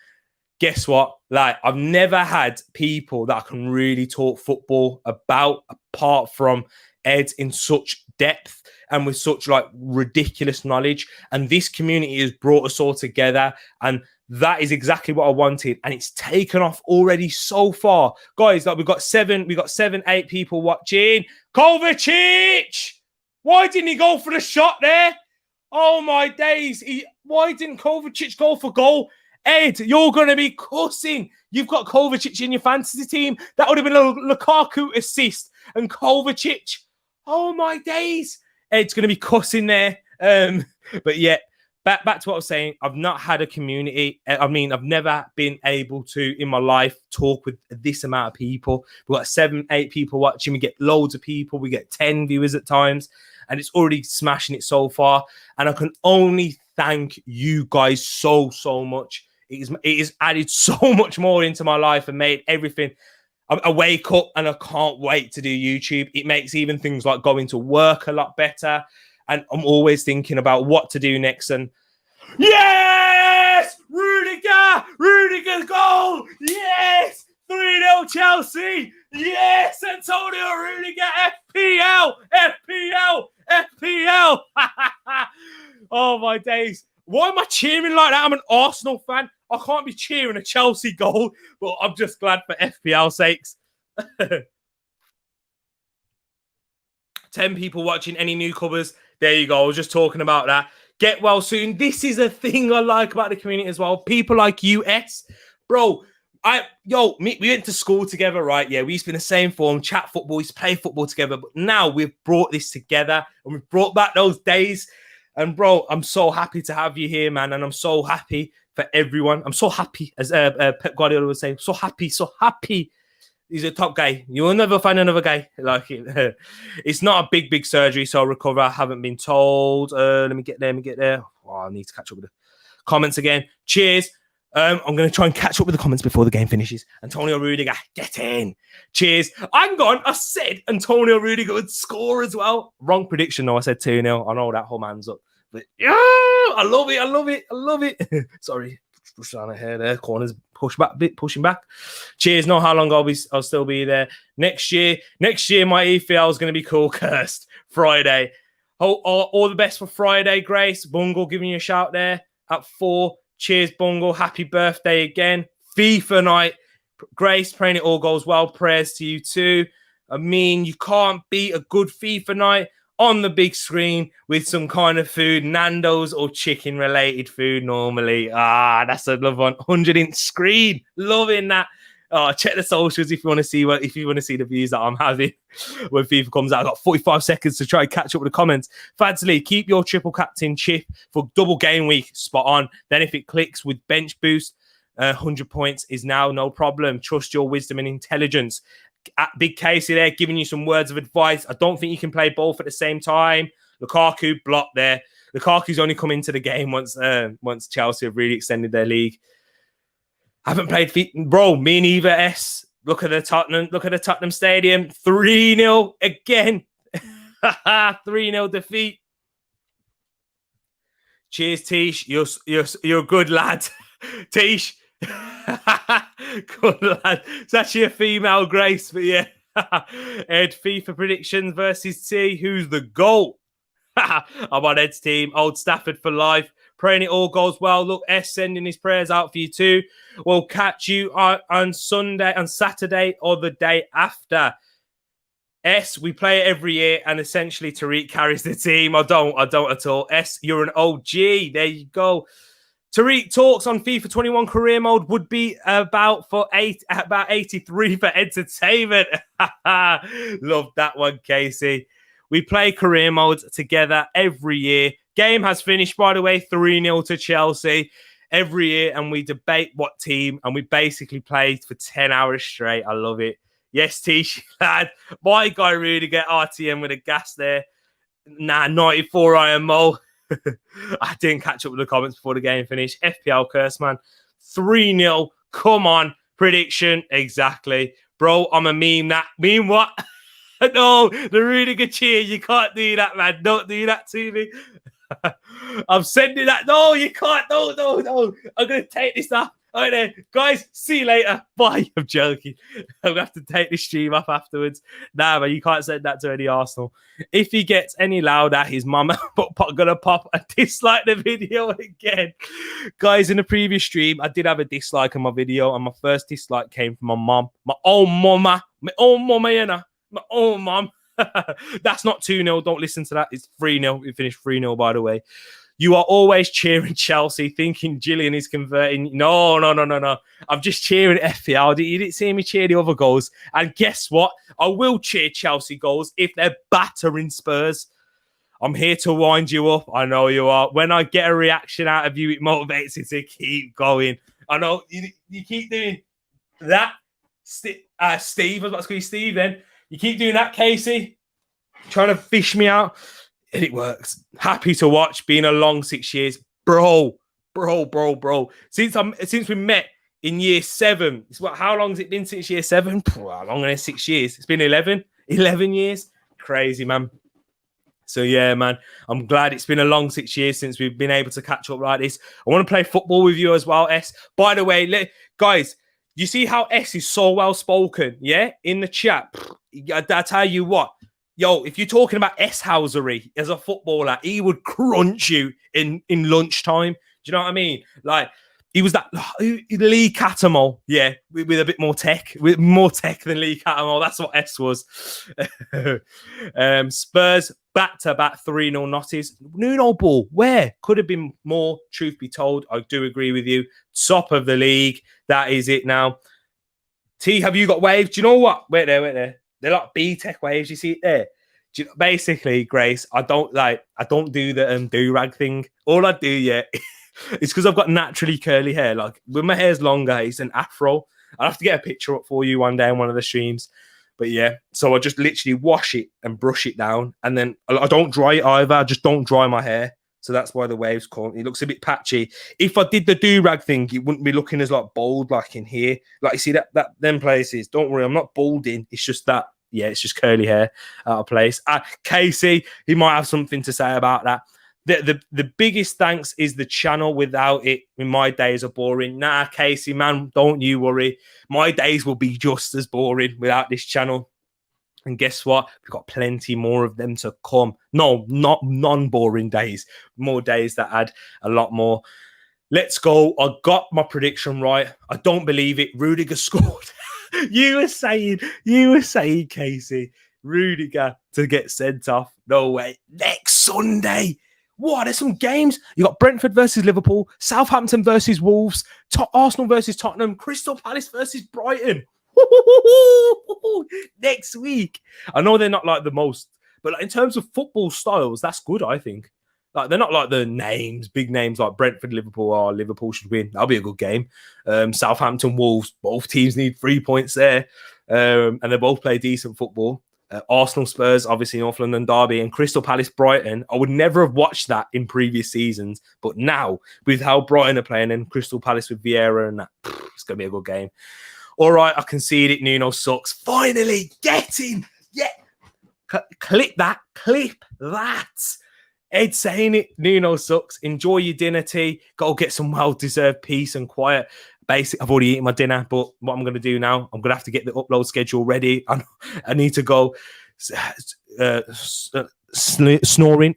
Guess what? Like, I've never had people that I can really talk football about apart from Ed in such depth and with such like ridiculous knowledge. And this community has brought us all together, and that is exactly what I wanted, and it's taken off already so far, guys. Like, we got 8 people watching. Kovacic, why didn't he go for the shot there? Oh my days! Why didn't Kovacic go for goal? Ed, you're going to be cussing. You've got Kovacic in your fantasy team. That would have been a Lukaku assist, and Kovacic. Oh my days! Ed's going to be cussing there. But yeah. Back to what I was saying, I've not had a community. I mean, I've never been able to, in my life, talk with this amount of people. We've got 7, 8 people watching. We get loads of people. We get 10 viewers at times. And it's already smashing it so far. And I can only thank you guys so much. It is added so much more into my life and made everything. I wake up and I can't wait to do YouTube. It makes even things like going to work a lot better. And I'm always thinking about what to do next. And yes! Rudiger's goal! Yes! 3-0 Chelsea! Yes! Antonio Rudiger! FPL! Oh, my days. Why am I cheering like that? I'm an Arsenal fan. I can't be cheering a Chelsea goal, but I'm just glad for FPL sakes. 10 people watching. Any newcomers? There you go. I was just talking about that. Get well soon. This is a thing I like about the community as well. People like US. Bro, we went to school together, right? Yeah, we used to be in the same form, chat football, used to play football together. But now we've brought this together and we've brought back those days. And bro, I'm so happy to have you here, man. And I'm so happy for everyone. I'm so happy, as Pep Guardiola would say, so happy. He's a top guy. You will never find another guy like it. It's not a big surgery, so I'll recover. I haven't been told. Let me get there. Oh, I need to catch up with the comments again. Cheers. I'm going to try and catch up with the comments before the game finishes. Antonio Rudiger, get in. Cheers. I'm gone. I said Antonio Rudiger would score as well. Wrong prediction, though. I said 2-0. I know that whole man's up. But yeah, I love it. Sorry. Push on ahead there. Corners pushing back. Cheers. Know how long I'll still be there. Next year, my EFL is going to be cool. Cursed Friday. All the best for Friday, Grace. Bungle giving you a shout there at 4. Cheers, Bungle. Happy birthday again. FIFA night. Grace, praying it all goes well. Prayers to you too. I mean, you can't beat a good FIFA night on the big screen with some kind of food, Nando's or chicken related food normally. That's a love one. 100-inch screen. Loving that. Check the socials if you want to see the views that I'm having when FIFA comes out. I've got 45 seconds to try and catch up with the comments. Fadsley, keep your triple captain chip for double game week. Spot on. Then if it clicks with bench boost, 100 points is now no problem. Trust your wisdom and intelligence. Big Casey there giving you some words of advice. I don't think you can play both at the same time. Lukaku blocked there. Lukaku's only come into the game once Chelsea have really extended their league. I haven't played bro. Me neither. Look at the Tottenham Stadium. 3-0 again. 3-0 defeat. Cheers, Tish. You're a good lad, Tish. Good lad. It's actually a female, Grace, but yeah. Ed, FIFA predictions versus T. Who's the GOAT? I'm on Ed's team. Old Stafford for life. Praying it all goes well. Look, S sending his prayers out for you too. We'll catch you on Saturday, or the day after. S, we play it every year, and essentially Tariq carries the team. I don't at all. S, you're an OG. There you go. Tariq talks on FIFA 21 career mode would be about 83 for entertainment. Love that one, Casey. We play career modes together every year. Game has finished, by the way, 3-0 to Chelsea every year, and we debate what team, and we basically play for 10 hours straight. I love it. Yes, Tish, lad. My guy really get RTM with a gas there. Nah, 94 IMO. I didn't catch up with the comments before the game finished. FPL curse, man. 3-0. Come on. Prediction. Exactly. Bro, I'm a meme that. Meme what? No, the Rudiger cheer. You can't do that, man. Don't do that to me. I'm sending that. No, you can't. No. I'm going to take this off. All right, then. Guys, see you later. Bye. I'm joking. I'm going to have to take this stream off afterwards. Nah, man, you can't send that to any Arsenal. If he gets any louder, his mama going to pop a dislike the video again. Guys, in the previous stream, I did have a dislike on my video, and my first dislike came from my mom. My own mama. My own mama, you know. My own mom. That's not 2-0. Don't listen to that. It's 3-0. We finished 3-0, by the way. You are always cheering Chelsea, thinking Gillian is converting. No. I'm just cheering FPL. You didn't see me cheer the other goals. And guess what? I will cheer Chelsea goals if they're battering Spurs. I'm here to wind you up. I know you are. When I get a reaction out of you, it motivates you to keep going. I know you keep doing that. Steve, I was about to call you Steve then. You keep doing that, Casey. Trying to fish me out. And it works. Happy to watch. Been a long 6 years. Bro. Since we met in year 7. How long has it been since year 7? How longer than 6 years? It's been 11 years. Crazy, man. So, yeah, man, I'm glad it's been a long 6 years since we've been able to catch up like this. I want to play football with you as well, S. By the way, guys, you see how S is so well-spoken, yeah? In the chat. I tell you what. Yo, if you're talking about S-housery as a footballer, he would crunch you in lunchtime. Do you know what I mean? Like, he was that Lee Cattermole, yeah, with a bit more tech, with more tech than Lee Cattermole. That's what S was. Spurs back-to-back 3-0 notties. Nuno ball, where? Could have been more, truth be told. I do agree with you. Top of the league. That is it now. T, have you got waves? Do you know what? Wait there. They're like B-Tech waves. You see it there? Basically, Grace, I don't do the do-rag thing. All I do, yeah, is because I've got naturally curly hair. Like, when my hair's longer, it's an afro. I'll have to get a picture up for you one day on one of the streams. But yeah, so I just literally wash it and brush it down. And then I don't dry it either. I just don't dry my hair. So that's why the waves come. It looks a bit patchy. If I did the do-rag thing, it wouldn't be looking as like bold like in here. Like you see that them places. Don't worry, I'm not balding. It's just that, yeah, it's just curly hair out of place. Casey, he might have something to say about that. The biggest thanks is the channel. Without it, my days are boring. Nah, Casey, man, don't you worry. My days will be just as boring without this channel. And guess what? We've got plenty more of them to come. No, not non-boring days. More days that add a lot more. Let's go. I got my prediction right. I don't believe it. Rudiger scored. You were saying, Casey, Rudiger to get sent off. No way. Next Sunday. What? There's some games. You got Brentford versus Liverpool, Southampton versus Wolves, Arsenal versus Tottenham, Crystal Palace versus Brighton. Next week. I know they're not like the most, but like in terms of football styles, that's good, I think. Like, they're not like the names, big names like Brentford, Liverpool, or Liverpool should win. That'll be a good game. Southampton, Wolves, both teams need 3 points there. And they both play decent football. Arsenal, Spurs, obviously North London derby, and Crystal Palace, Brighton. I would never have watched that in previous seasons, but now with how Brighton are playing and Crystal Palace with Vieira and that, it's going to be a good game. All right, I concede it. Nuno sucks. Finally, get him. Yeah. Clip that. Ed saying it. Nuno sucks. Enjoy your dinner, T. Go get some well-deserved peace and quiet. I've already eaten my dinner, but what I'm going to do now, I'm going to have to get the upload schedule ready. I need to go snoring.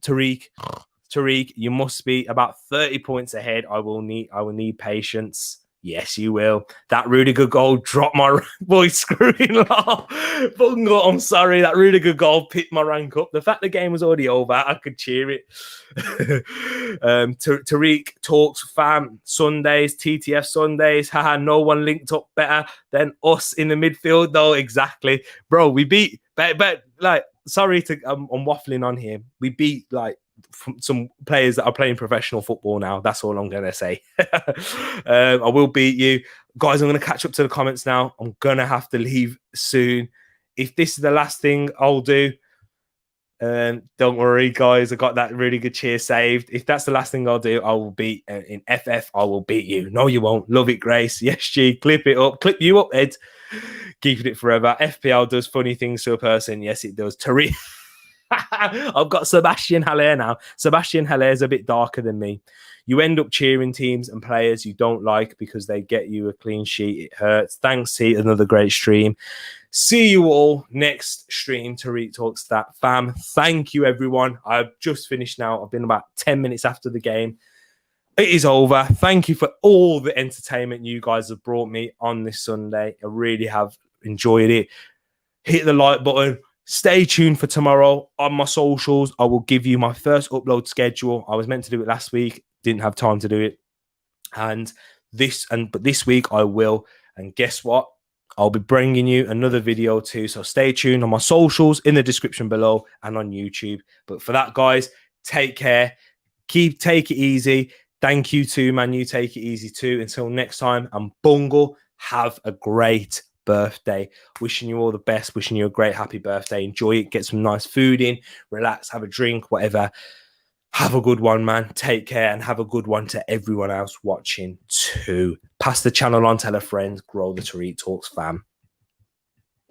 Tariq. Tariq, you must be about 30 points ahead. I will need patience. Yes, you will. That Rudiger goal dropped my voice screwing off. Bungle, I'm sorry. That Rudiger goal picked my rank up. The fact the game was already over, I could cheer it. Tariq talks fam Sundays, TTF Sundays. Haha, no one linked up better than us in the midfield, though. Exactly, bro. We beat, but like, sorry to I'm waffling on here. We beat like some players that are playing professional football now. That's all I'm gonna say. I will beat you, guys. I'm gonna catch up to the comments now. I'm gonna have to leave soon. If this is the last thing I'll do, don't worry, guys. I got that really good cheer saved. If that's the last thing I'll do, I will beat in FF. I will beat you. No, you won't. Love it, Grace. Yes, G. Clip it up. Clip you up, Ed. Keeping it forever. FPL does funny things to a person. Yes, it does. Tariq. I've got Sebastian Haller now. Sebastian Haller is a bit darker than me. You end up cheering teams and players you don't like because they get you a clean sheet. It hurts. Thanks, T. Another great stream. See you all next stream. Tariq Talks That. Fam, thank you, everyone. I've just finished now. I've been about 10 minutes after the game. It is over. Thank you for all the entertainment you guys have brought me on this Sunday. I really have enjoyed it. Hit the like button. Stay tuned for tomorrow on my socials. I will give you my first upload schedule. I was meant to do it last week, didn't have time to do it. But this week I will. And guess what? I'll be bringing you another video too. So stay tuned on my socials in the description below and on YouTube. But for that, guys, take care. Take it easy. Thank you too, man. You take it easy too. Until next time, and Bungle, have a great birthday. Wishing you all the best. Wishing you a great happy birthday. Enjoy it. Get some nice food in. Relax. Have a drink. Whatever. Have a good one, man. Take care, and have a good one to everyone else watching too. Pass the channel on. Tell a friend. Grow the Tariq Talks fam.